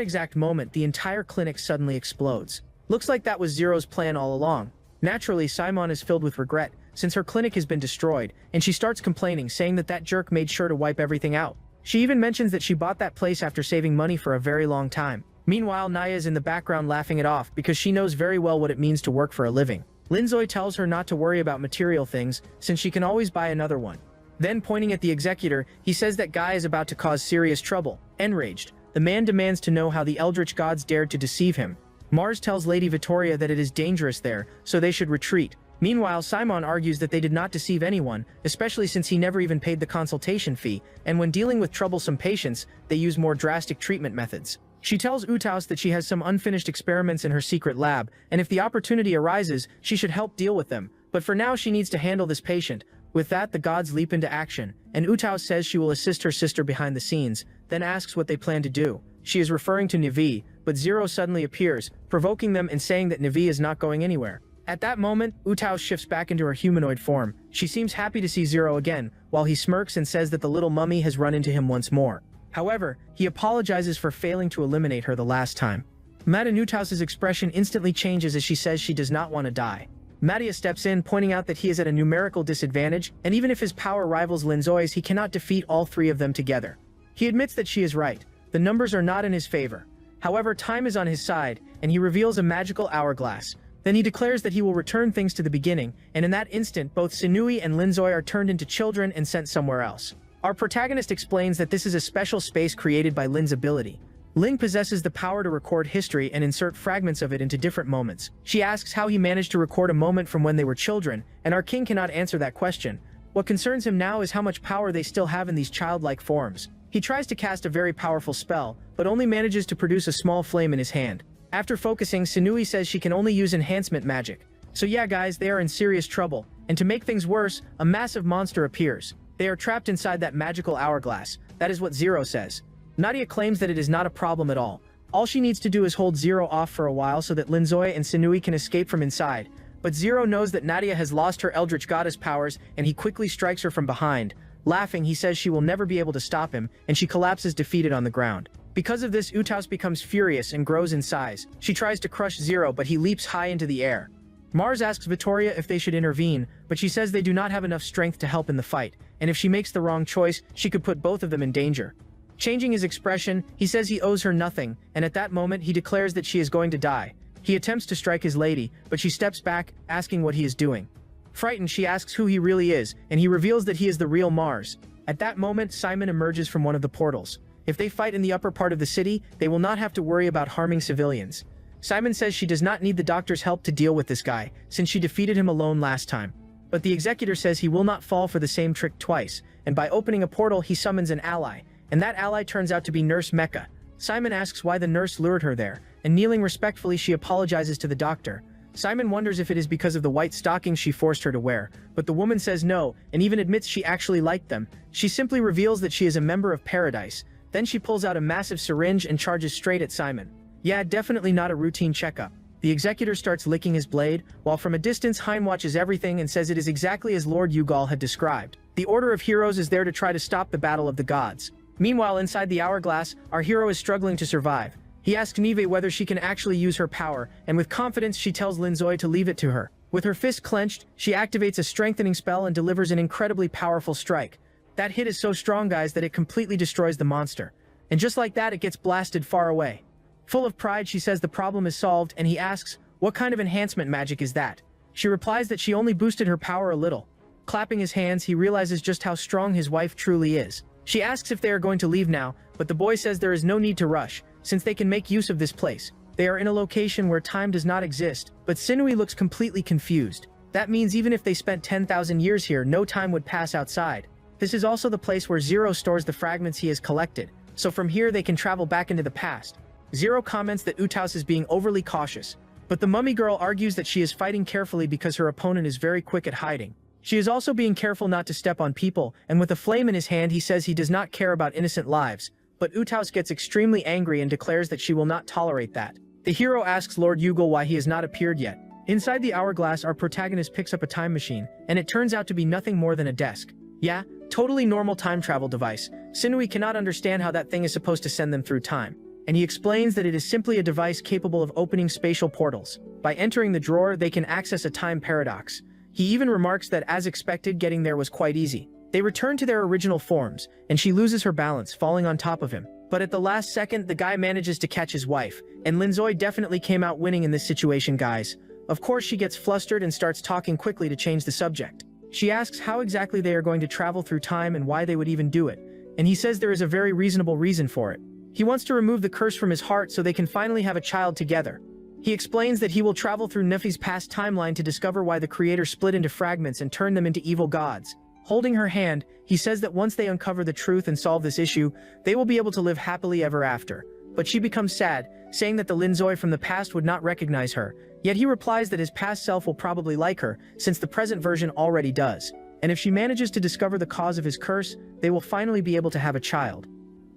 exact moment, the entire clinic suddenly explodes. Looks like that was Zero's plan all along. Naturally, Simon is filled with regret, since her clinic has been destroyed, and she starts complaining, saying that that jerk made sure to wipe everything out. She even mentions that she bought that place after saving money for a very long time. Meanwhile, Naya is in the background laughing it off because she knows very well what it means to work for a living. Linzoy tells her not to worry about material things, since she can always buy another one. Then, pointing at the executor, he says that Guy is about to cause serious trouble. Enraged, the man demands to know how the eldritch gods dared to deceive him. Mars tells Lady Vittoria that it is dangerous there, so they should retreat. Meanwhile, Simon argues that they did not deceive anyone, especially since he never even paid the consultation fee, and when dealing with troublesome patients, they use more drastic treatment methods. She tells Utaus that she has some unfinished experiments in her secret lab, and if the opportunity arises, she should help deal with them, but for now she needs to handle this patient. With that, the gods leap into action, and Utaus says she will assist her sister behind the scenes, then asks what they plan to do. She is referring to Navi, but Zero suddenly appears, provoking them and saying that Navi is not going anywhere. At that moment, Utaus shifts back into her humanoid form. She seems happy to see Zero again, while he smirks and says that the little mummy has run into him once more. However, he apologizes for failing to eliminate her the last time. Madame Utaus's expression instantly changes as she says she does not want to die. Mattia steps in, pointing out that he is at a numerical disadvantage, and even if his power rivals Linzoy's, he cannot defeat all three of them together. He admits that she is right. The numbers are not in his favor. However, time is on his side, and he reveals a magical hourglass. Then he declares that he will return things to the beginning, and in that instant, both Sinui and Linzoy are turned into children and sent somewhere else. Our protagonist explains that this is a special space created by Lin's ability. Lin possesses the power to record history and insert fragments of it into different moments. She asks how he managed to record a moment from when they were children, and our king cannot answer that question. What concerns him now is how much power they still have in these childlike forms. He tries to cast a very powerful spell, but only manages to produce a small flame in his hand. After focusing, Sinui says she can only use enhancement magic. So yeah guys, they are in serious trouble, and to make things worse, a massive monster appears. They are trapped inside that magical hourglass. That is what Zero says. Nadia claims that it is not a problem at all. All she needs to do is hold Zero off for a while so that Linzoy and Sinui can escape from inside. But Zero knows that Nadia has lost her eldritch goddess powers, and he quickly strikes her from behind. Laughing, he says she will never be able to stop him, and she collapses defeated on the ground. Because of this, Utaus becomes furious and grows in size. She tries to crush Zero, but he leaps high into the air. Mars asks Vittoria if they should intervene, but she says they do not have enough strength to help in the fight, and if she makes the wrong choice, she could put both of them in danger. Changing his expression, he says he owes her nothing, and at that moment he declares that she is going to die. He attempts to strike his lady, but she steps back, asking what he is doing. Frightened, she asks who he really is, and he reveals that he is the real Mars. At that moment, Simon emerges from one of the portals. If they fight in the upper part of the city, they will not have to worry about harming civilians. Simon says she does not need the doctor's help to deal with this guy, since she defeated him alone last time. But the executor says he will not fall for the same trick twice, and by opening a portal he summons an ally, and that ally turns out to be Nurse Mecha. Simon asks why the nurse lured her there, and kneeling respectfully she apologizes to the doctor. Simon wonders if it is because of the white stockings she forced her to wear, but the woman says no, and even admits she actually liked them. She simply reveals that she is a member of Paradise. Then she pulls out a massive syringe and charges straight at Simon. Yeah, definitely not a routine checkup. The executor starts licking his blade, while from a distance Hein watches everything and says it is exactly as Lord Yugal had described. The Order of Heroes is there to try to stop the Battle of the Gods. Meanwhile, inside the hourglass, our hero is struggling to survive. He asks Nive whether she can actually use her power, and with confidence she tells Linzoi to leave it to her. With her fist clenched, she activates a strengthening spell and delivers an incredibly powerful strike. That hit is so strong, guys, that it completely destroys the monster. And just like that, it gets blasted far away. Full of pride, she says the problem is solved, and he asks, what kind of enhancement magic is that? She replies that she only boosted her power a little. Clapping his hands, he realizes just how strong his wife truly is. She asks if they are going to leave now, but the boy says there is no need to rush, since they can make use of this place. They are in a location where time does not exist, but Sinui looks completely confused. That means even if they spent 10,000 years here, no time would pass outside. This is also the place where Zero stores the fragments he has collected, so from here they can travel back into the past. Zero comments that Utaus is being overly cautious, but the mummy girl argues that she is fighting carefully because her opponent is very quick at hiding. She is also being careful not to step on people, and with a flame in his hand he says he does not care about innocent lives, but Utaus gets extremely angry and declares that she will not tolerate that. The hero asks Lord Yugal why he has not appeared yet. Inside the hourglass, our protagonist picks up a time machine, and it turns out to be nothing more than a desk. Yeah, totally normal time travel device. Sinui cannot understand how that thing is supposed to send them through time, and he explains that it is simply a device capable of opening spatial portals. By entering the drawer, they can access a time paradox. He even remarks that, as expected, getting there was quite easy. They return to their original forms, and she loses her balance, falling on top of him. But at the last second, the guy manages to catch his wife, and Linzoi definitely came out winning in this situation, guys. Of course, she gets flustered and starts talking quickly to change the subject. She asks how exactly they are going to travel through time and why they would even do it, and he says there is a very reasonable reason for it. He wants to remove the curse from his heart so they can finally have a child together. He explains that he will travel through Nefi's past timeline to discover why the creator split into fragments and turned them into evil gods. Holding her hand, he says that once they uncover the truth and solve this issue, they will be able to live happily ever after. But she becomes sad, saying that the Linzoi from the past would not recognize her, yet he replies that his past self will probably like her, since the present version already does. And if she manages to discover the cause of his curse, they will finally be able to have a child.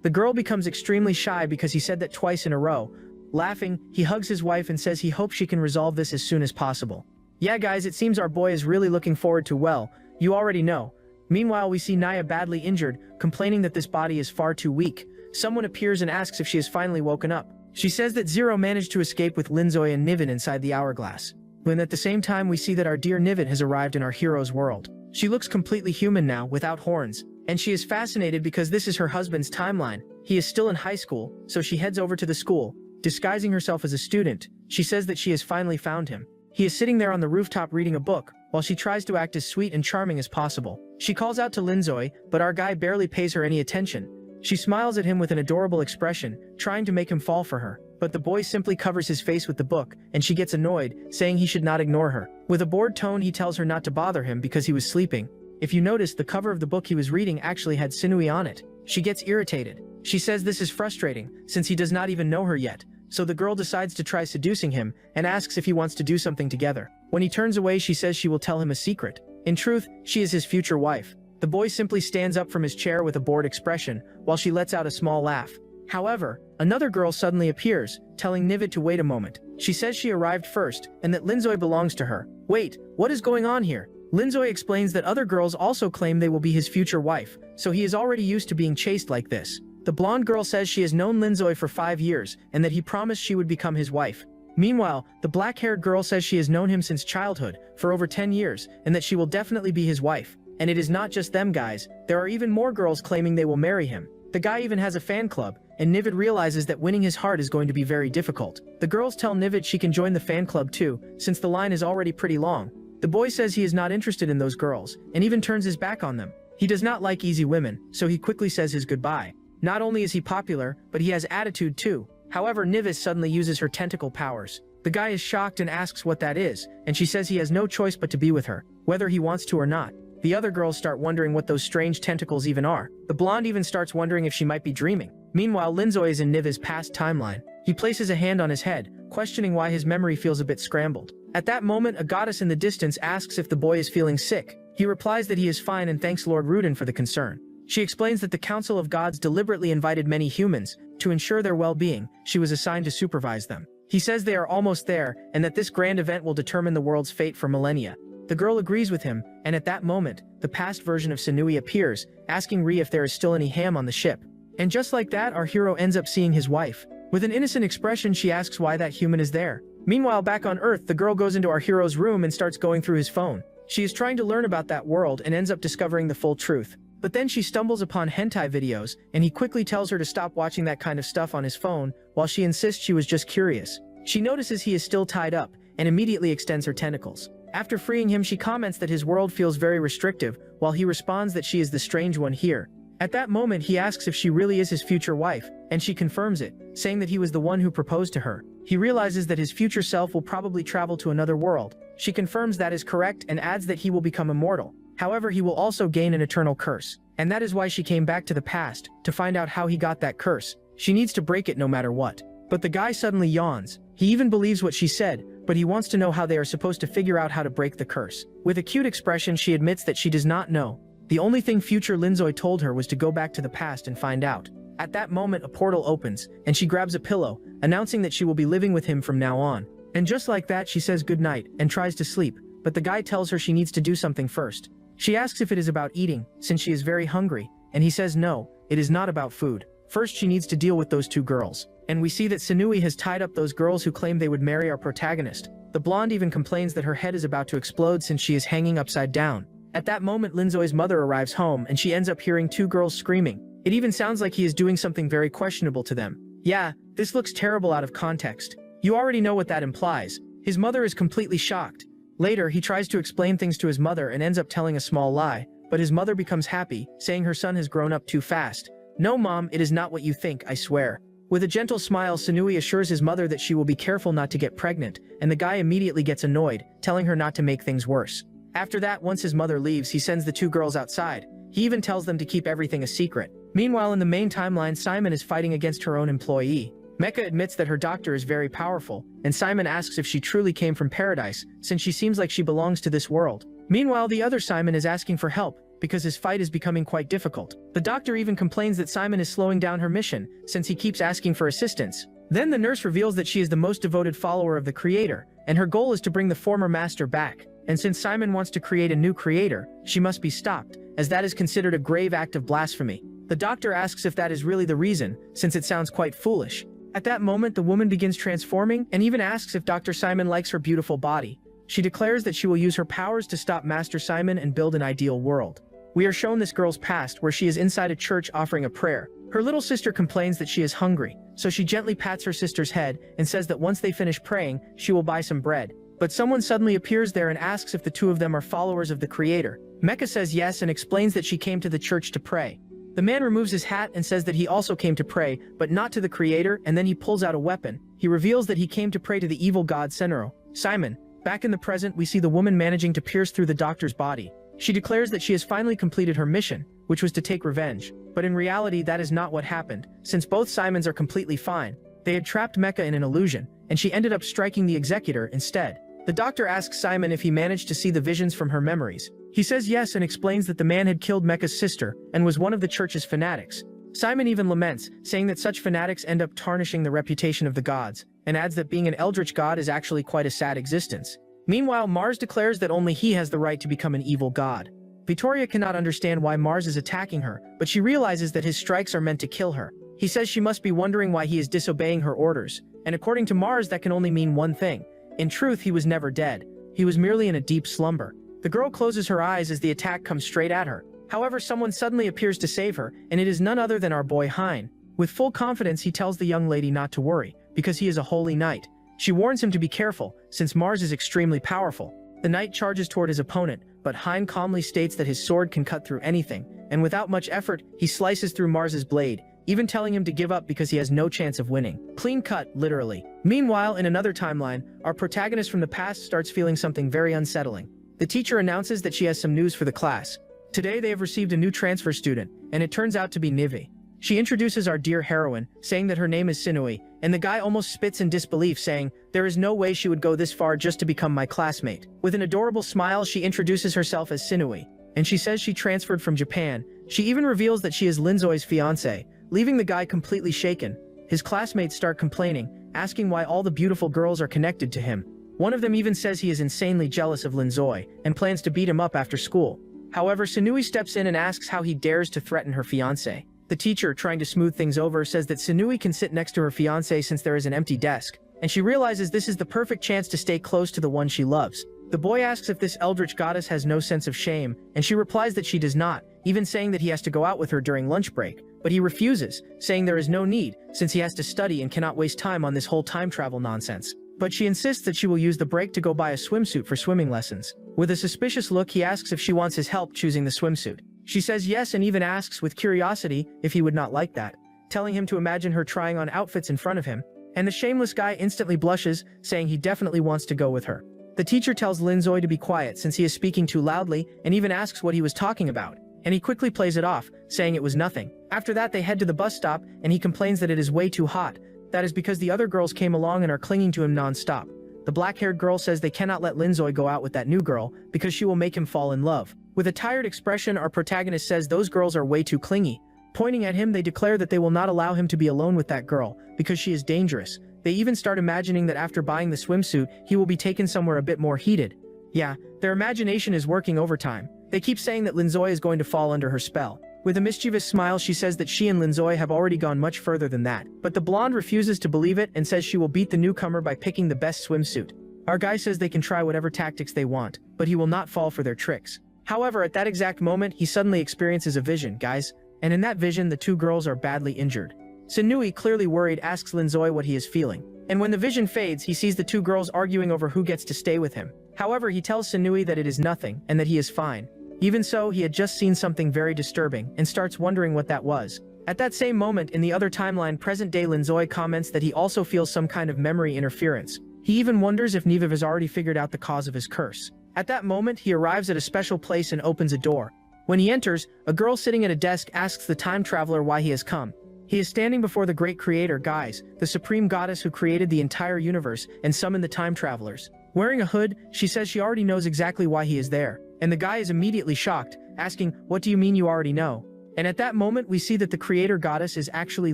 The girl becomes extremely shy because he said that twice in a row. Laughing, he hugs his wife and says he hopes she can resolve this as soon as possible. Yeah guys, it seems our boy is really looking forward to, well, you already know. Meanwhile, we see Naya badly injured, complaining that this body is far too weak. Someone appears and asks if she has finally woken up. She says that Zero managed to escape with Linzoi and Niven inside the hourglass. When at the same time we see that our dear Niven has arrived in our hero's world. She looks completely human now, without horns, and she is fascinated because this is her husband's timeline. He is still in high school, so she heads over to the school. Disguising herself as a student, she says that she has finally found him. He is sitting there on the rooftop reading a book, while she tries to act as sweet and charming as possible. She calls out to Linzoi, but our guy barely pays her any attention. She smiles at him with an adorable expression, trying to make him fall for her, but the boy simply covers his face with the book, and she gets annoyed, saying he should not ignore her. With a bored tone, he tells her not to bother him because he was sleeping. If you notice, the cover of the book he was reading actually had Sinui on it. She gets irritated. She says this is frustrating, since he does not even know her yet. So the girl decides to try seducing him, and asks if he wants to do something together. When he turns away, she says she will tell him a secret. In truth, she is his future wife. The boy simply stands up from his chair with a bored expression, while she lets out a small laugh. However, another girl suddenly appears, telling Nivet to wait a moment. She says she arrived first, and that Linzoi belongs to her. Wait, what is going on here? Linzoi explains that other girls also claim they will be his future wife, so he is already used to being chased like this. The blonde girl says she has known Linzoi for 5 years, and that he promised she would become his wife. Meanwhile, the black-haired girl says she has known him since childhood, for over 10 years, and that she will definitely be his wife. And it is not just them, guys. There are even more girls claiming they will marry him. The guy even has a fan club, and Nivet realizes that winning his heart is going to be very difficult. The girls tell Nivet she can join the fan club too, since the line is already pretty long. The boy says he is not interested in those girls, and even turns his back on them. He does not like easy women, so he quickly says his goodbye. Not only is he popular, but he has attitude too. However, Nivis suddenly uses her tentacle powers. The guy is shocked and asks what that is, and she says he has no choice but to be with her, whether he wants to or not. The other girls start wondering what those strange tentacles even are. The blonde even starts wondering if she might be dreaming. Meanwhile, Linzoy is in Nivis' past timeline. He places a hand on his head, questioning why his memory feels a bit scrambled. At that moment, a goddess in the distance asks if the boy is feeling sick. He replies that he is fine and thanks Lord Rudin for the concern. She explains that the Council of Gods deliberately invited many humans. To ensure their well-being, she was assigned to supervise them. He says they are almost there, and that this grand event will determine the world's fate for millennia. The girl agrees with him, and at that moment, the past version of Sanui appears, asking Ri if there is still any ham on the ship. And just like that, our hero ends up seeing his wife. With an innocent expression, she asks why that human is there. Meanwhile, back on Earth, the girl goes into our hero's room and starts going through his phone. She is trying to learn about that world and ends up discovering the full truth. But then she stumbles upon hentai videos, and he quickly tells her to stop watching that kind of stuff on his phone, while she insists she was just curious. She notices he is still tied up, and immediately extends her tentacles. After freeing him, she comments that his world feels very restrictive, while he responds that she is the strange one here. At that moment, he asks if she really is his future wife, and she confirms it, saying that he was the one who proposed to her. He realizes that his future self will probably travel to another world. She confirms that is correct and adds that he will become immortal. However, he will also gain an eternal curse. And that is why she came back to the past, to find out how he got that curse. She needs to break it no matter what. But the guy suddenly yawns. He even believes what she said, but he wants to know how they are supposed to figure out how to break the curse. With a cute expression, she admits that she does not know. The only thing future Linzoy told her was to go back to the past and find out. At that moment, a portal opens, and she grabs a pillow, announcing that she will be living with him from now on. And just like that, she says goodnight and tries to sleep, but the guy tells her she needs to do something first. She asks if it is about eating, since she is very hungry, and he says no, it is not about food. First, she needs to deal with those two girls. And we see that Sanui has tied up those girls who claim they would marry our protagonist. The blonde even complains that her head is about to explode since she is hanging upside down. At that moment, Linzoy's mother arrives home, and she ends up hearing two girls screaming. It even sounds like he is doing something very questionable to them. Yeah, this looks terrible out of context. You already know what that implies. His mother is completely shocked. Later, he tries to explain things to his mother and ends up telling a small lie, but his mother becomes happy, saying her son has grown up too fast. No, Mom, it is not what you think, I swear. With a gentle smile, Sanui assures his mother that she will be careful not to get pregnant, and the guy immediately gets annoyed, telling her not to make things worse. After that, once his mother leaves, he sends the two girls outside. He even tells them to keep everything a secret. Meanwhile, in the main timeline, Simon is fighting against her own employee. Mecha admits that her doctor is very powerful, and Simon asks if she truly came from paradise, since she seems like she belongs to this world. Meanwhile, the other Simon is asking for help, because his fight is becoming quite difficult. The doctor even complains that Simon is slowing down her mission, since he keeps asking for assistance. Then the nurse reveals that she is the most devoted follower of the creator, and her goal is to bring the former master back. And since Simon wants to create a new creator, she must be stopped, as that is considered a grave act of blasphemy. The doctor asks if that is really the reason, since it sounds quite foolish. At that moment, the woman begins transforming, and even asks if Dr. Simon likes her beautiful body. She declares that she will use her powers to stop Master Simon and build an ideal world. We are shown this girl's past, where she is inside a church offering a prayer. Her little sister complains that she is hungry, so she gently pats her sister's head and says that once they finish praying, she will buy some bread. But someone suddenly appears there and asks if the two of them are followers of the creator. Mecha says yes and explains that she came to the church to pray. The man removes his hat and says that he also came to pray, but not to the creator, and then he pulls out a weapon. He reveals that he came to pray to the evil god Enro. Simon. Back in the present, we see the woman managing to pierce through the doctor's body. She declares that she has finally completed her mission, which was to take revenge. But in reality, that is not what happened, since both Simons are completely fine. They had trapped Mecha in an illusion, and she ended up striking the executor instead. The doctor asks Simon if he managed to see the visions from her memories. He says yes and explains that the man had killed Mecha's sister and was one of the church's fanatics. Simon even laments, saying that such fanatics end up tarnishing the reputation of the gods, and adds that being an eldritch god is actually quite a sad existence. Meanwhile, Mars declares that only he has the right to become an evil god. Victoria cannot understand why Mars is attacking her, but she realizes that his strikes are meant to kill her. He says she must be wondering why he is disobeying her orders, and according to Mars, that can only mean one thing. In truth, he was never dead. He was merely in a deep slumber. The girl closes her eyes as the attack comes straight at her. However, someone suddenly appears to save her, and it is none other than our boy Hein. With full confidence, he tells the young lady not to worry, because he is a holy knight. She warns him to be careful, since Mars is extremely powerful. The knight charges toward his opponent, but Hein calmly states that his sword can cut through anything, and without much effort, he slices through Mars's blade, even telling him to give up because he has no chance of winning. Clean cut, literally. Meanwhile, in another timeline, our protagonist from the past starts feeling something very unsettling. The teacher announces that she has some news for the class. Today they have received a new transfer student, and it turns out to be Nivi. She introduces our dear heroine, saying that her name is Sinui, and the guy almost spits in disbelief, saying, "There is no way she would go this far just to become my classmate." With an adorable smile, she introduces herself as Sinui, and she says she transferred from Japan. She even reveals that she is Linzoi's fiancé, leaving the guy completely shaken. His classmates start complaining, asking why all the beautiful girls are connected to him. One of them even says he is insanely jealous of Linzoi, and plans to beat him up after school. However, Sinui steps in and asks how he dares to threaten her fiancé. The teacher, trying to smooth things over, says that Sinui can sit next to her fiancé since there is an empty desk, and she realizes this is the perfect chance to stay close to the one she loves. The boy asks if this eldritch goddess has no sense of shame, and she replies that she does not, even saying that he has to go out with her during lunch break, but he refuses, saying there is no need, since he has to study and cannot waste time on this whole time travel nonsense. But she insists that she will use the break to go buy a swimsuit for swimming lessons. With a suspicious look, he asks if she wants his help choosing the swimsuit. She says yes and even asks with curiosity if he would not like that, telling him to imagine her trying on outfits in front of him, and the shameless guy instantly blushes, saying he definitely wants to go with her. The teacher tells Linzoi to be quiet since he is speaking too loudly, and even asks what he was talking about, and he quickly plays it off, saying it was nothing. After that, they head to the bus stop, and he complains that it is way too hot. That is because the other girls came along and are clinging to him non-stop. The black-haired girl says they cannot let Linzoi go out with that new girl because she will make him fall in love. With a tired expression, our protagonist says those girls are way too clingy. Pointing at him, they declare that they will not allow him to be alone with that girl because she is dangerous. They even start imagining that after buying the swimsuit, he will be taken somewhere a bit more heated. Yeah, their imagination is working overtime. They keep saying that Linzoi is going to fall under her spell. With a mischievous smile, she says that she and Linzoi have already gone much further than that, but the blonde refuses to believe it and says she will beat the newcomer by picking the best swimsuit. Our guy says they can try whatever tactics they want, but he will not fall for their tricks. However, at that exact moment, he suddenly experiences a vision, guys, and in that vision, the two girls are badly injured. Sinui, clearly worried, asks Linzoi what he is feeling, and when the vision fades, he sees the two girls arguing over who gets to stay with him. However, he tells Sinui that it is nothing and that he is fine. Even so, he had just seen something very disturbing and starts wondering what that was. At that same moment, in the other timeline, present-day Linzoi comments that he also feels some kind of memory interference. He even wonders if Niviv has already figured out the cause of his curse. At that moment, he arrives at a special place and opens a door. When he enters, a girl sitting at a desk asks the time traveler why he has come. He is standing before the great creator, guys, the supreme goddess who created the entire universe and summoned the time travelers. Wearing a hood, she says she already knows exactly why he is there, and the guy is immediately shocked, asking, "What do you mean you already know?" And at that moment, we see that the creator goddess is actually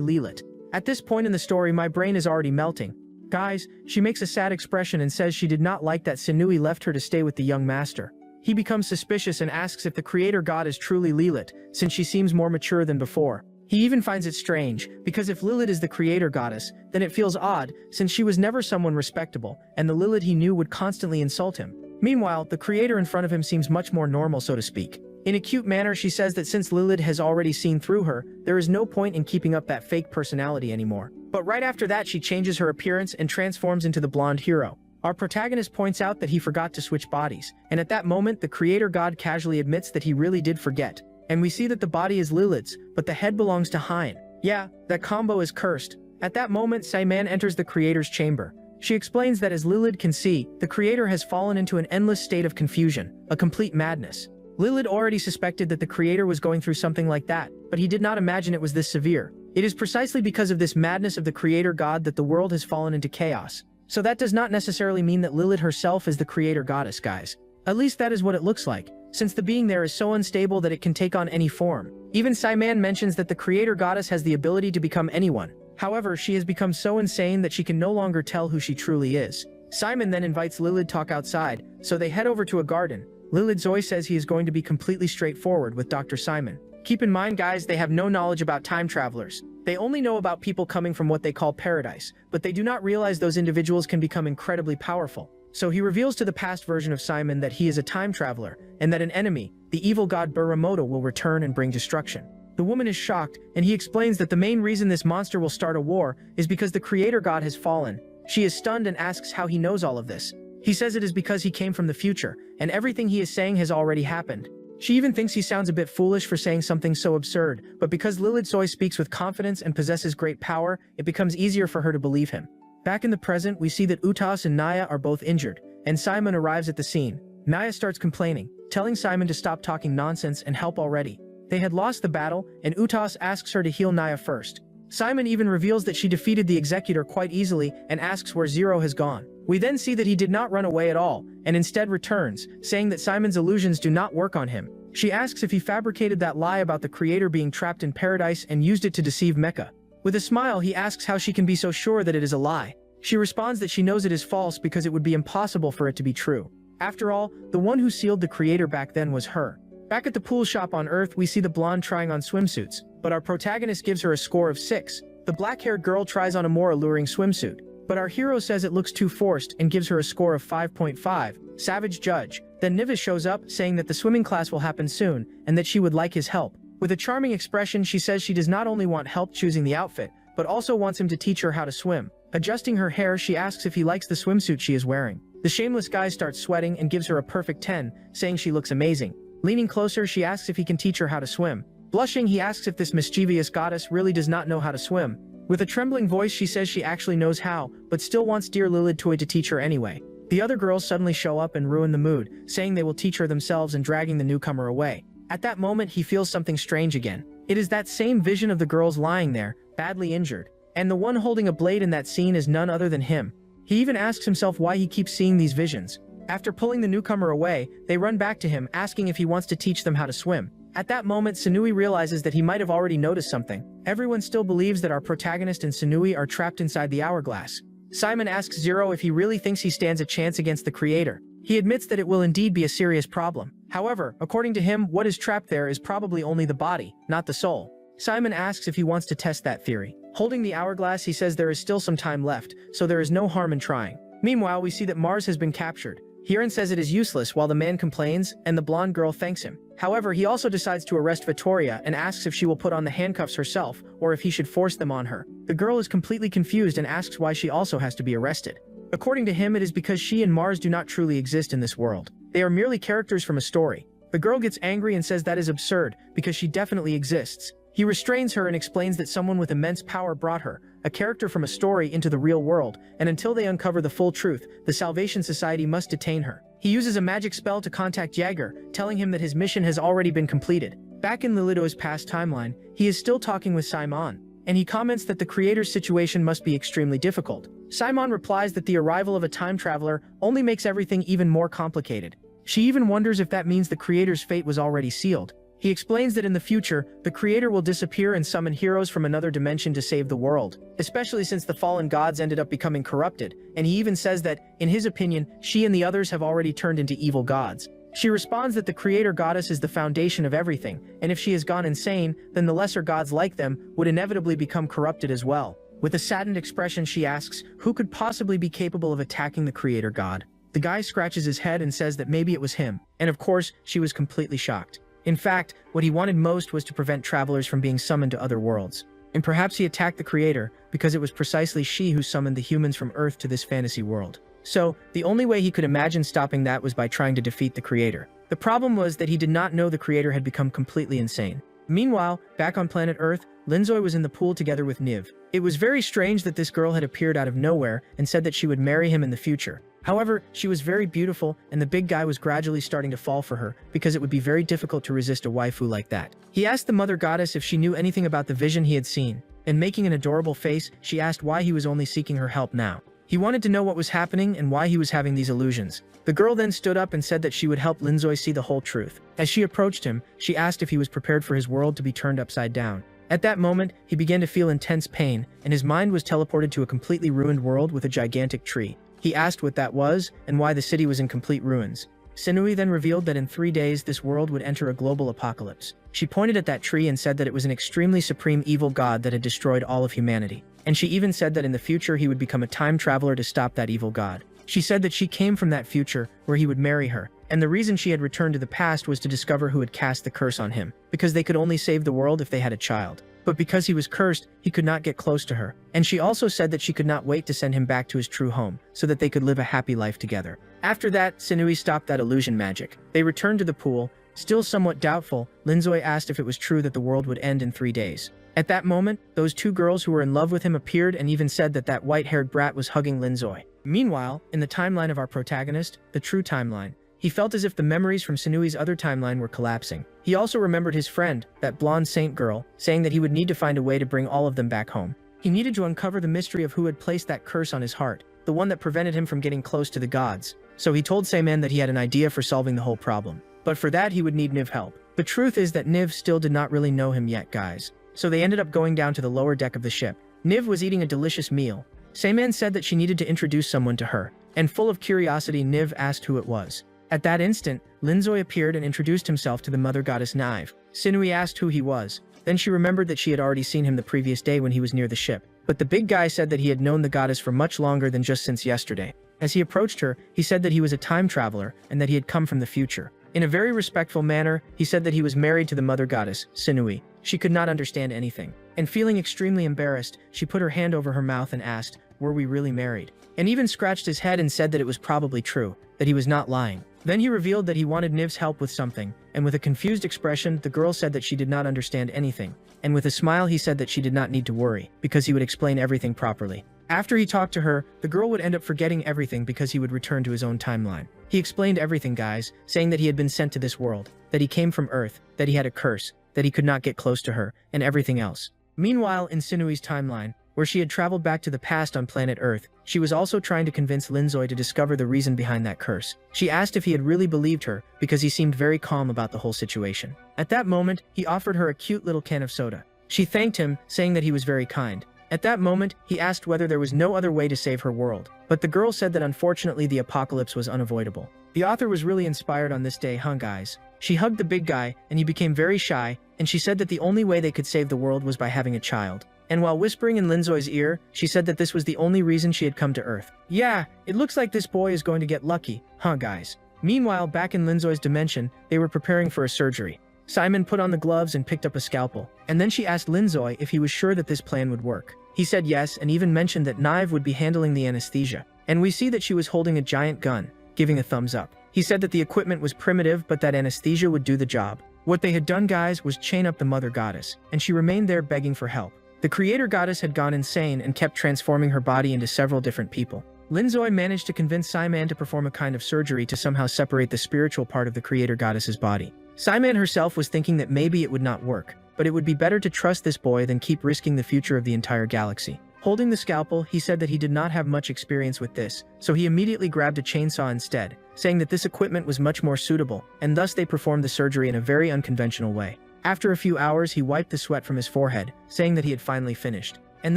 Lilith. At this point in the story, my brain is already melting. Guys, she makes a sad expression and says she did not like that Sinui left her to stay with the young master. He becomes suspicious and asks if the creator god is truly Lilith, since she seems more mature than before. He even finds it strange, because if Lilith is the creator goddess, then it feels odd, since she was never someone respectable, and the Lilith he knew would constantly insult him. Meanwhile, the creator in front of him seems much more normal, so to speak. In a cute manner, she says that since Lilith has already seen through her, there is no point in keeping up that fake personality anymore. But right after that, she changes her appearance and transforms into the blonde hero. Our protagonist points out that he forgot to switch bodies, and at that moment, the creator god casually admits that he really did forget. And we see that the body is Lilith's, but the head belongs to Hein. Yeah, that combo is cursed. At that moment, Saiman enters the creator's chamber. She explains that as Lilith can see, the creator has fallen into an endless state of confusion, a complete madness. Lilith already suspected that the creator was going through something like that, but he did not imagine it was this severe. It is precisely because of this madness of the creator god that the world has fallen into chaos. So that does not necessarily mean that Lilith herself is the creator goddess, guys. At least that is what it looks like, since the being there is so unstable that it can take on any form. Even Saiman mentions that the creator goddess has the ability to become anyone. However, she has become so insane that she can no longer tell who she truly is. Simon then invites Lilith to talk outside, so they head over to a garden. Lilith Zoe says he is going to be completely straightforward with Dr. Simon. Keep in mind, guys, they have no knowledge about time travelers. They only know about people coming from what they call paradise, but they do not realize those individuals can become incredibly powerful. So he reveals to the past version of Simon that he is a time traveler, and that an enemy, the evil god Buramoto, will return and bring destruction. The woman is shocked, and he explains that the main reason this monster will start a war is because the creator god has fallen. She is stunned and asks how he knows all of this. He says it is because he came from the future, and everything he is saying has already happened. She even thinks he sounds a bit foolish for saying something so absurd, but because Lilith Soy speaks with confidence and possesses great power, it becomes easier for her to believe him. Back in the present, we see that Utas and Naya are both injured, and Simon arrives at the scene. Naya starts complaining, telling Simon to stop talking nonsense and help already. They had lost the battle, and Utas asks her to heal Naya first. Simon even reveals that she defeated the executor quite easily and asks where Zero has gone. We then see that he did not run away at all, and instead returns, saying that Simon's illusions do not work on him. She asks if he fabricated that lie about the creator being trapped in paradise and used it to deceive Mecha. With a smile, he asks how she can be so sure that it is a lie. She responds that she knows it is false because it would be impossible for it to be true. After all, the one who sealed the creator back then was her. Back at the pool shop on Earth, we see the blonde trying on swimsuits, but our protagonist gives her a score of 6. The black-haired girl tries on a more alluring swimsuit, but our hero says it looks too forced and gives her a score of 5.5. Savage judge. Then Nivis shows up, saying that the swimming class will happen soon, and that she would like his help. With a charming expression, she says she does not only want help choosing the outfit, but also wants him to teach her how to swim. Adjusting her hair, she asks if he likes the swimsuit she is wearing. The shameless guy starts sweating and gives her a perfect 10, saying she looks amazing. Leaning closer, she asks if he can teach her how to swim. Blushing, he asks if this mischievous goddess really does not know how to swim. With a trembling voice, she says she actually knows how, but still wants dear Lilith Toy to teach her anyway. The other girls suddenly show up and ruin the mood, saying they will teach her themselves and dragging the newcomer away. At that moment, he feels something strange again. It is that same vision of the girls lying there, badly injured. And the one holding a blade in that scene is none other than him. He even asks himself why he keeps seeing these visions. After pulling the newcomer away, they run back to him, asking if he wants to teach them how to swim. At that moment, Sunui realizes that he might have already noticed something. Everyone still believes that our protagonist and Sunui are trapped inside the hourglass. Simon asks Zero if he really thinks he stands a chance against the creator. He admits that it will indeed be a serious problem. However, according to him, what is trapped there is probably only the body, not the soul. Simon asks if he wants to test that theory. Holding the hourglass, he says there is still some time left, so there is no harm in trying. Meanwhile, we see that Mars has been captured. Hiran says it is useless while the man complains, and the blonde girl thanks him. However, he also decides to arrest Vittoria and asks if she will put on the handcuffs herself, or if he should force them on her. The girl is completely confused and asks why she also has to be arrested. According to him, it is because she and Mars do not truly exist in this world. They are merely characters from a story. The girl gets angry and says that is absurd, because she definitely exists. He restrains her and explains that someone with immense power brought her, a character from a story, into the real world, and until they uncover the full truth, the Salvation Society must detain her. He uses a magic spell to contact Jaeger, telling him that his mission has already been completed. Back in Lilito's past timeline, he is still talking with Simon, and he comments that the creator's situation must be extremely difficult. Simon replies that the arrival of a time traveler only makes everything even more complicated. She even wonders if that means the creator's fate was already sealed. He explains that in the future, the creator will disappear and summon heroes from another dimension to save the world, especially since the fallen gods ended up becoming corrupted, and he even says that, in his opinion, she and the others have already turned into evil gods. She responds that the creator goddess is the foundation of everything, and if she has gone insane, then the lesser gods like them would inevitably become corrupted as well. With a saddened expression, she asks, who could possibly be capable of attacking the creator god? The guy scratches his head and says that maybe it was him, and of course, she was completely shocked. In fact, what he wanted most was to prevent travelers from being summoned to other worlds. And perhaps he attacked the creator because it was precisely she who summoned the humans from Earth to this fantasy world. So, the only way he could imagine stopping that was by trying to defeat the creator. The problem was that he did not know the creator had become completely insane. Meanwhile, back on planet Earth, Linzoy was in the pool together with Niv. It was very strange that this girl had appeared out of nowhere and said that she would marry him in the future. However, she was very beautiful, and the big guy was gradually starting to fall for her, because it would be very difficult to resist a waifu like that. He asked the mother goddess if she knew anything about the vision he had seen, and making an adorable face, she asked why he was only seeking her help now. He wanted to know what was happening and why he was having these illusions. The girl then stood up and said that she would help Linzoy see the whole truth. As she approached him, she asked if he was prepared for his world to be turned upside down. At that moment, he began to feel intense pain, and his mind was teleported to a completely ruined world with a gigantic tree. He asked what that was, and why the city was in complete ruins. Senui then revealed that in 3 days this world would enter a global apocalypse. She pointed at that tree and said that it was an extremely supreme evil god that had destroyed all of humanity. And she even said that in the future he would become a time traveler to stop that evil god. She said that she came from that future, where he would marry her, and the reason she had returned to the past was to discover who had cast the curse on him, because they could only save the world if they had a child. But because he was cursed, he could not get close to her. And she also said that she could not wait to send him back to his true home, so that they could live a happy life together. After that, Sinui stopped that illusion magic. They returned to the pool. Still somewhat doubtful, Linzoy asked if it was true that the world would end in 3 days. At that moment, those two girls who were in love with him appeared and even said that that white-haired brat was hugging Linzoy. Meanwhile, in the timeline of our protagonist, the true timeline, he felt as if the memories from Sinui's other timeline were collapsing. He also remembered his friend, that blonde saint girl, saying that he would need to find a way to bring all of them back home. He needed to uncover the mystery of who had placed that curse on his heart, the one that prevented him from getting close to the gods. So he told Sayman that he had an idea for solving the whole problem. But for that he would need Niv help. The truth is that Niv still did not really know him yet, guys. So they ended up going down to the lower deck of the ship. Niv was eating a delicious meal. Sayman said that she needed to introduce someone to her, and full of curiosity, Niv asked who it was. At that instant, Linzoy appeared and introduced himself to the mother goddess Nive. Sinui asked who he was. Then she remembered that she had already seen him the previous day when he was near the ship. But the big guy said that he had known the goddess for much longer than just since yesterday. As he approached her, he said that he was a time traveler and that he had come from the future. In a very respectful manner, he said that he was married to the mother goddess, Sinui. She could not understand anything. And feeling extremely embarrassed, she put her hand over her mouth and asked, "Were we really married?" And even scratched his head and said that it was probably true, that he was not lying. Then he revealed that he wanted Niv's help with something, and with a confused expression, the girl said that she did not understand anything. And with a smile he said that she did not need to worry, because he would explain everything properly. After he talked to her, the girl would end up forgetting everything because he would return to his own timeline. He explained everything, guys, saying that he had been sent to this world, that he came from Earth, that he had a curse, that he could not get close to her, and everything else. Meanwhile, in Sinui's timeline, where she had traveled back to the past on planet Earth, she was also trying to convince Linzoy to discover the reason behind that curse. She asked if he had really believed her, because he seemed very calm about the whole situation. At that moment, he offered her a cute little can of soda. She thanked him, saying that he was very kind. At that moment, he asked whether there was no other way to save her world. But the girl said that unfortunately the apocalypse was unavoidable. The author was really inspired on this day, huh guys? She hugged the big guy, and he became very shy, and she said that the only way they could save the world was by having a child. And while whispering in Linzoy's ear, she said that this was the only reason she had come to Earth. Yeah, it looks like this boy is going to get lucky, huh guys? Meanwhile, back in Linzoy's dimension, they were preparing for a surgery. Simon put on the gloves and picked up a scalpel, and then she asked Linzoy if he was sure that this plan would work. He said yes, and even mentioned that Nive would be handling the anesthesia. And we see that she was holding a giant gun, giving a thumbs up. He said that the equipment was primitive, but that anesthesia would do the job. What they had done, guys, was chain up the mother goddess, and she remained there begging for help. The creator goddess had gone insane and kept transforming her body into several different people. Linzoy managed to convince Simon to perform a kind of surgery to somehow separate the spiritual part of the creator goddess's body. Simon herself was thinking that maybe it would not work, but it would be better to trust this boy than keep risking the future of the entire galaxy. Holding the scalpel, he said that he did not have much experience with this, so he immediately grabbed a chainsaw instead, saying that this equipment was much more suitable, and thus they performed the surgery in a very unconventional way. After a few hours, he wiped the sweat from his forehead, saying that he had finally finished. And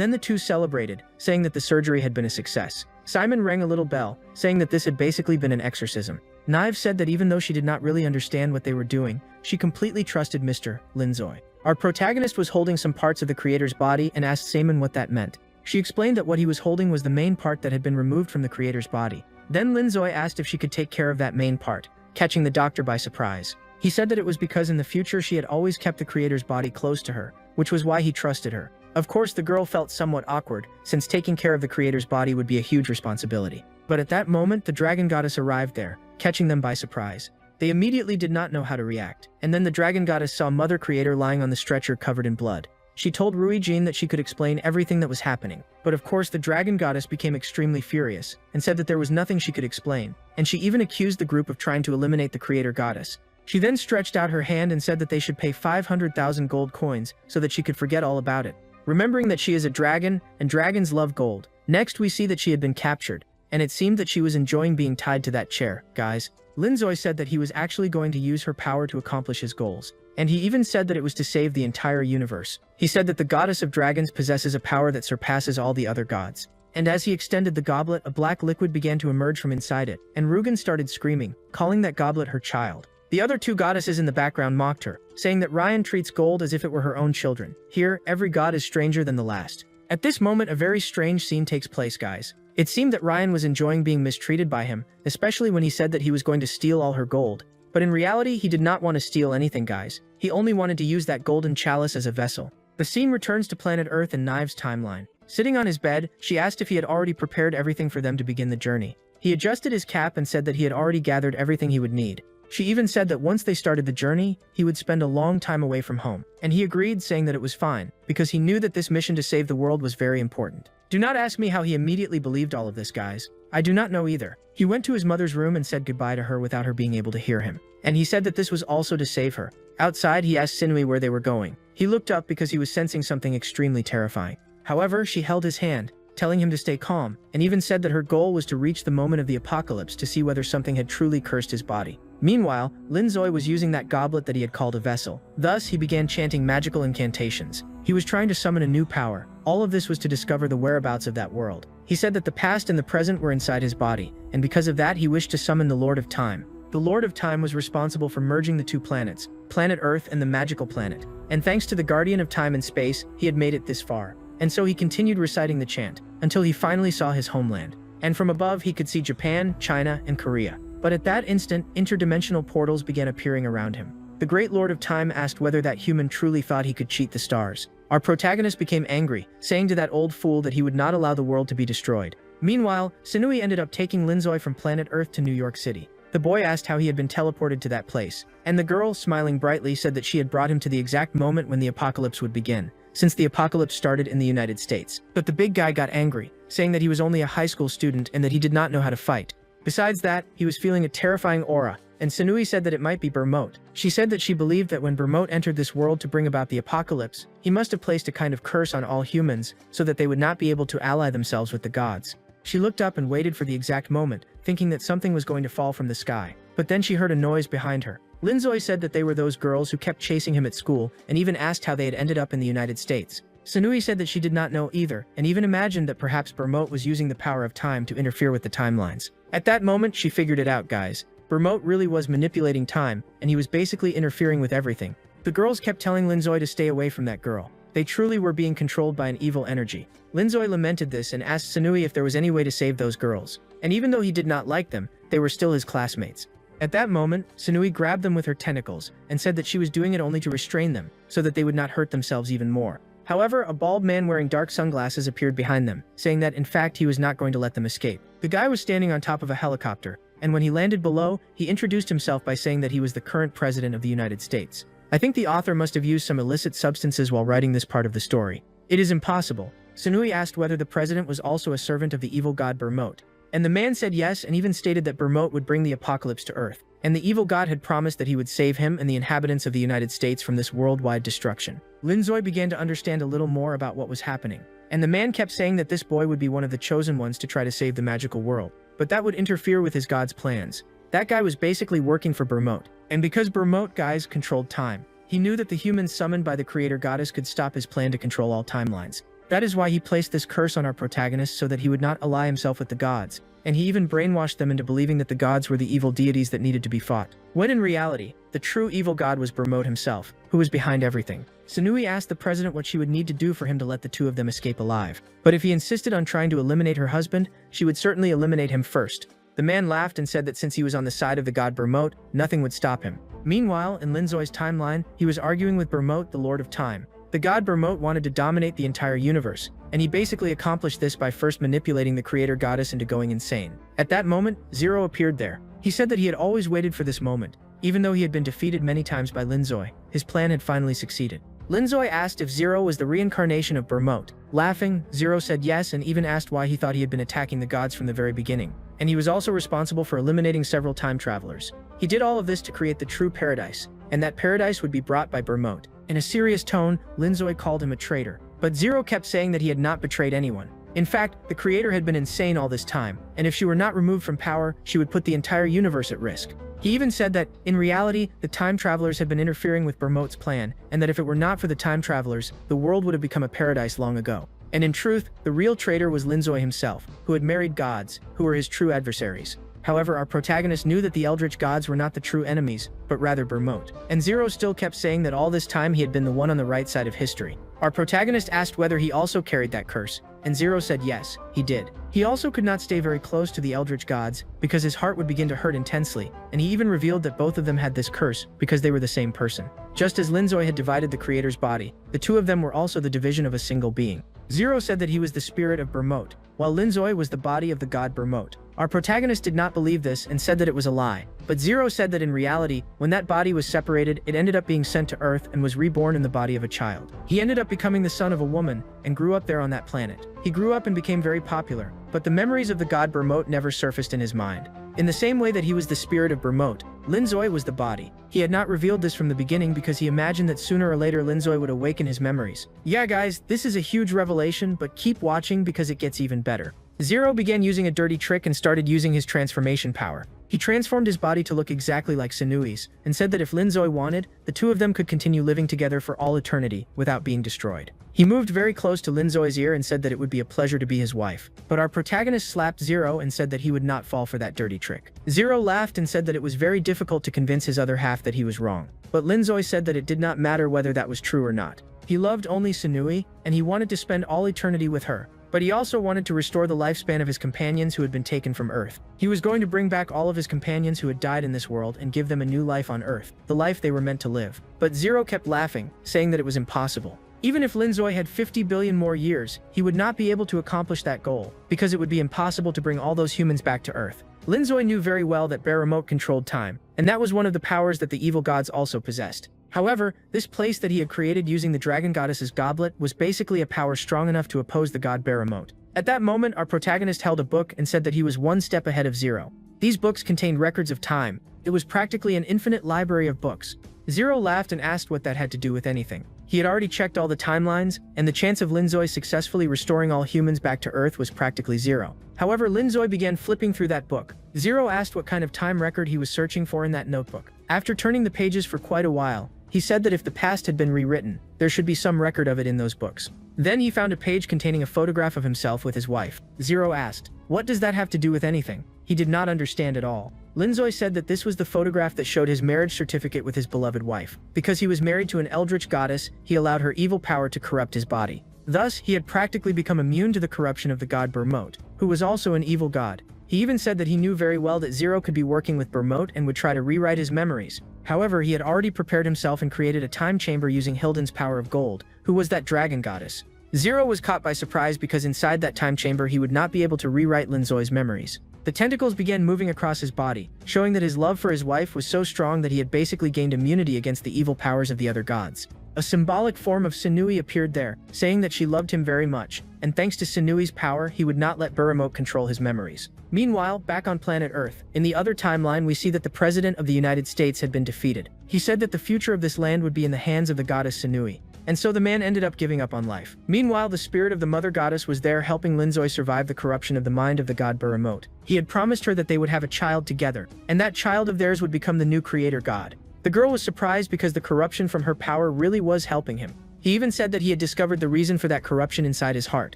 then the two celebrated, saying that the surgery had been a success. Simon rang a little bell, saying that this had basically been an exorcism. Nive said that even though she did not really understand what they were doing, she completely trusted Mr. Linzoy. Our protagonist was holding some parts of the creator's body and asked Simon what that meant. She explained that what he was holding was the main part that had been removed from the creator's body. Then Linzoy asked if she could take care of that main part, catching the doctor by surprise. He said that it was because in the future she had always kept the creator's body close to her, which was why he trusted her. Of course, the girl felt somewhat awkward, since taking care of the creator's body would be a huge responsibility. But at that moment, the dragon goddess arrived there, catching them by surprise. They immediately did not know how to react. And then the dragon goddess saw Mother Creator lying on the stretcher covered in blood. She told Rui Jin that she could explain everything that was happening. But of course, the dragon goddess became extremely furious, and said that there was nothing she could explain. And she even accused the group of trying to eliminate the creator goddess. She then stretched out her hand and said that they should pay 500,000 gold coins so that she could forget all about it. Remembering that she is a dragon, and dragons love gold. Next, we see that she had been captured, and it seemed that she was enjoying being tied to that chair, guys. Linzoy said that he was actually going to use her power to accomplish his goals. And he even said that it was to save the entire universe. He said that the goddess of dragons possesses a power that surpasses all the other gods. And as he extended the goblet, a black liquid began to emerge from inside it, and Rugen started screaming, calling that goblet her child. The other two goddesses in the background mocked her, saying that Ryan treats gold as if it were her own children. Here, every god is stranger than the last. At this moment, a very strange scene takes place, guys. It seemed that Ryan was enjoying being mistreated by him, especially when he said that he was going to steal all her gold. But in reality, he did not want to steal anything, guys. He only wanted to use that golden chalice as a vessel. The scene returns to planet Earth in Nive's timeline. Sitting on his bed, she asked if he had already prepared everything for them to begin the journey. He adjusted his cap and said that he had already gathered everything he would need. She even said that once they started the journey, he would spend a long time away from home. And he agreed, saying that it was fine, because he knew that this mission to save the world was very important. Do not ask me how he immediately believed all of this, guys. I do not know either. He went to his mother's room and said goodbye to her without her being able to hear him. And he said that this was also to save her. Outside, he asked Sinui where they were going. He looked up because he was sensing something extremely terrifying. However, she held his hand, telling him to stay calm, and even said that her goal was to reach the moment of the apocalypse to see whether something had truly cursed his body. Meanwhile, Linzoi was using that goblet that he had called a vessel. Thus, he began chanting magical incantations. He was trying to summon a new power. All of this was to discover the whereabouts of that world. He said that the past and the present were inside his body, and because of that he wished to summon the Lord of Time. The Lord of Time was responsible for merging the two planets, planet Earth and the magical planet. And thanks to the Guardian of Time and Space, he had made it this far. And so he continued reciting the chant, until he finally saw his homeland. And from above he could see Japan, China, and Korea. But at that instant, interdimensional portals began appearing around him. The great Lord of Time asked whether that human truly thought he could cheat the stars. Our protagonist became angry, saying to that old fool that he would not allow the world to be destroyed. Meanwhile, Sinui ended up taking Linzoi from planet Earth to New York City. The boy asked how he had been teleported to that place, and the girl, smiling brightly, said that she had brought him to the exact moment when the apocalypse would begin, since the apocalypse started in the United States. But the big guy got angry, saying that he was only a high school student and that he did not know how to fight. Besides that, he was feeling a terrifying aura, and Sinui said that it might be Bermote. She said that she believed that when Bermote entered this world to bring about the apocalypse, he must have placed a kind of curse on all humans so that they would not be able to ally themselves with the gods. She looked up and waited for the exact moment, thinking that something was going to fall from the sky. But then she heard a noise behind her. Linzoi said that they were those girls who kept chasing him at school and even asked how they had ended up in the United States. Sinui said that she did not know either, and even imagined that perhaps Bermote was using the power of time to interfere with the timelines. At that moment, she figured it out, guys. Bermote really was manipulating time, and he was basically interfering with everything. The girls kept telling Linzoi to stay away from that girl. They truly were being controlled by an evil energy. Linzoi lamented this and asked Sinui if there was any way to save those girls. And even though he did not like them, they were still his classmates. At that moment, Sinui grabbed them with her tentacles and said that she was doing it only to restrain them, so that they would not hurt themselves even more. However, a bald man wearing dark sunglasses appeared behind them, saying that in fact he was not going to let them escape. The guy was standing on top of a helicopter, and when he landed below, he introduced himself by saying that he was the current president of the United States. I think the author must have used some illicit substances while writing this part of the story. It is impossible. Sinui asked whether the president was also a servant of the evil god Bermote. And the man said yes, and even stated that Bermote would bring the apocalypse to Earth. And the evil god had promised that he would save him and the inhabitants of the United States from this worldwide destruction. Linzoi began to understand a little more about what was happening. And the man kept saying that this boy would be one of the chosen ones to try to save the magical world. But that would interfere with his god's plans. That guy was basically working for Bermote. And because Bermote guys controlled time, he knew that the humans summoned by the creator goddess could stop his plan to control all timelines. That is why he placed this curse on our protagonist so that he would not ally himself with the gods. And he even brainwashed them into believing that the gods were the evil deities that needed to be fought. When in reality, the true evil god was Bermote himself, who was behind everything. Sinui asked the president what she would need to do for him to let the two of them escape alive. But if he insisted on trying to eliminate her husband, she would certainly eliminate him first. The man laughed and said that since he was on the side of the god Bermote, nothing would stop him. Meanwhile, in Linzoi's timeline, he was arguing with Bermote, the Lord of Time. The god Bermote wanted to dominate the entire universe, and he basically accomplished this by first manipulating the creator goddess into going insane. At that moment, Zero appeared there. He said that he had always waited for this moment. Even though he had been defeated many times by Linzoi, his plan had finally succeeded. Linzoi asked if Zero was the reincarnation of Bermote. Laughing, Zero said yes and even asked why he thought he had been attacking the gods from the very beginning. And he was also responsible for eliminating several time travelers. He did all of this to create the true paradise, and that paradise would be brought by Bermote. In a serious tone, Linzoi called him a traitor. But Zero kept saying that he had not betrayed anyone. In fact, the creator had been insane all this time, and if she were not removed from power, she would put the entire universe at risk. He even said that, in reality, the time travelers had been interfering with Bermote's plan, and that if it were not for the time travelers, the world would have become a paradise long ago. And in truth, the real traitor was Linzoi himself, who had married gods, who were his true adversaries. However, our protagonist knew that the Eldritch gods were not the true enemies, but rather Bermote. And Zero still kept saying that all this time he had been the one on the right side of history. Our protagonist asked whether he also carried that curse, and Zero said yes, he did. He also could not stay very close to the Eldritch gods, because his heart would begin to hurt intensely, and he even revealed that both of them had this curse, because they were the same person. Just as Linzoi had divided the creator's body, the two of them were also the division of a single being. Zero said that he was the spirit of Bermote, while Linzoi was the body of the god Bermote. Our protagonist did not believe this and said that it was a lie, but Zero said that in reality, when that body was separated, it ended up being sent to Earth and was reborn in the body of a child. He ended up becoming the son of a woman and grew up there on that planet. He grew up and became very popular, but the memories of the god Bermote never surfaced in his mind. In the same way that he was the spirit of Bermote, Linzoi was the body. He had not revealed this from the beginning because he imagined that sooner or later Linzoi would awaken his memories. Yeah guys, this is a huge revelation, but keep watching because it gets even better. Zero began using a dirty trick and started using his transformation power. He transformed his body to look exactly like Sunui's, and said that if Linzoi wanted, the two of them could continue living together for all eternity, without being destroyed. He moved very close to Linzoi's ear and said that it would be a pleasure to be his wife. But our protagonist slapped Zero and said that he would not fall for that dirty trick. Zero laughed and said that it was very difficult to convince his other half that he was wrong. But Linzoi said that it did not matter whether that was true or not. He loved only Sunui, and he wanted to spend all eternity with her. But he also wanted to restore the lifespan of his companions who had been taken from Earth. He was going to bring back all of his companions who had died in this world and give them a new life on Earth, the life they were meant to live. But Zero kept laughing, saying that it was impossible. Even if Linzoi had 50 billion more years, he would not be able to accomplish that goal, because it would be impossible to bring all those humans back to Earth. Linzoi knew very well that Berremote controlled time, and that was one of the powers that the evil gods also possessed. However, this place that he had created using the dragon goddess's goblet was basically a power strong enough to oppose the god Berremote. At that moment, our protagonist held a book and said that he was one step ahead of Zero. These books contained records of time. It was practically an infinite library of books. Zero laughed and asked what that had to do with anything. He had already checked all the timelines, and the chance of Linzoi successfully restoring all humans back to Earth was practically zero. However, Linzoi began flipping through that book. Zero asked what kind of time record he was searching for in that notebook. After turning the pages for quite a while, he said that if the past had been rewritten, there should be some record of it in those books. Then he found a page containing a photograph of himself with his wife. Zero asked, "What does that have to do with anything?" He did not understand at all. Linzoi said that this was the photograph that showed his marriage certificate with his beloved wife. Because he was married to an eldritch goddess, he allowed her evil power to corrupt his body. Thus, he had practically become immune to the corruption of the god Bermote, who was also an evil god. He even said that he knew very well that Zero could be working with Bermote and would try to rewrite his memories. However, he had already prepared himself and created a time chamber using Hilden's power of gold, who was that dragon goddess. Zero was caught by surprise because inside that time chamber he would not be able to rewrite Linzoi's memories. The tentacles began moving across his body, showing that his love for his wife was so strong that he had basically gained immunity against the evil powers of the other gods. A symbolic form of Sunui appeared there, saying that she loved him very much, and thanks to Sunui's power, he would not let Berremote control his memories. Meanwhile, back on planet Earth, in the other timeline we see that the President of the United States had been defeated. He said that the future of this land would be in the hands of the goddess Sunui. And so the man ended up giving up on life. Meanwhile, the spirit of the mother goddess was there helping Linzoi survive the corruption of the mind of the god Berremote. He had promised her that they would have a child together, and that child of theirs would become the new creator god. The girl was surprised because the corruption from her power really was helping him. He even said that he had discovered the reason for that corruption inside his heart.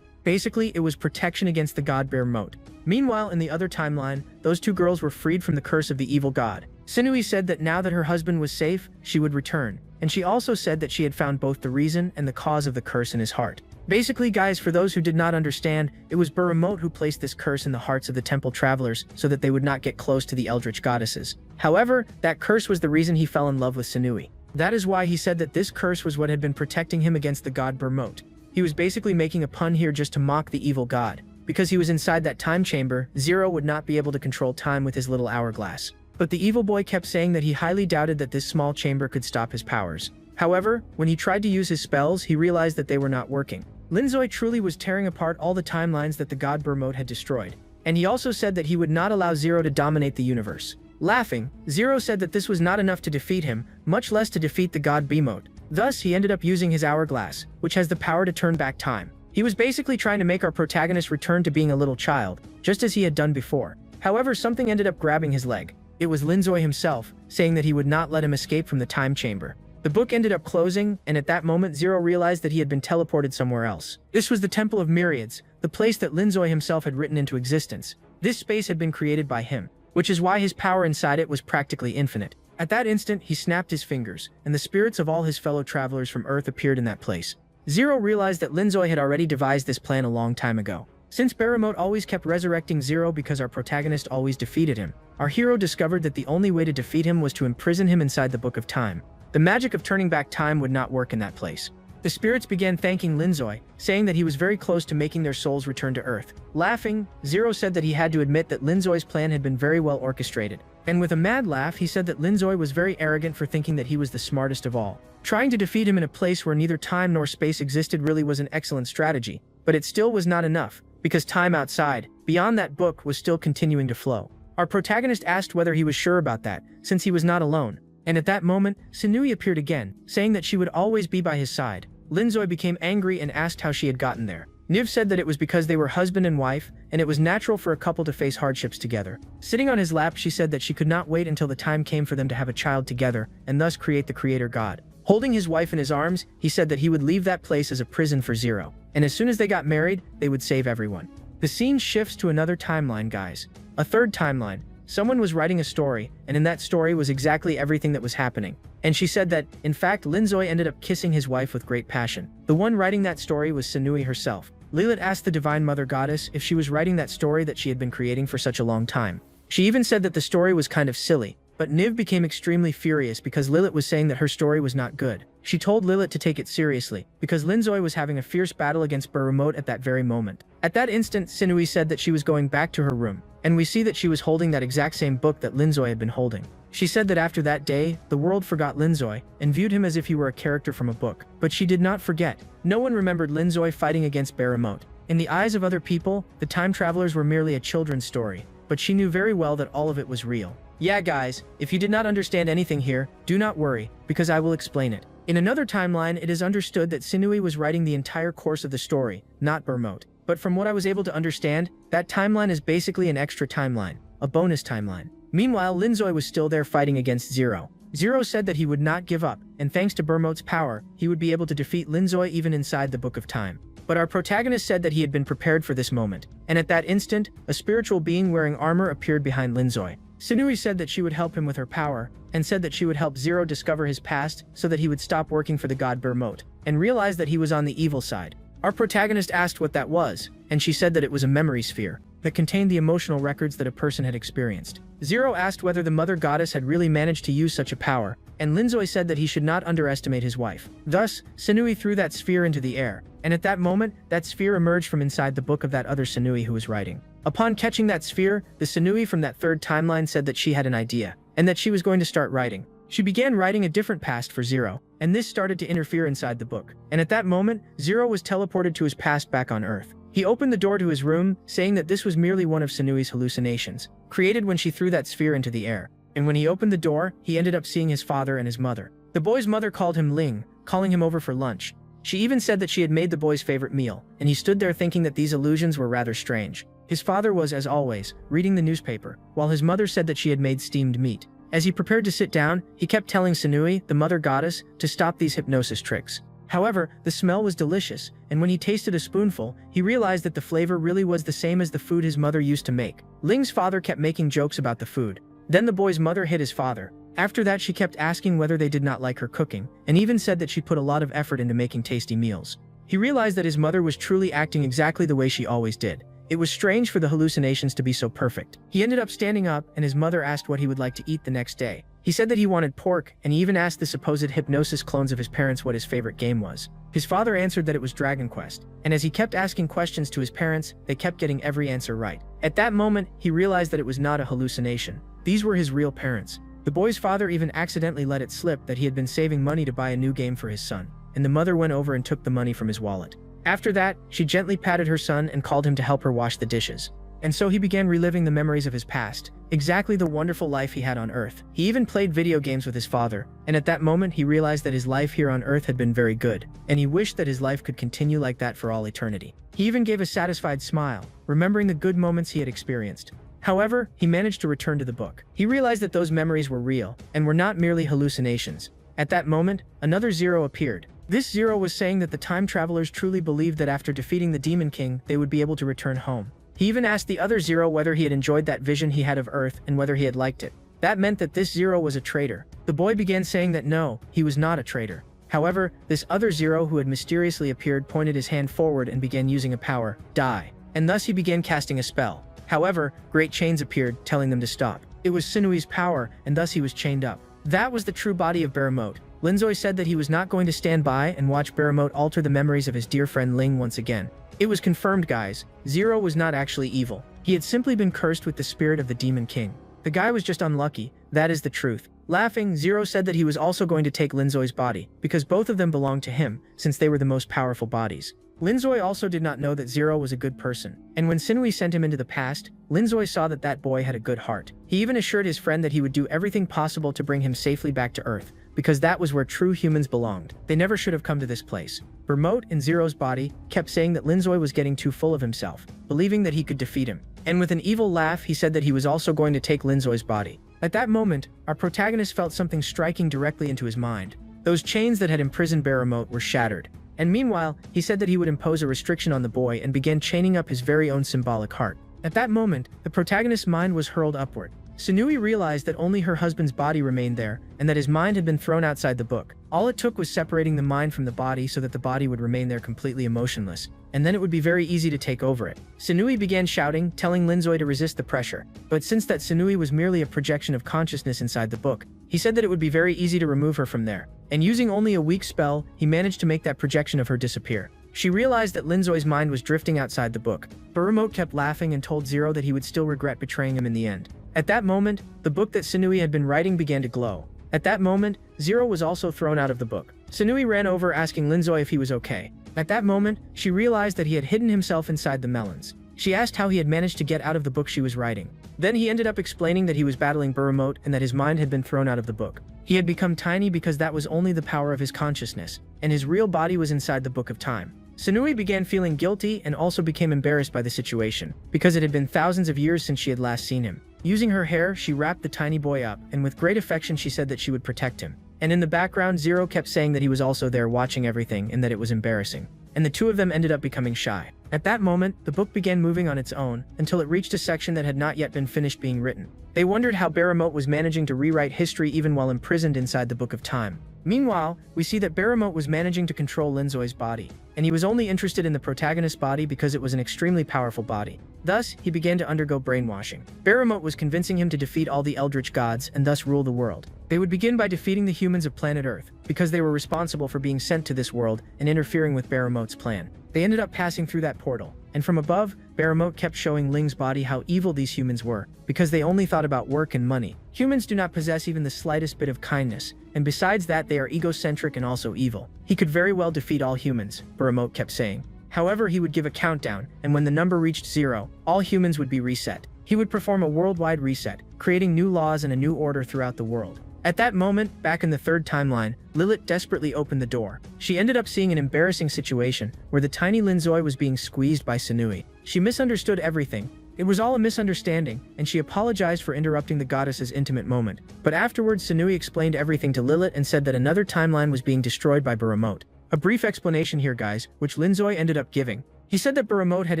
Basically, it was protection against the god Berremote. Meanwhile, in the other timeline, those two girls were freed from the curse of the evil god. Sunui said that now that her husband was safe, she would return. And she also said that she had found both the reason and the cause of the curse in his heart. Basically, guys, for those who did not understand, it was Berremote who placed this curse in the hearts of the temple travelers so that they would not get close to the eldritch goddesses. However, that curse was the reason he fell in love with Sunui. That is why he said that this curse was what had been protecting him against the god Berremote. He was basically making a pun here just to mock the evil god. Because he was inside that time chamber, Zero would not be able to control time with his little hourglass. But the evil boy kept saying that he highly doubted that this small chamber could stop his powers. However, when he tried to use his spells, he realized that they were not working. Linzoi truly was tearing apart all the timelines that the god Berremote had destroyed. And he also said that he would not allow Zero to dominate the universe. Laughing, Zero said that this was not enough to defeat him, much less to defeat the god Berremote. Thus, he ended up using his hourglass, which has the power to turn back time. He was basically trying to make our protagonist return to being a little child, just as he had done before. However, something ended up grabbing his leg. It was Linzoi himself, saying that he would not let him escape from the time chamber. The book ended up closing, and at that moment Zero realized that he had been teleported somewhere else. This was the Temple of Myriads, the place that Linzoi himself had written into existence. This space had been created by him, which is why his power inside it was practically infinite. At that instant, he snapped his fingers, and the spirits of all his fellow travelers from Earth appeared in that place. Zero realized that Linzoi had already devised this plan a long time ago. Since Berremote always kept resurrecting Zero because our protagonist always defeated him, our hero discovered that the only way to defeat him was to imprison him inside the Book of Time. The magic of turning back time would not work in that place. The spirits began thanking Linzoi, saying that he was very close to making their souls return to Earth. Laughing, Zero said that he had to admit that Linzoi's plan had been very well orchestrated. And with a mad laugh, he said that Linzoi was very arrogant for thinking that he was the smartest of all. Trying to defeat him in a place where neither time nor space existed really was an excellent strategy, but it still was not enough, because time outside, beyond that book, was still continuing to flow. Our protagonist asked whether he was sure about that, since he was not alone. And at that moment, Sinui appeared again, saying that she would always be by his side. Linzoi became angry and asked how she had gotten there. Niv said that it was because they were husband and wife, and it was natural for a couple to face hardships together. Sitting on his lap, she said that she could not wait until the time came for them to have a child together, and thus create the creator god. Holding his wife in his arms, he said that he would leave that place as a prison for Zero, and as soon as they got married, they would save everyone. The scene shifts to another timeline, guys. A third timeline. Someone was writing a story, and in that story was exactly everything that was happening. And she said that, in fact, Linzoi ended up kissing his wife with great passion. The one writing that story was Sinui herself. Lilith asked the Divine Mother Goddess if she was writing that story that she had been creating for such a long time. She even said that the story was kind of silly, but Niv became extremely furious because Lilith was saying that her story was not good. She told Lilith to take it seriously, because Linzoi was having a fierce battle against Berremote at that very moment. At that instant, Sinui said that she was going back to her room, and we see that she was holding that exact same book that Linzoi had been holding. She said that after that day, the world forgot Linzoi, and viewed him as if he were a character from a book. But she did not forget. No one remembered Linzoi fighting against Berremote. In the eyes of other people, the time travelers were merely a children's story, but she knew very well that all of it was real. Yeah guys, if you did not understand anything here, do not worry, because I will explain it. In another timeline, it is understood that Sinui was writing the entire course of the story, not Berremote. But from what I was able to understand, that timeline is basically an extra timeline, a bonus timeline. Meanwhile, Linzoi was still there fighting against Zero. Zero said that he would not give up, and thanks to Berremote's power, he would be able to defeat Linzoi even inside the Book of Time. But our protagonist said that he had been prepared for this moment, and at that instant, a spiritual being wearing armor appeared behind Linzoi. Sinui said that she would help him with her power, and said that she would help Zero discover his past so that he would stop working for the god Berremote, and realize that he was on the evil side. Our protagonist asked what that was, and she said that it was a memory sphere that contained the emotional records that a person had experienced. Zero asked whether the mother goddess had really managed to use such a power, and Linzoi said that he should not underestimate his wife. Thus, Sinui threw that sphere into the air, and at that moment, that sphere emerged from inside the book of that other Sinui who was writing. Upon catching that sphere, the Sinui from that third timeline said that she had an idea, and that she was going to start writing. She began writing a different past for Zero, and this started to interfere inside the book. And at that moment, Zero was teleported to his past back on Earth. He opened the door to his room, saying that this was merely one of Sinui's hallucinations, created when she threw that sphere into the air. And when he opened the door, he ended up seeing his father and his mother. The boy's mother called him Ling, calling him over for lunch. She even said that she had made the boy's favorite meal, and he stood there thinking that these illusions were rather strange. His father was, as always, reading the newspaper, while his mother said that she had made steamed meat. As he prepared to sit down, he kept telling Sinui, the mother goddess, to stop these hypnosis tricks. However, the smell was delicious, and when he tasted a spoonful, he realized that the flavor really was the same as the food his mother used to make. Ling's father kept making jokes about the food. Then the boy's mother hit his father. After that, she kept asking whether they did not like her cooking, and even said that she put a lot of effort into making tasty meals. He realized that his mother was truly acting exactly the way she always did. It was strange for the hallucinations to be so perfect. He ended up standing up, and his mother asked what he would like to eat the next day. He said that he wanted pork, and he even asked the supposed hypnosis clones of his parents what his favorite game was. His father answered that it was Dragon Quest, and as he kept asking questions to his parents, they kept getting every answer right. At that moment, he realized that it was not a hallucination. These were his real parents. The boy's father even accidentally let it slip that he had been saving money to buy a new game for his son, and the mother went over and took the money from his wallet. After that, she gently patted her son and called him to help her wash the dishes. And so he began reliving the memories of his past, exactly the wonderful life he had on Earth. He even played video games with his father, and at that moment he realized that his life here on Earth had been very good, and he wished that his life could continue like that for all eternity. He even gave a satisfied smile, remembering the good moments he had experienced. However, he managed to return to the book. He realized that those memories were real, and were not merely hallucinations. At that moment, another Zero appeared. This Zero was saying that the time travelers truly believed that after defeating the Demon King, they would be able to return home. He even asked the other Zero whether he had enjoyed that vision he had of Earth and whether he had liked it. That meant that this Zero was a traitor. The boy began saying that no, he was not a traitor. However, this other Zero who had mysteriously appeared pointed his hand forward and began using a power, die, and thus he began casting a spell. However, great chains appeared, telling them to stop. It was Sinui's power, and thus he was chained up. That was the true body of Baramote. Linzoi said that he was not going to stand by and watch Baramote alter the memories of his dear friend Ling once again. It was confirmed, guys. Zero was not actually evil. He had simply been cursed with the spirit of the Demon King. The guy was just unlucky. That is the truth. Laughing, Zero said that he was also going to take Linzoi's body, because both of them belonged to him, since they were the most powerful bodies. Linzoi also did not know that Zero was a good person, and when Sinui sent him into the past, Linzoi saw that that boy had a good heart. He even assured his friend that he would do everything possible to bring him safely back to Earth, because that was where true humans belonged. They never should have come to this place. Baramote, in Zero's body, kept saying that Linzoi was getting too full of himself, believing that he could defeat him. And with an evil laugh, he said that he was also going to take Linzoi's body. At that moment, our protagonist felt something striking directly into his mind. Those chains that had imprisoned Baramote were shattered. And meanwhile, he said that he would impose a restriction on the boy and began chaining up his very own symbolic heart. At that moment, the protagonist's mind was hurled upward. Sinui realized that only her husband's body remained there, and that his mind had been thrown outside the book. All it took was separating the mind from the body so that the body would remain there completely emotionless, and then it would be very easy to take over it. Sinui began shouting, telling Linzoi to resist the pressure, but since that Sinui was merely a projection of consciousness inside the book, he said that it would be very easy to remove her from there. And using only a weak spell, he managed to make that projection of her disappear. She realized that Linzoi's mind was drifting outside the book. Baramote kept laughing and told Zero that he would still regret betraying him in the end. At that moment, the book that Sinui had been writing began to glow. At that moment, Zero was also thrown out of the book. Sinui ran over asking Linzoi if he was okay. At that moment, she realized that he had hidden himself inside the melons. She asked how he had managed to get out of the book she was writing. Then he ended up explaining that he was battling Baramote and that his mind had been thrown out of the book. He had become tiny because that was only the power of his consciousness, and his real body was inside the Book of Time. Sinui began feeling guilty and also became embarrassed by the situation, because it had been thousands of years since she had last seen him. Using her hair, she wrapped the tiny boy up, and with great affection she said that she would protect him. And in the background, Zero kept saying that he was also there watching everything and that it was embarrassing. And the two of them ended up becoming shy. At that moment, the book began moving on its own, until it reached a section that had not yet been finished being written. They wondered how Baramote was managing to rewrite history even while imprisoned inside the Book of Time. Meanwhile, we see that Baramote was managing to control Linzoi's body, and he was only interested in the protagonist's body because it was an extremely powerful body. Thus, he began to undergo brainwashing. Baramote was convincing him to defeat all the Eldritch gods and thus rule the world. They would begin by defeating the humans of planet Earth, because they were responsible for being sent to this world and interfering with Baramote's plan. They ended up passing through that portal, and from above, Baramote kept showing Ling's body how evil these humans were, because they only thought about work and money. Humans do not possess even the slightest bit of kindness, and besides that they are egocentric and also evil. He could very well defeat all humans, Baramote kept saying. However, he would give a countdown, and when the number reached 0, all humans would be reset. He would perform a worldwide reset, creating new laws and a new order throughout the world. At that moment, back in the third timeline, Lilith desperately opened the door. She ended up seeing an embarrassing situation where the tiny Linzoi was being squeezed by Sinui. She misunderstood everything. It was all a misunderstanding, and she apologized for interrupting the goddess's intimate moment. But afterwards, Sinui explained everything to Lilith and said that another timeline was being destroyed by Baramote. A brief explanation here, guys, which Linzoi ended up giving. He said that Baramote had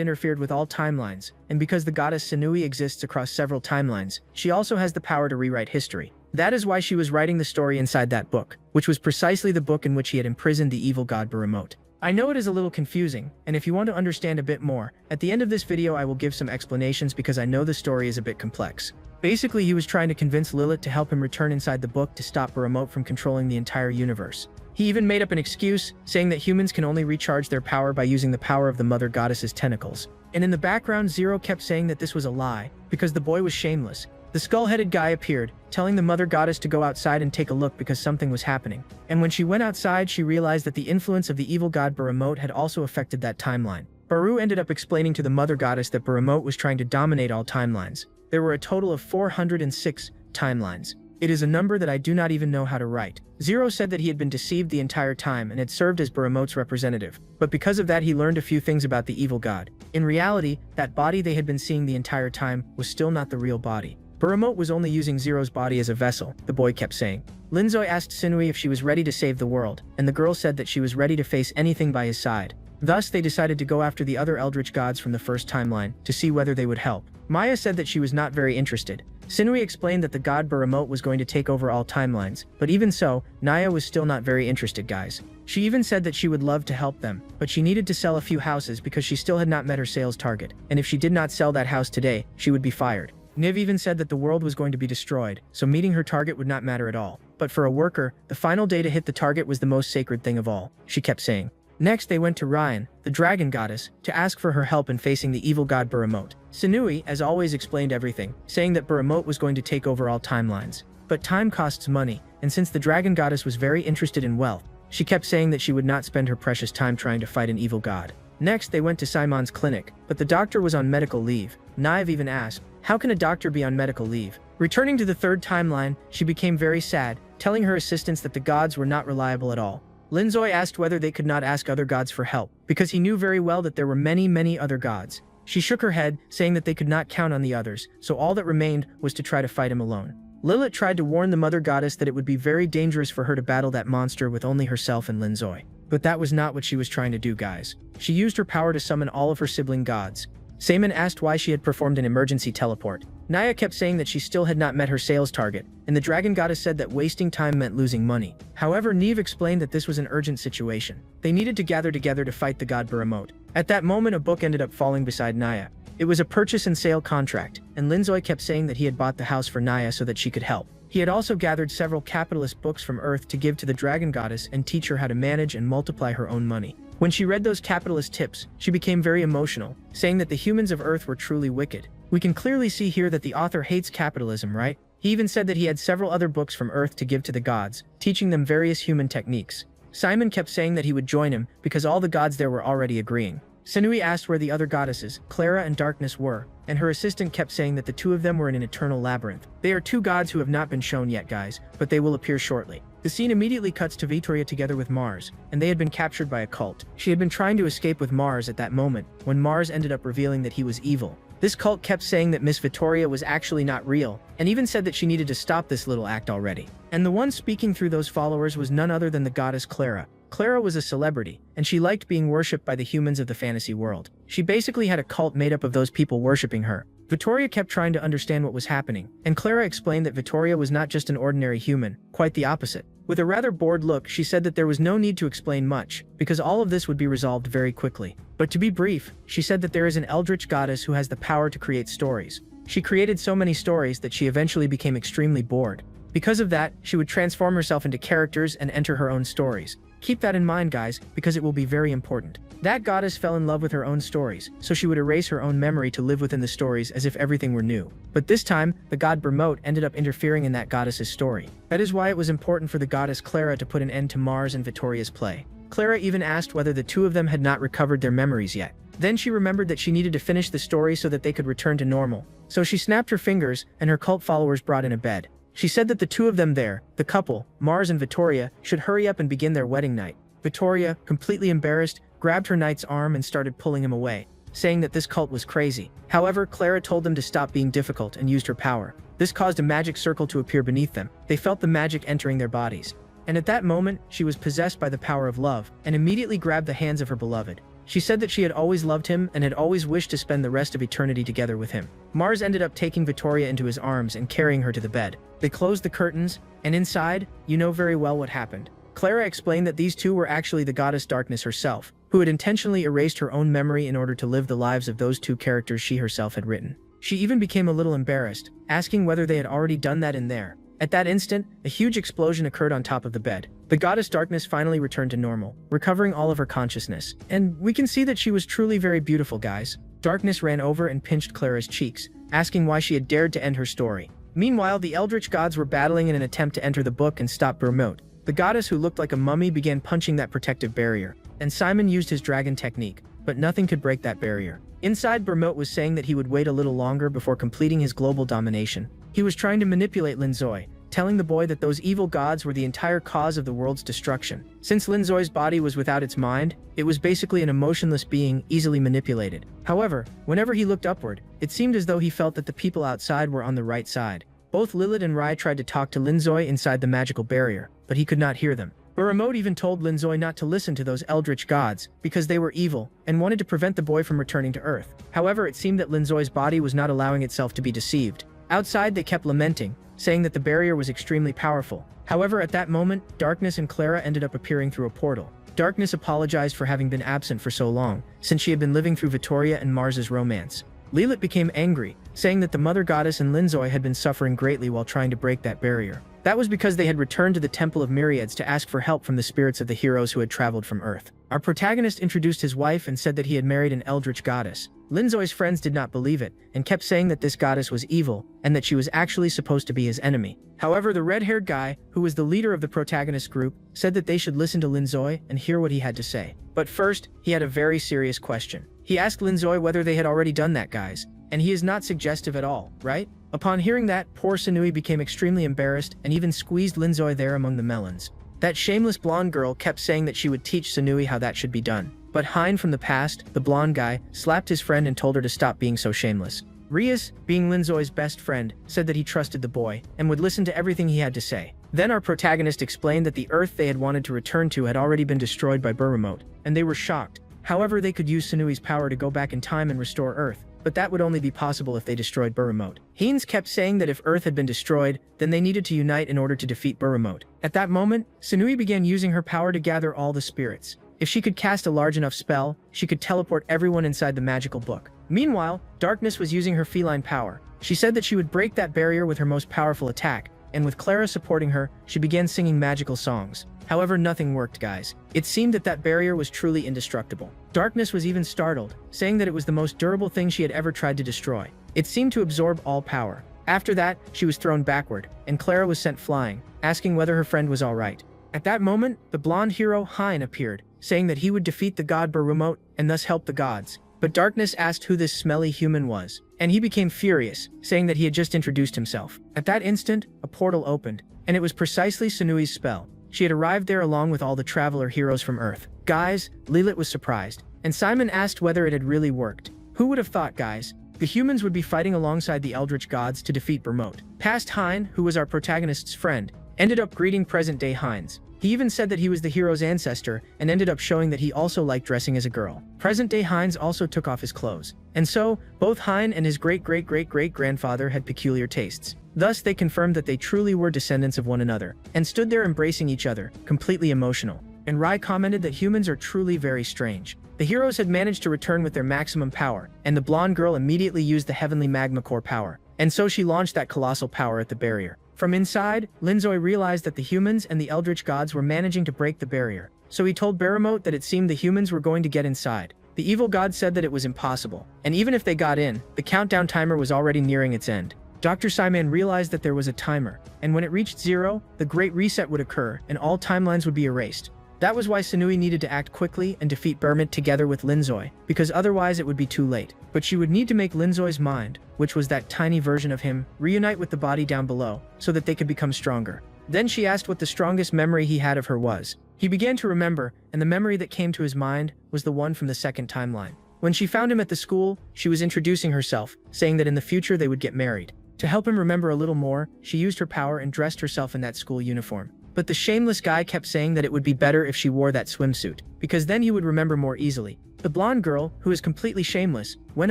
interfered with all timelines, and because the goddess Sinui exists across several timelines, she also has the power to rewrite history. That is why she was writing the story inside that book, which was precisely the book in which he had imprisoned the evil god Baramote. I know it is a little confusing, and if you want to understand a bit more, at the end of this video I will give some explanations because I know the story is a bit complex. Basically, he was trying to convince Lilith to help him return inside the book to stop Baramote from controlling the entire universe. He even made up an excuse, saying that humans can only recharge their power by using the power of the mother goddess's tentacles. And in the background, Zero kept saying that this was a lie, because the boy was shameless. The skull-headed guy appeared, telling the mother goddess to go outside and take a look because something was happening. And when she went outside, she realized that the influence of the evil god Baramote had also affected that timeline. Baru ended up explaining to the mother goddess that Baramote was trying to dominate all timelines. There were a total of 406 timelines. It is a number that I do not even know how to write. Zero said that he had been deceived the entire time and had served as Baramote's representative, but because of that he learned a few things about the evil god. In reality, that body they had been seeing the entire time was still not the real body. Baramote was only using Zero's body as a vessel, the boy kept saying. Linzoi asked Sinui if she was ready to save the world, and the girl said that she was ready to face anything by his side. Thus, they decided to go after the other Eldritch gods from the first timeline, to see whether they would help. Maya said that she was not very interested. Sinui explained that the god Baramote was going to take over all timelines, but even so, Naya was still not very interested, guys. She even said that she would love to help them, but she needed to sell a few houses because she still had not met her sales target, and if she did not sell that house today, she would be fired. Niv even said that the world was going to be destroyed, so meeting her target would not matter at all. But for a worker, the final day to hit the target was the most sacred thing of all, she kept saying. Next, they went to Ryan, the dragon goddess, to ask for her help in facing the evil god Bahamut. Sinui, as always, explained everything, saying that Bahamut was going to take over all timelines. But time costs money, and since the dragon goddess was very interested in wealth, she kept saying that she would not spend her precious time trying to fight an evil god. Next, they went to Simon's clinic, but the doctor was on medical leave. Naive even asked, how can a doctor be on medical leave? Returning to the third timeline, she became very sad, telling her assistants that the gods were not reliable at all. Linzoi asked whether they could not ask other gods for help, because he knew very well that there were many other gods. She shook her head, saying that they could not count on the others, so all that remained was to try to fight him alone. Lilith tried to warn the mother goddess that it would be very dangerous for her to battle that monster with only herself and Linzoi. But that was not what she was trying to do, guys. She used her power to summon all of her sibling gods. Saman asked why she had performed an emergency teleport. Naya kept saying that she still had not met her sales target, and the dragon goddess said that wasting time meant losing money. However, Neve explained that this was an urgent situation. They needed to gather together to fight the god Bahamut. At that moment, a book ended up falling beside Naya. It was a purchase and sale contract, and Linzoi kept saying that he had bought the house for Naya so that she could help. He had also gathered several capitalist books from Earth to give to the dragon goddess and teach her how to manage and multiply her own money. When she read those capitalist tips, she became very emotional, saying that the humans of Earth were truly wicked. We can clearly see here that the author hates capitalism, right? He even said that he had several other books from Earth to give to the gods, teaching them various human techniques. Simon kept saying that he would join him because all the gods there were already agreeing. Sinui asked where the other goddesses, Clara and Darkness, were, and her assistant kept saying that the two of them were in an eternal labyrinth. They are two gods who have not been shown yet, guys, but they will appear shortly. The scene immediately cuts to Vittoria together with Mars, and they had been captured by a cult. She had been trying to escape with Mars at that moment, when Mars ended up revealing that he was evil. This cult kept saying that Miss Vittoria was actually not real, and even said that she needed to stop this little act already. And the one speaking through those followers was none other than the goddess Clara. Clara was a celebrity, and she liked being worshipped by the humans of the fantasy world. She basically had a cult made up of those people worshipping her. Vittoria kept trying to understand what was happening, and Clara explained that Vittoria was not just an ordinary human, quite the opposite. With a rather bored look, she said that there was no need to explain much, because all of this would be resolved very quickly. But to be brief, she said that there is an eldritch goddess who has the power to create stories. She created so many stories that she eventually became extremely bored. Because of that, she would transform herself into characters and enter her own stories. Keep that in mind, guys, because it will be very important. That goddess fell in love with her own stories, so she would erase her own memory to live within the stories as if everything were new. But this time, the god Bahamut ended up interfering in that goddess's story. That is why it was important for the goddess Clara to put an end to Mars and Vittoria's play. Clara even asked whether the two of them had not recovered their memories yet. Then she remembered that she needed to finish the story so that they could return to normal. So she snapped her fingers, and her cult followers brought in a bed. She said that the two of them there, the couple, Mars and Vittoria, should hurry up and begin their wedding night. Vittoria, completely embarrassed, grabbed her knight's arm and started pulling him away, saying that this cult was crazy. However, Clara told them to stop being difficult and used her power. This caused a magic circle to appear beneath them. They felt the magic entering their bodies. And at that moment, she was possessed by the power of love, and immediately grabbed the hands of her beloved. She said that she had always loved him and had always wished to spend the rest of eternity together with him. Mars ended up taking Vittoria into his arms and carrying her to the bed. They closed the curtains, and inside, you know very well what happened. Clara explained that these two were actually the goddess Darkness herself, who had intentionally erased her own memory in order to live the lives of those two characters she herself had written. She even became a little embarrassed, asking whether they had already done that in there. At that instant, a huge explosion occurred on top of the bed. The goddess Darkness finally returned to normal, recovering all of her consciousness. And we can see that she was truly very beautiful, guys. Darkness ran over and pinched Clara's cheeks, asking why she had dared to end her story. Meanwhile, the eldritch gods were battling in an attempt to enter the book and stop Bahamut. The goddess, who looked like a mummy, began punching that protective barrier, and Simon used his dragon technique, but nothing could break that barrier. Inside, Bahamut was saying that he would wait a little longer before completing his global domination. He was trying to manipulate Linzoi, telling the boy that those evil gods were the entire cause of the world's destruction. Since Linzoi's body was without its mind, it was basically an emotionless being, easily manipulated. However, whenever he looked upward, it seemed as though he felt that the people outside were on the right side. Both Lilith and Rai tried to talk to Linzoi inside the magical barrier, but he could not hear them. Bahamut even told Linzoi not to listen to those eldritch gods, because they were evil, and wanted to prevent the boy from returning to Earth. However, it seemed that Linzoi's body was not allowing itself to be deceived. Outside, they kept lamenting, saying that the barrier was extremely powerful. However, at that moment, Darkness and Clara ended up appearing through a portal. Darkness apologized for having been absent for so long, since she had been living through Vittoria and Mars's romance. Lilith became angry, saying that the mother goddess and Linzoi had been suffering greatly while trying to break that barrier. That was because they had returned to the Temple of Myriads to ask for help from the spirits of the heroes who had traveled from Earth. Our protagonist introduced his wife and said that he had married an eldritch goddess. Linzoi's friends did not believe it, and kept saying that this goddess was evil, and that she was actually supposed to be his enemy. However, the red-haired guy, who was the leader of the protagonist group, said that they should listen to Linzoi and hear what he had to say. But first, he had a very serious question. He asked Linzoi whether they had already done that, guys, and he is not suggestive at all, right? Upon hearing that, poor Sanui became extremely embarrassed and even squeezed Linzoi there among the melons. That shameless blonde girl kept saying that she would teach Sanui how that should be done. But Hein from the past, the blonde guy, slapped his friend and told her to stop being so shameless. Rias, being Linzoi's best friend, said that he trusted the boy and would listen to everything he had to say. Then our protagonist explained that the Earth they had wanted to return to had already been destroyed by Burremote, and they were shocked. However, they could use Sanui's power to go back in time and restore Earth, but that would only be possible if they destroyed Burremote. Haynes kept saying that if Earth had been destroyed, then they needed to unite in order to defeat Burremote. At that moment, Sanui began using her power to gather all the spirits. If she could cast a large enough spell, she could teleport everyone inside the magical book. Meanwhile, Darkness was using her feline power. She said that she would break that barrier with her most powerful attack, and with Clara supporting her, she began singing magical songs. However, nothing worked, guys. It seemed that that barrier was truly indestructible. Darkness was even startled, saying that it was the most durable thing she had ever tried to destroy. It seemed to absorb all power. After that, she was thrown backward, and Clara was sent flying, asking whether her friend was alright. At that moment, the blonde hero Hein appeared, saying that he would defeat the god Burremote and thus help the gods. But Darkness asked who this smelly human was, and he became furious, saying that he had just introduced himself. At that instant, a portal opened, and it was precisely Sanui's spell. She had arrived there along with all the traveler heroes from Earth. Guys, Lilith was surprised, and Simon asked whether it had really worked. Who would have thought, guys? The humans would be fighting alongside the eldritch gods to defeat Burremote. Past Hein, who was our protagonist's friend, ended up greeting present-day Heinz. He even said that he was the hero's ancestor and ended up showing that he also liked dressing as a girl. Present-day Heinz also took off his clothes. And so, both Hein and his great-great-great-great-grandfather had peculiar tastes. Thus, they confirmed that they truly were descendants of one another, and stood there embracing each other, completely emotional. And Rai commented that humans are truly very strange. The heroes had managed to return with their maximum power, and the blonde girl immediately used the heavenly magma core power. And so she launched that colossal power at the barrier. From inside, Linzoi realized that the humans and the eldritch gods were managing to break the barrier. So he told Burremote that it seemed the humans were going to get inside. The evil god said that it was impossible, and even if they got in, the countdown timer was already nearing its end. Dr. Simon realized that there was a timer, and when it reached 0, the Great Reset would occur and all timelines would be erased. That was why Sanui needed to act quickly and defeat Burremote together with Linzoi, because otherwise it would be too late. But she would need to make Linzoi's mind, which was that tiny version of him, reunite with the body down below, so that they could become stronger. Then she asked what the strongest memory he had of her was. He began to remember, and the memory that came to his mind was the one from the second timeline. When she found him at the school, she was introducing herself, saying that in the future they would get married. To help him remember a little more, she used her power and dressed herself in that school uniform. But the shameless guy kept saying that it would be better if she wore that swimsuit, because then he would remember more easily. The blonde girl, who is completely shameless, went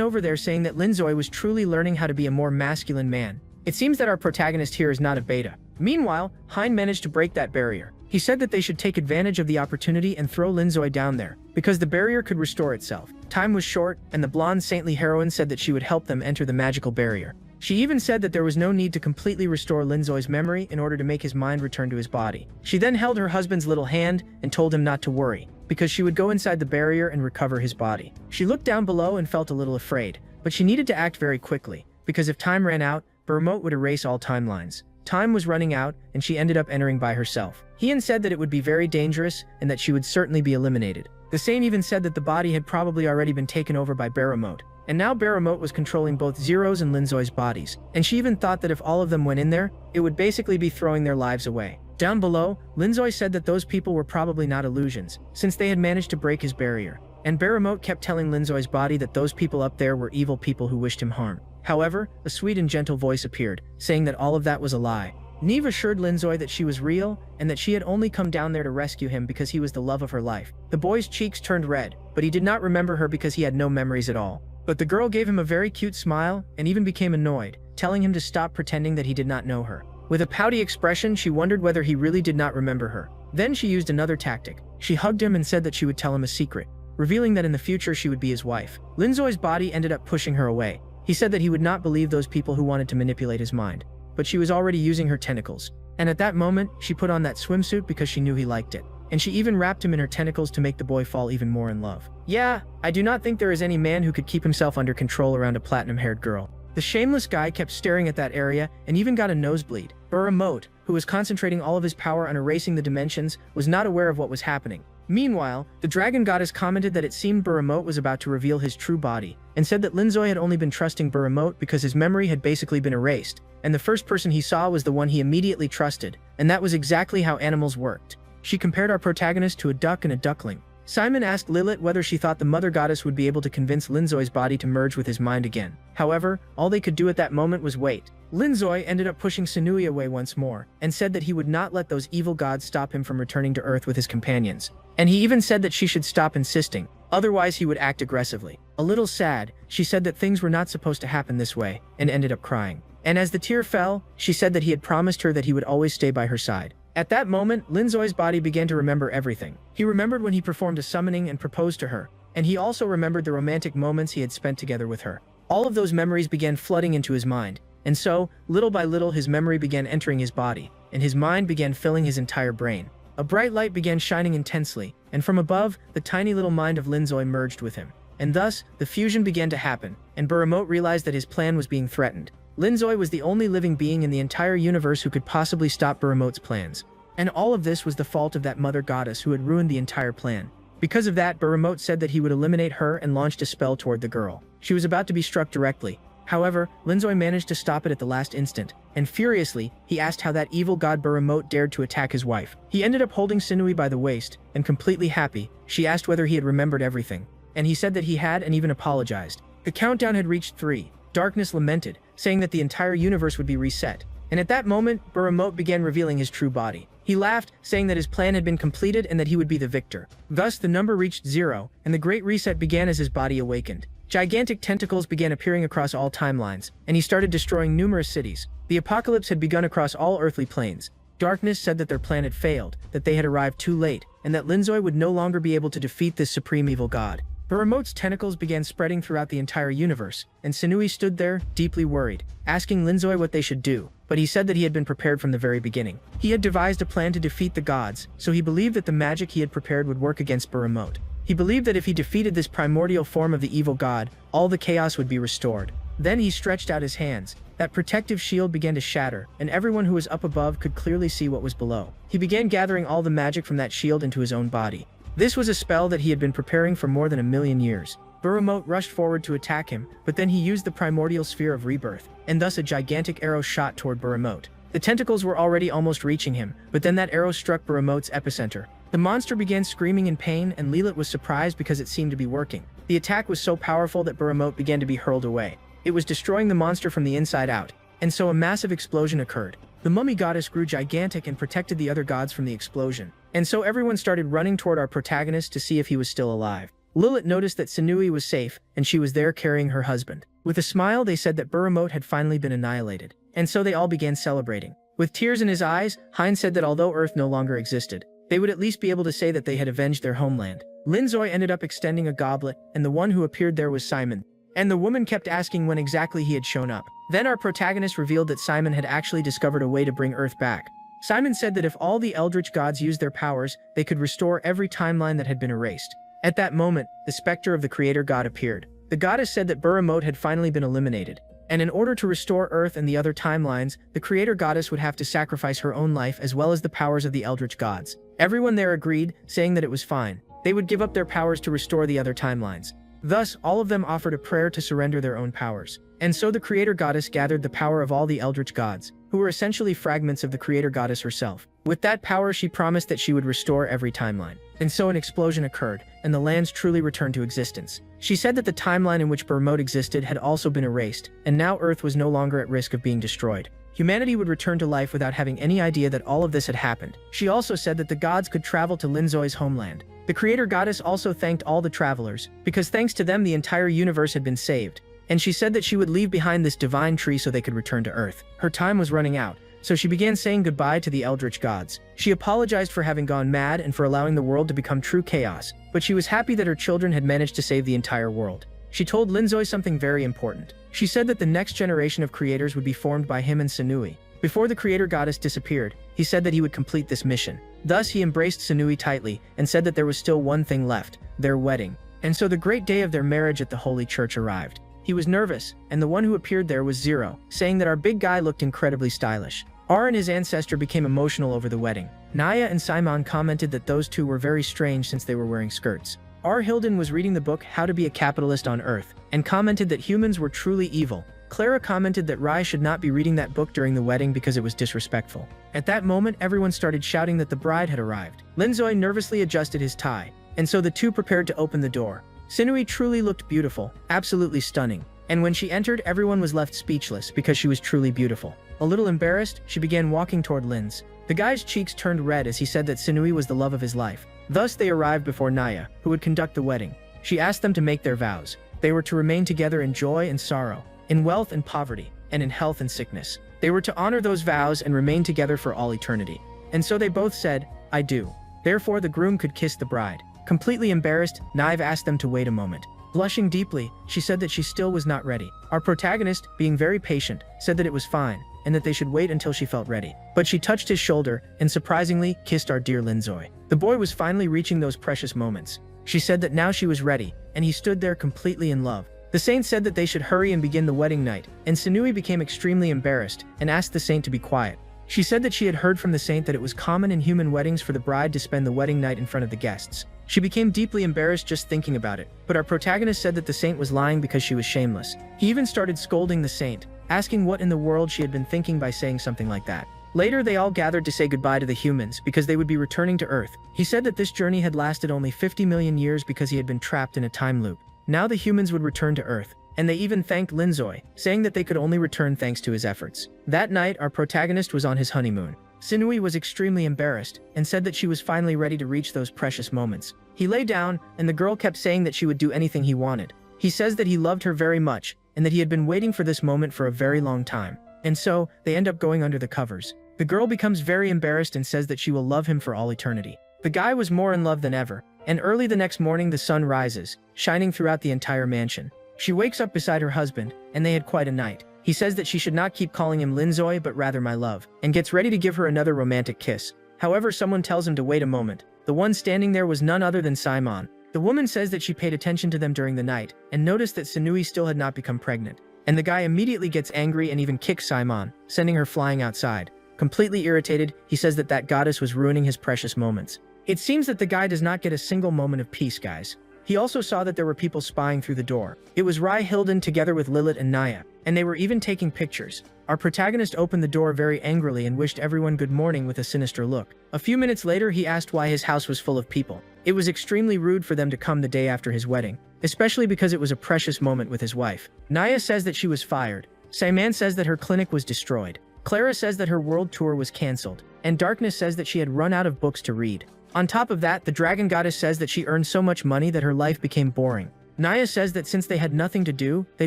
over there saying that Linzoi was truly learning how to be a more masculine man. It seems that our protagonist here is not a beta. Meanwhile, Hein managed to break that barrier. He said that they should take advantage of the opportunity and throw Linzoi down there, because the barrier could restore itself. Time was short, and the blonde saintly heroine said that she would help them enter the magical barrier. She even said that there was no need to completely restore Linzoi's memory in order to make his mind return to his body. She then held her husband's little hand and told him not to worry, because she would go inside the barrier and recover his body. She looked down below and felt a little afraid, but she needed to act very quickly, because if time ran out, Burremote would erase all timelines. Time was running out, and she ended up entering by herself. Hien said that it would be very dangerous and that she would certainly be eliminated. The Saint even said that the body had probably already been taken over by Burremote. And now Burremote was controlling both Zero's and Linzoi's bodies, and she even thought that if all of them went in there, it would basically be throwing their lives away. Down below, Linzoi said that those people were probably not illusions, since they had managed to break his barrier. And Burremote kept telling Linzoi's body that those people up there were evil people who wished him harm. However, a sweet and gentle voice appeared, saying that all of that was a lie. Neve assured Linzoi that she was real, and that she had only come down there to rescue him because he was the love of her life. The boy's cheeks turned red, but he did not remember her because he had no memories at all. But the girl gave him a very cute smile and even became annoyed, telling him to stop pretending that he did not know her. With a pouty expression, she wondered whether he really did not remember her. Then she used another tactic. She hugged him and said that she would tell him a secret, revealing that in the future she would be his wife. Linzoi's body ended up pushing her away. He said that he would not believe those people who wanted to manipulate his mind, but she was already using her tentacles. And at that moment, she put on that swimsuit because she knew he liked it. And she even wrapped him in her tentacles to make the boy fall even more in love. Yeah, I do not think there is any man who could keep himself under control around a platinum-haired girl. The shameless guy kept staring at that area and even got a nosebleed. Remote, who was concentrating all of his power on erasing the dimensions, was not aware of what was happening. Meanwhile, the dragon goddess commented that it seemed Remote was about to reveal his true body, and said that Linzoi had only been trusting Remote because his memory had basically been erased, and the first person he saw was the one he immediately trusted, and that was exactly how animals worked. She compared our protagonist to a duck and a duckling. Simon asked Lilith whether she thought the mother goddess would be able to convince Linzoi's body to merge with his mind again. However, all they could do at that moment was wait. Linzoi ended up pushing Sunui away once more, and said that he would not let those evil gods stop him from returning to Earth with his companions. And he even said that she should stop insisting, otherwise he would act aggressively. A little sad, she said that things were not supposed to happen this way, and ended up crying. And as the tear fell, she said that he had promised her that he would always stay by her side. At that moment, Linzoi's body began to remember everything. He remembered when he performed a summoning and proposed to her, and he also remembered the romantic moments he had spent together with her. All of those memories began flooding into his mind, and so, little by little, his memory began entering his body, and his mind began filling his entire brain. A bright light began shining intensely, and from above, the tiny little mind of Linzoi merged with him. And thus, the fusion began to happen, and Remote realized that his plan was being threatened. Linzoi was the only living being in the entire universe who could possibly stop Remote's plans. And all of this was the fault of that mother goddess who had ruined the entire plan. Because of that, Remote said that he would eliminate her and launched a spell toward the girl. She was about to be struck directly. However, Linzoi managed to stop it at the last instant, and furiously, he asked how that evil god Remote dared to attack his wife. He ended up holding Sunui by the waist, and completely happy, she asked whether he had remembered everything. And he said that he had and even apologized. The countdown had reached 3. Darkness lamented, saying that the entire universe would be reset. And at that moment, Remote began revealing his true body. He laughed, saying that his plan had been completed and that he would be the victor. Thus, the number reached 0, and the Great Reset began as his body awakened. Gigantic tentacles began appearing across all timelines, and he started destroying numerous cities. The apocalypse had begun across all earthly planes. Darkness said that their plan had failed, that they had arrived too late, and that Linzoi would no longer be able to defeat this supreme evil god. Remote's tentacles began spreading throughout the entire universe, and Sunui stood there, deeply worried, asking Linzoi what they should do, but he said that he had been prepared from the very beginning. He had devised a plan to defeat the gods, so he believed that the magic he had prepared would work against Remote. He believed that if he defeated this primordial form of the evil god, all the chaos would be restored. Then he stretched out his hands. That protective shield began to shatter, and everyone who was up above could clearly see what was below. He began gathering all the magic from that shield into his own body. This was a spell that he had been preparing for more than 1,000,000 years. Remote rushed forward to attack him, but then he used the primordial sphere of rebirth, and thus a gigantic arrow shot toward Remote. The tentacles were already almost reaching him, but then that arrow struck Remote's epicenter. The monster began screaming in pain, and Lilith was surprised because it seemed to be working. The attack was so powerful that Remote began to be hurled away. It was destroying the monster from the inside out, and so a massive explosion occurred. The mummy goddess grew gigantic and protected the other gods from the explosion. And so everyone started running toward our protagonist to see if he was still alive. Lilith noticed that Sunui was safe, and she was there carrying her husband. With a smile, they said that Remote had finally been annihilated. And so they all began celebrating. With tears in his eyes, Hein said that although Earth no longer existed, they would at least be able to say that they had avenged their homeland. Linzoi ended up extending a goblet, and the one who appeared there was Simon. And the woman kept asking when exactly he had shown up. Then our protagonist revealed that Simon had actually discovered a way to bring Earth back. Simon said that if all the Eldritch gods used their powers, they could restore every timeline that had been erased. At that moment, the specter of the creator god appeared. The goddess said that Remote had finally been eliminated. And in order to restore Earth and the other timelines, the creator goddess would have to sacrifice her own life as well as the powers of the Eldritch gods. Everyone there agreed, saying that it was fine. They would give up their powers to restore the other timelines. Thus, all of them offered a prayer to surrender their own powers. And so the creator goddess gathered the power of all the Eldritch gods, who were essentially fragments of the creator goddess herself. With that power, she promised that she would restore every timeline. And so an explosion occurred, and the lands truly returned to existence. She said that the timeline in which Remote existed had also been erased, and now Earth was no longer at risk of being destroyed. Humanity would return to life without having any idea that all of this had happened. She also said that the gods could travel to Linzoi's homeland. The creator goddess also thanked all the travelers, because thanks to them the entire universe had been saved. And she said that she would leave behind this divine tree so they could return to Earth. Her time was running out, so she began saying goodbye to the Eldritch gods. She apologized for having gone mad and for allowing the world to become true chaos, but she was happy that her children had managed to save the entire world. she told Linzoi something very important. She said that the next generation of creators would be formed by him and Sanui. Before the creator goddess disappeared, he said that he would complete this mission. Thus, he embraced Sanui tightly and said that there was still one thing left, their wedding. And so the great day of their marriage at the holy church arrived. He was nervous, and the one who appeared there was Zero, saying that our big guy looked incredibly stylish. R and his ancestor became emotional over the wedding. Naya and Simon commented that those two were very strange since they were wearing skirts. R. Hilden was reading the book How to Be a Capitalist on Earth, and commented that humans were truly evil. Clara commented that Rai should not be reading that book during the wedding because it was disrespectful. At that moment, everyone started shouting that the bride had arrived. Linzoi nervously adjusted his tie, and so the two prepared to open the door. Sinui truly looked beautiful, absolutely stunning. And when she entered, everyone was left speechless because she was truly beautiful. A little embarrassed, she began walking toward Linz. The guy's cheeks turned red as he said that Sinui was the love of his life. Thus, they arrived before Naya, who would conduct the wedding. She asked them to make their vows. They were to remain together in joy and sorrow, in wealth and poverty, and in health and sickness. They were to honor those vows and remain together for all eternity. And so they both said, I do. Therefore, the groom could kiss the bride. Completely embarrassed, Naive asked them to wait a moment. Blushing deeply, she said that she still was not ready. Our protagonist, being very patient, said that it was fine, and that they should wait until she felt ready. But she touched his shoulder, and surprisingly, kissed our dear Linzoi. The boy was finally reaching those precious moments. She said that now she was ready, and he stood there completely in love. The saint said that they should hurry and begin the wedding night, and Sinui became extremely embarrassed, and asked the saint to be quiet. She said that she had heard from the saint that it was common in human weddings for the bride to spend the wedding night in front of the guests. She became deeply embarrassed just thinking about it, but our protagonist said that the saint was lying because she was shameless. He even started scolding the saint, asking what in the world she had been thinking by saying something like that. Later, they all gathered to say goodbye to the humans because they would be returning to Earth. He said that this journey had lasted only 50 million years because he had been trapped in a time loop. Now the humans would return to Earth, and they even thanked Linzoi, saying that they could only return thanks to his efforts. That night, our protagonist was on his honeymoon. Sinui was extremely embarrassed and said that she was finally ready to reach those precious moments. He lay down, and the girl kept saying that she would do anything he wanted. He says that he loved her very much, and that he had been waiting for this moment for a very long time. And so, they end up going under the covers. The girl becomes very embarrassed and says that she will love him for all eternity. The guy was more in love than ever, and early the next morning the sun rises, shining throughout the entire mansion. She wakes up beside her husband, and they had quite a night. He says that she should not keep calling him Linzoi but rather my love, and gets ready to give her another romantic kiss. However, someone tells him to wait a moment. The one standing there was none other than Simon. The woman says that she paid attention to them during the night, and noticed that Sinui still had not become pregnant. And the guy immediately gets angry and even kicks Simon, sending her flying outside. Completely irritated, he says that that goddess was ruining his precious moments. It seems that the guy does not get a single moment of peace, guys. He also saw that there were people spying through the door. It was Rai Hilden together with Lilith and Naya, and they were even taking pictures. Our protagonist opened the door very angrily and wished everyone good morning with a sinister look. A few minutes later, he asked why his house was full of people. It was extremely rude for them to come the day after his wedding, especially because it was a precious moment with his wife. Naya says that she was fired. Simon says that her clinic was destroyed. Clara says that her world tour was cancelled, and Darkness says that she had run out of books to read. On top of that, the dragon goddess says that she earned so much money that her life became boring. Naya says that since they had nothing to do, they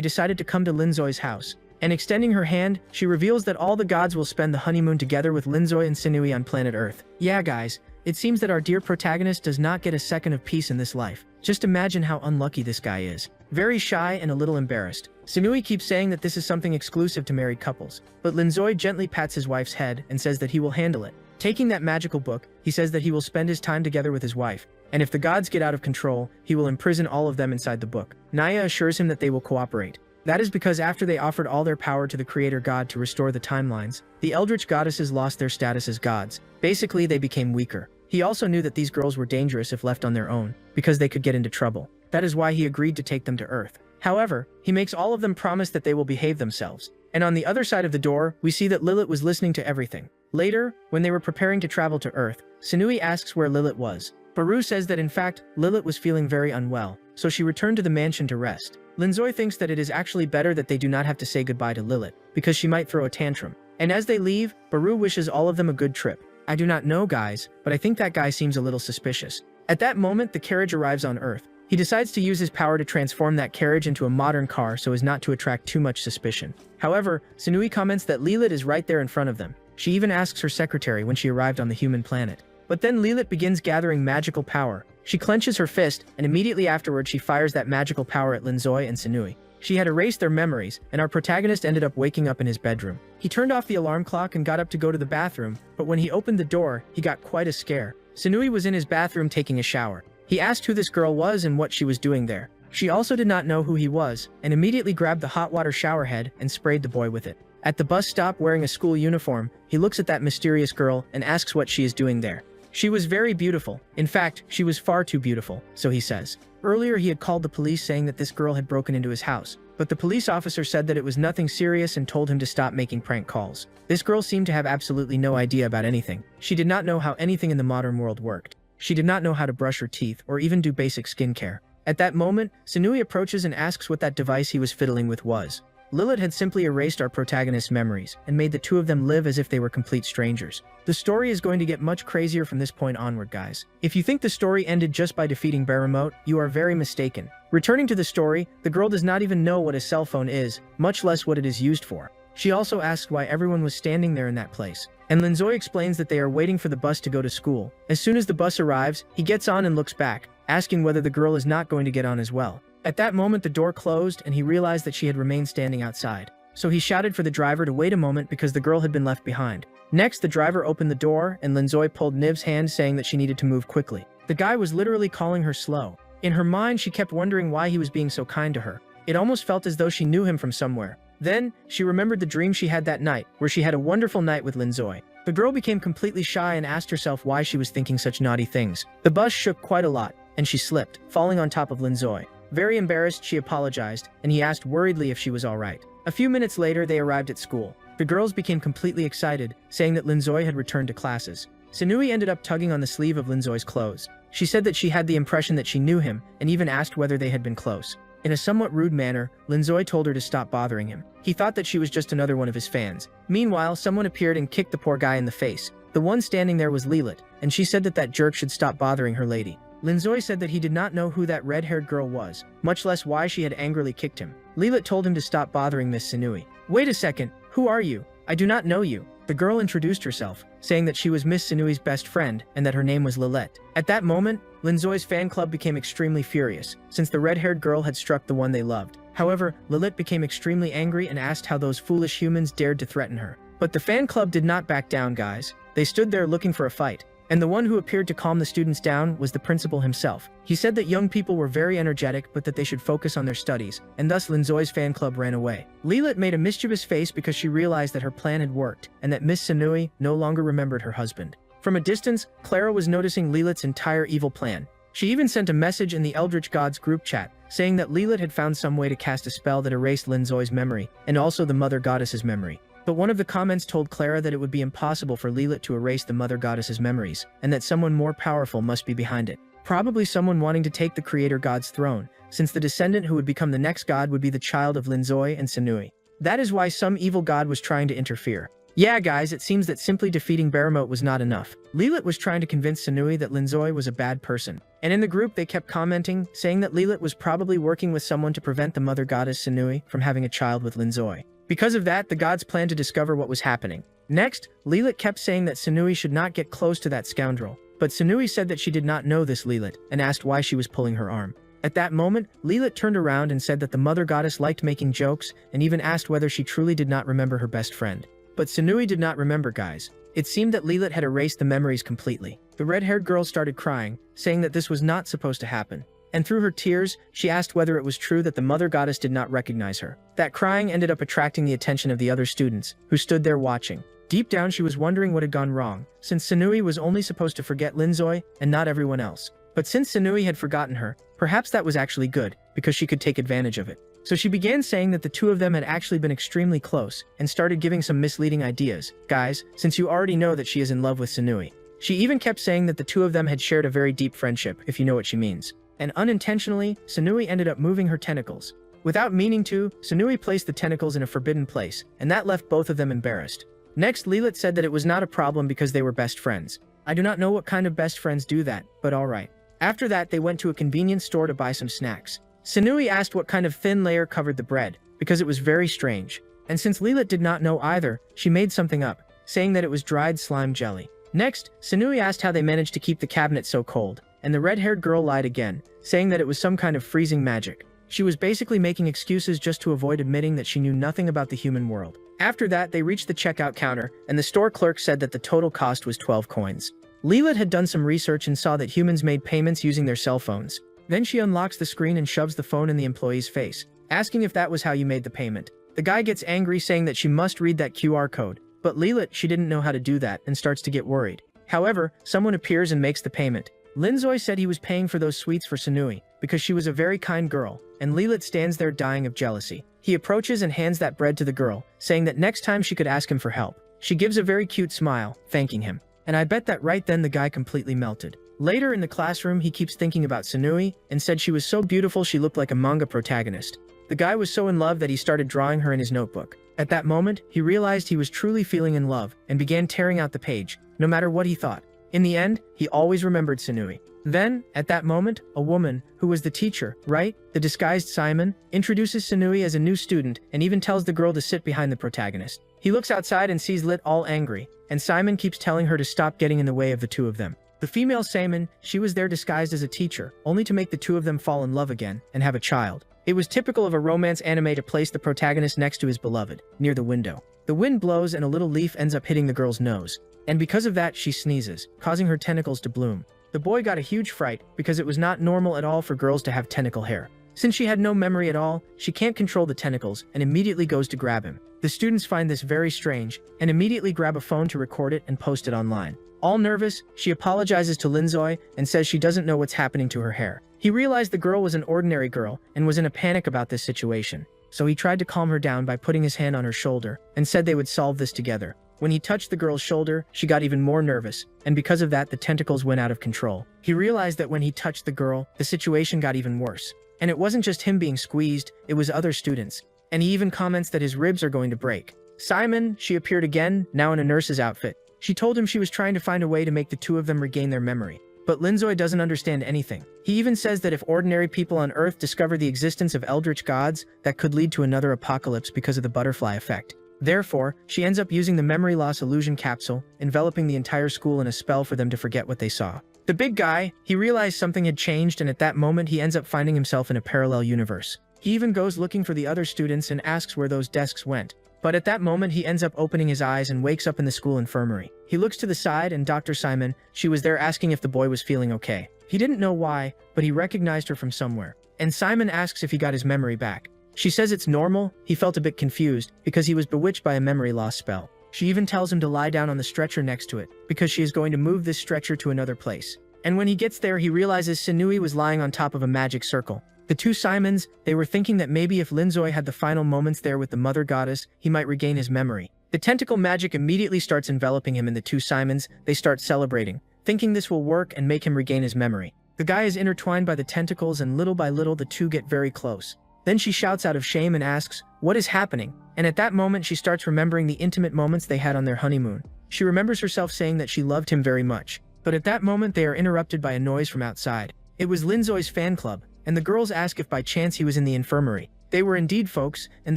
decided to come to Linzoi's house. And extending her hand, she reveals that all the gods will spend the honeymoon together with Linzoi and Sinui on planet Earth. Yeah, guys, it seems that our dear protagonist does not get a second of peace in this life. Just imagine how unlucky this guy is. Very shy and a little embarrassed. Sinui keeps saying that this is something exclusive to married couples, but Linzoi gently pats his wife's head and says that he will handle it. Taking that magical book, he says that he will spend his time together with his wife, and if the gods get out of control, he will imprison all of them inside the book. Naya assures him that they will cooperate. That is because after they offered all their power to the creator god to restore the timelines, the eldritch goddesses lost their status as gods. Basically, they became weaker. He also knew that these girls were dangerous if left on their own, because they could get into trouble. That is why he agreed to take them to Earth. However, he makes all of them promise that they will behave themselves. And on the other side of the door, we see that Lilith was listening to everything. Later, when they were preparing to travel to Earth, Sinui asks where Lilith was. Baru says that in fact, Lilith was feeling very unwell, so she returned to the mansion to rest. Linzoi thinks that it is actually better that they do not have to say goodbye to Lilith, because she might throw a tantrum. And as they leave, Baru wishes all of them a good trip. I do not know, guys, but I think that guy seems a little suspicious. At that moment, the carriage arrives on Earth. He decides to use his power to transform that carriage into a modern car so as not to attract too much suspicion. However, Sinui comments that Lilith is right there in front of them. She even asks her secretary when she arrived on the human planet. But then Lilith begins gathering magical power, She clenches her fist, and immediately afterward she fires that magical power at Linzoy and Sanui. She had erased their memories, and our protagonist ended up waking up in his bedroom. He turned off the alarm clock and got up to go to the bathroom, but when he opened the door, he got quite a scare. Sanui was in his bathroom taking a shower. He asked who this girl was and what she was doing there. She also did not know who he was, and immediately grabbed the hot water shower head and sprayed the boy with it. At the bus stop wearing a school uniform, he looks at that mysterious girl and asks what she is doing there. She was very beautiful. In fact, she was far too beautiful, so he says. Earlier he had called the police saying that this girl had broken into his house, but the police officer said that it was nothing serious and told him to stop making prank calls. This girl seemed to have absolutely no idea about anything. She did not know how anything in the modern world worked. She did not know how to brush her teeth or even do basic skincare. At that moment, Sanui approaches and asks what that device he was fiddling with was. Lilith had simply erased our protagonist's memories and made the two of them live as if they were complete strangers. The story is going to get much crazier from this point onward, guys. If you think the story ended just by defeating Baremote, you are very mistaken. Returning to the story, the girl does not even know what a cell phone is, much less what it is used for. She also asked why everyone was standing there in that place. And Linzoy explains that they are waiting for the bus to go to school. As soon as the bus arrives, he gets on and looks back, asking whether the girl is not going to get on as well. At that moment, the door closed and he realized that she had remained standing outside. So he shouted for the driver to wait a moment because the girl had been left behind. Next, the driver opened the door and Linzoy pulled Niv's hand saying that she needed to move quickly. The guy was literally calling her slow. In her mind, she kept wondering why he was being so kind to her. It almost felt as though she knew him from somewhere. Then, she remembered the dream she had that night, where she had a wonderful night with Linzoy. The girl became completely shy and asked herself why she was thinking such naughty things. The bus shook quite a lot, and she slipped, falling on top of Linzoy. Very embarrassed, she apologized, and he asked worriedly if she was alright. A few minutes later, they arrived at school. The girls became completely excited, saying that Linzoy had returned to classes. Sanui ended up tugging on the sleeve of Linzoy's clothes. She said that she had the impression that she knew him, and even asked whether they had been close. In a somewhat rude manner, Linzoy told her to stop bothering him. He thought that she was just another one of his fans. Meanwhile, someone appeared and kicked the poor guy in the face. The one standing there was Lilith, and she said that that jerk should stop bothering her lady. Linzoy said that he did not know who that red-haired girl was, much less why she had angrily kicked him. Lilith told him to stop bothering Miss Sanui. Wait a second, who are you? I do not know you. The girl introduced herself, saying that she was Miss Sanui's best friend and that her name was Lilith. At that moment, Linzoy's fan club became extremely furious, since the red-haired girl had struck the one they loved. However, Lilith became extremely angry and asked how those foolish humans dared to threaten her. But the fan club did not back down, guys. They stood there looking for a fight. And the one who appeared to calm the students down was the principal himself. He said that young people were very energetic but that they should focus on their studies, and thus Linzoy's fan club ran away. Lilith made a mischievous face because she realized that her plan had worked, and that Miss Sanui no longer remembered her husband. From a distance, Clara was noticing Lilith's entire evil plan. She even sent a message in the Eldritch Gods group chat, saying that Lilith had found some way to cast a spell that erased Linzoy's memory, and also the Mother Goddess's memory. But one of the comments told Clara that it would be impossible for Lilith to erase the Mother Goddess's memories, and that someone more powerful must be behind it. Probably someone wanting to take the Creator God's throne, since the descendant who would become the next god would be the child of Linzoy and Sanui. That is why some evil god was trying to interfere. Yeah, guys, it seems that simply defeating Baremote was not enough. Lilith was trying to convince Sanui that Linzoy was a bad person. And in the group, they kept commenting, saying that Lilith was probably working with someone to prevent the Mother Goddess Sanui from having a child with Linzoy. Because of that, the gods planned to discover what was happening. Next, Lilith kept saying that Sanui should not get close to that scoundrel. But Sanui said that she did not know this Lilith, and asked why she was pulling her arm. At that moment, Lilith turned around and said that the Mother Goddess liked making jokes, and even asked whether she truly did not remember her best friend. But Sanui did not remember, guys. It seemed that Lilith had erased the memories completely. The red-haired girl started crying, saying that this was not supposed to happen. And through her tears, she asked whether it was true that the Mother Goddess did not recognize her. That crying ended up attracting the attention of the other students, who stood there watching. Deep down, she was wondering what had gone wrong, since Sanui was only supposed to forget Linzoy and not everyone else. But since Sanui had forgotten her, perhaps that was actually good, because she could take advantage of it. So she began saying that the two of them had actually been extremely close, and started giving some misleading ideas. Guys, since you already know that she is in love with Sanui. She even kept saying that the two of them had shared a very deep friendship, if you know what she means. And unintentionally, Sanui ended up moving her tentacles. Without meaning to, Sanui placed the tentacles in a forbidden place, and that left both of them embarrassed. Next, Lilith said that it was not a problem because they were best friends. I do not know what kind of best friends do that, but alright. After that, they went to a convenience store to buy some snacks. Sanui asked what kind of thin layer covered the bread, because it was very strange. And since Lilith did not know either, she made something up, saying that it was dried slime jelly. Next, Sanui asked how they managed to keep the cabinet so cold. and the red-haired girl lied again, saying that it was some kind of freezing magic. She was basically making excuses just to avoid admitting that she knew nothing about the human world. After that, they reached the checkout counter, and the store clerk said that the total cost was 12 coins. Leela had done some research and saw that humans made payments using their cell phones. Then she unlocks the screen and shoves the phone in the employee's face, asking if that was how you made the payment. The guy gets angry, saying that she must read that QR code, but Leela, she didn't know how to do that and starts to get worried. However, someone appears and makes the payment. Linzoy said he was paying for those sweets for Sanui because she was a very kind girl, and Leela stands there dying of jealousy. He approaches and hands that bread to the girl, saying that next time she could ask him for help. She gives a very cute smile, thanking him. And I bet that right then the guy completely melted. Later in the classroom, he keeps thinking about Sanui and said she was so beautiful she looked like a manga protagonist. The guy was so in love that he started drawing her in his notebook. At that moment, he realized he was truly feeling in love and began tearing out the page, no matter what he thought. In the end, he always remembered Sanui. Then, at that moment, a woman, who was the teacher, right? The disguised Simon, introduces Sanui as a new student and even tells the girl to sit behind the protagonist. He looks outside and sees Lit all angry, and Simon keeps telling her to stop getting in the way of the two of them. The female Simon, she was there disguised as a teacher, only to make the two of them fall in love again and have a child. It was typical of a romance anime to place the protagonist next to his beloved, near the window. The wind blows and a little leaf ends up hitting the girl's nose, and because of that she sneezes, causing her tentacles to bloom. The boy got a huge fright because it was not normal at all for girls to have tentacle hair. Since she had no memory at all, she can't control the tentacles and immediately goes to grab him. The students find this very strange and immediately grab a phone to record it and post it online. All nervous, she apologizes to Linzoy and says she doesn't know what's happening to her hair. He realized the girl was an ordinary girl and was in a panic about this situation, so he tried to calm her down by putting his hand on her shoulder and said they would solve this together. When he touched the girl's shoulder, she got even more nervous, and because of that the tentacles went out of control. He realized that when he touched the girl, the situation got even worse. And it wasn't just him being squeezed, it was other students. And he even comments that his ribs are going to break. Simon, she appeared again, now in a nurse's outfit. She told him she was trying to find a way to make the two of them regain their memory. But Linzoy doesn't understand anything. He even says that if ordinary people on Earth discover the existence of eldritch gods, that could lead to another apocalypse because of the butterfly effect. Therefore, she ends up using the memory loss illusion capsule, enveloping the entire school in a spell for them to forget what they saw. The big guy, he realized something had changed, and at that moment he ends up finding himself in a parallel universe. He even goes looking for the other students and asks where those desks went. But at that moment he ends up opening his eyes and wakes up in the school infirmary. He looks to the side and Dr. Simon, she was there asking if the boy was feeling okay. He didn't know why, but he recognized her from somewhere. And Simon asks if he got his memory back. She says it's normal. He felt a bit confused because he was bewitched by a memory loss spell. She even tells him to lie down on the stretcher next to it because she is going to move this stretcher to another place. And when he gets there, he realizes Sanui was lying on top of a magic circle. The two Simons, they were thinking that maybe if Linzoy had the final moments there with the mother goddess, he might regain his memory. The tentacle magic immediately starts enveloping him, and the two Simons, they start celebrating, thinking this will work and make him regain his memory. The guy is intertwined by the tentacles, and little by little the two get very close. Then she shouts out of shame and asks, "What is happening?" And at that moment she starts remembering the intimate moments they had on their honeymoon. She remembers herself saying that she loved him very much. But at that moment they are interrupted by a noise from outside. It was Linzoy's fan club, and the girls ask if by chance he was in the infirmary. They were indeed, folks, and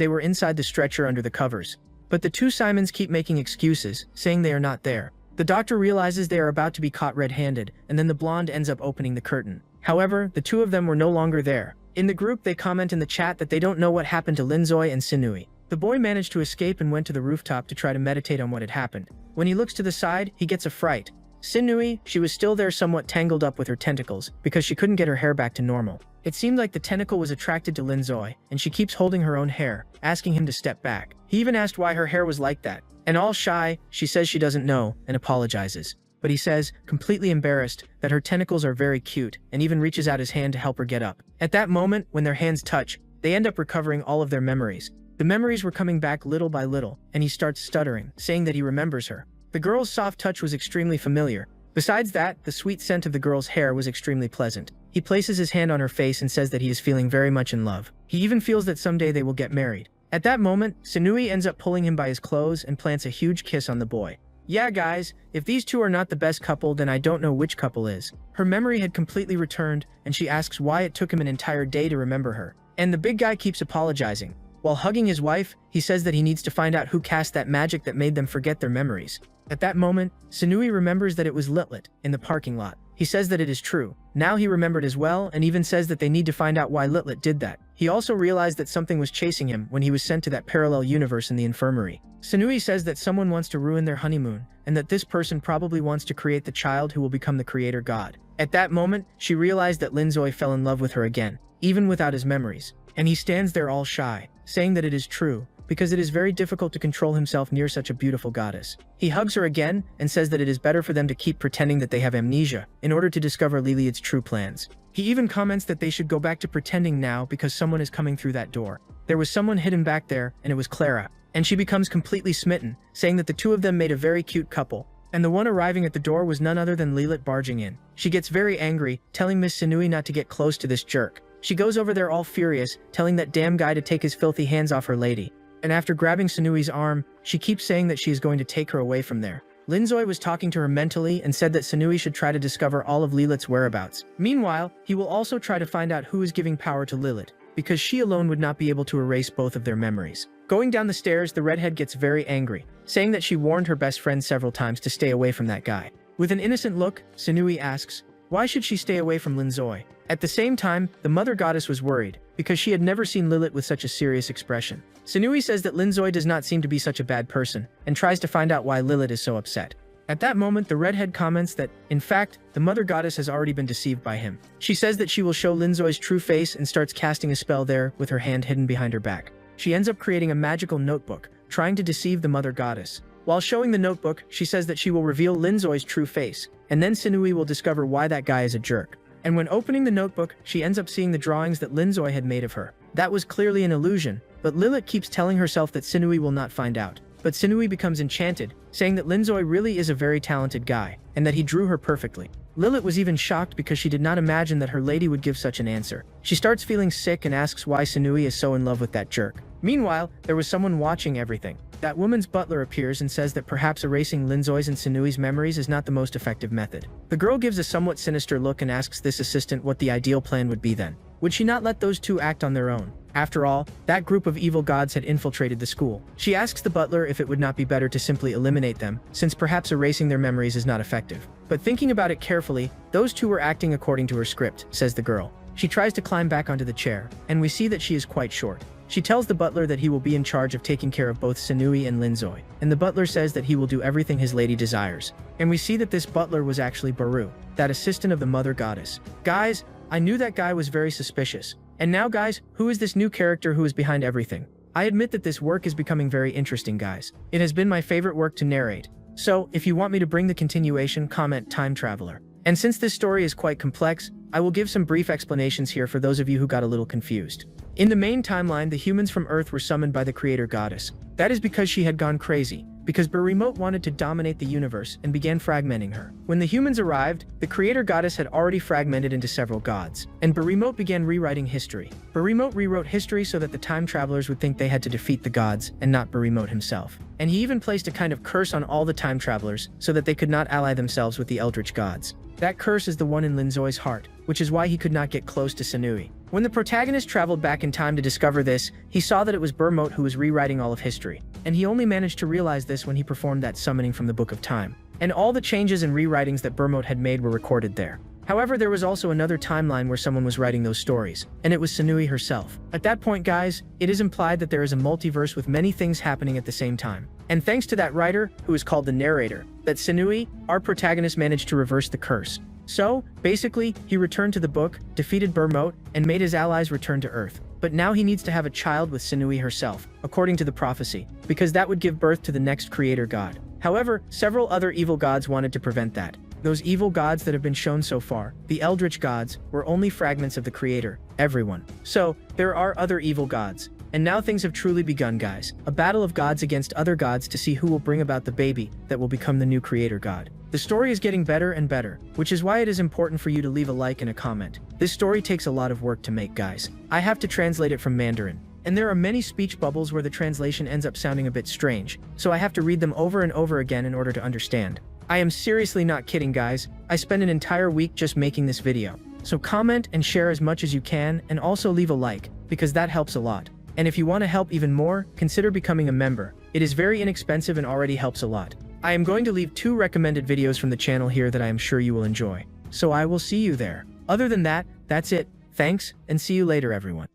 they were inside the stretcher under the covers. But the two Simons keep making excuses, saying they are not there. The doctor realizes they are about to be caught red-handed, and then the blonde ends up opening the curtain. However, the two of them were no longer there. In the group, they comment in the chat that they don't know what happened to Linzoy and Sanui. The boy managed to escape and went to the rooftop to try to meditate on what had happened. When he looks to the side, he gets a fright. Sanui, she was still there, somewhat tangled up with her tentacles because she couldn't get her hair back to normal. It seemed like the tentacle was attracted to Linzoy, and she keeps holding her own hair, asking him to step back. He even asked why her hair was like that. And all shy, she says she doesn't know and apologizes. But he says, completely embarrassed, that her tentacles are very cute, and even reaches out his hand to help her get up. At that moment, when their hands touch, they end up recovering all of their memories. The memories were coming back little by little, and he starts stuttering, saying that he remembers her. The girl's soft touch was extremely familiar. Besides that, the sweet scent of the girl's hair was extremely pleasant. He places his hand on her face and says that he is feeling very much in love. He even feels that someday they will get married. At that moment, Sanui ends up pulling him by his clothes and plants a huge kiss on the boy. Yeah guys, if these two are not the best couple, then I don't know which couple is. Her memory had completely returned, and she asks why it took him an entire day to remember her. And the big guy keeps apologizing. While hugging his wife, he says that he needs to find out who cast that magic that made them forget their memories. At that moment, Sanui remembers that it was Litlit in the parking lot. He says that it is true. Now he remembered as well, and even says that they need to find out why Litlit did that. He also realized that something was chasing him when he was sent to that parallel universe in the infirmary. Sunui says that someone wants to ruin their honeymoon, and that this person probably wants to create the child who will become the creator god. At that moment, she realized that Linzoi fell in love with her again, even without his memories. And he stands there all shy, saying that it is true, because it is very difficult to control himself near such a beautiful goddess. He hugs her again and says that it is better for them to keep pretending that they have amnesia in order to discover Liliad's true plans. He even comments that they should go back to pretending now because someone is coming through that door. There was someone hidden back there, and it was Clara. And she becomes completely smitten, saying that the two of them made a very cute couple. And the one arriving at the door was none other than Lilit barging in. She gets very angry, telling Miss Sunui not to get close to this jerk. She goes over there all furious, telling that damn guy to take his filthy hands off her lady. And after grabbing Sunui's arm, she keeps saying that she is going to take her away from there. Linzoi was talking to her mentally and said that Sunui should try to discover all of Lilith's whereabouts. Meanwhile, he will also try to find out who is giving power to Lilith, because she alone would not be able to erase both of their memories. Going down the stairs, the redhead gets very angry, saying that she warned her best friend several times to stay away from that guy. With an innocent look, Sunui asks, why should she stay away from Linzoi? At the same time, the mother goddess was worried, because she had never seen Lilith with such a serious expression. Sunui says that Linzoi does not seem to be such a bad person, and tries to find out why Lilith is so upset. At that moment, the redhead comments that, in fact, the mother goddess has already been deceived by him. She says that she will show Linzoi's true face and starts casting a spell there with her hand hidden behind her back. She ends up creating a magical notebook, trying to deceive the mother goddess. While showing the notebook, she says that she will reveal Linzoi's true face, and then Sunui will discover why that guy is a jerk. And when opening the notebook, she ends up seeing the drawings that Linzoi had made of her. That was clearly an illusion, but Lilith keeps telling herself that Sunui will not find out. But Sunui becomes enchanted, saying that Linzoi really is a very talented guy, and that he drew her perfectly. Lilith was even shocked because she did not imagine that her lady would give such an answer. She starts feeling sick and asks why Sunui is so in love with that jerk. Meanwhile, there was someone watching everything. That woman's butler appears and says that perhaps erasing Linzoi's and Sunui's memories is not the most effective method. The girl gives a somewhat sinister look and asks this assistant what the ideal plan would be then. Would she not let those two act on their own? After all, that group of evil gods had infiltrated the school. She asks the butler if it would not be better to simply eliminate them, since perhaps erasing their memories is not effective. But thinking about it carefully, those two were acting according to her script, says the girl. She tries to climb back onto the chair, and we see that she is quite short. She tells the butler that he will be in charge of taking care of both Sunui and Linzoi, and the butler says that he will do everything his lady desires. And we see that this butler was actually Baru, that assistant of the mother goddess. Guys, I knew that guy was very suspicious. And now guys, who is this new character who is behind everything? I admit that this work is becoming very interesting, guys. It has been my favorite work to narrate. So, if you want me to bring the continuation, comment Time Traveler. And since this story is quite complex, I will give some brief explanations here for those of you who got a little confused. In the main timeline, the humans from Earth were summoned by the creator goddess. That is because she had gone crazy, because Beremote wanted to dominate the universe and began fragmenting her. When the humans arrived, the creator goddess had already fragmented into several gods, and Beremote began rewriting history. Beremote rewrote history so that the time travelers would think they had to defeat the gods and not Beremote himself. And he even placed a kind of curse on all the time travelers so that they could not ally themselves with the eldritch gods. That curse is the one in Linzoi's heart, which is why he could not get close to Sunui. When the protagonist traveled back in time to discover this, he saw that it was Beremote who was rewriting all of history, and he only managed to realize this when he performed that summoning from the Book of Time. And all the changes and rewritings that Beremote had made were recorded there. However, there was also another timeline where someone was writing those stories, and it was Sunui herself. At that point, guys, it is implied that there is a multiverse with many things happening at the same time. And thanks to that writer, who is called the narrator, that Sunui, our protagonist, managed to reverse the curse. So, basically, he returned to the book, defeated Beremote, and made his allies return to Earth. But now he needs to have a child with Sunui herself, according to the prophecy, because that would give birth to the next creator god. However, several other evil gods wanted to prevent that. Those evil gods that have been shown so far, the eldritch gods, were only fragments of the creator, everyone. So, there are other evil gods. And now things have truly begun, guys. A battle of gods against other gods to see who will bring about the baby that will become the new creator god. The story is getting better and better, which is why it is important for you to leave a like and a comment. This story takes a lot of work to make, guys. I have to translate it from Mandarin. And there are many speech bubbles where the translation ends up sounding a bit strange, so I have to read them over and over again in order to understand. I am seriously not kidding, guys. I spent an entire week just making this video. So comment and share as much as you can, and also leave a like, because that helps a lot. And if you want to help even more, consider becoming a member. It is very inexpensive and already helps a lot. I am going to leave 2 recommended videos from the channel here that I am sure you will enjoy. so I will see you there. Other than that, that's it. Thanks, and see you later everyone.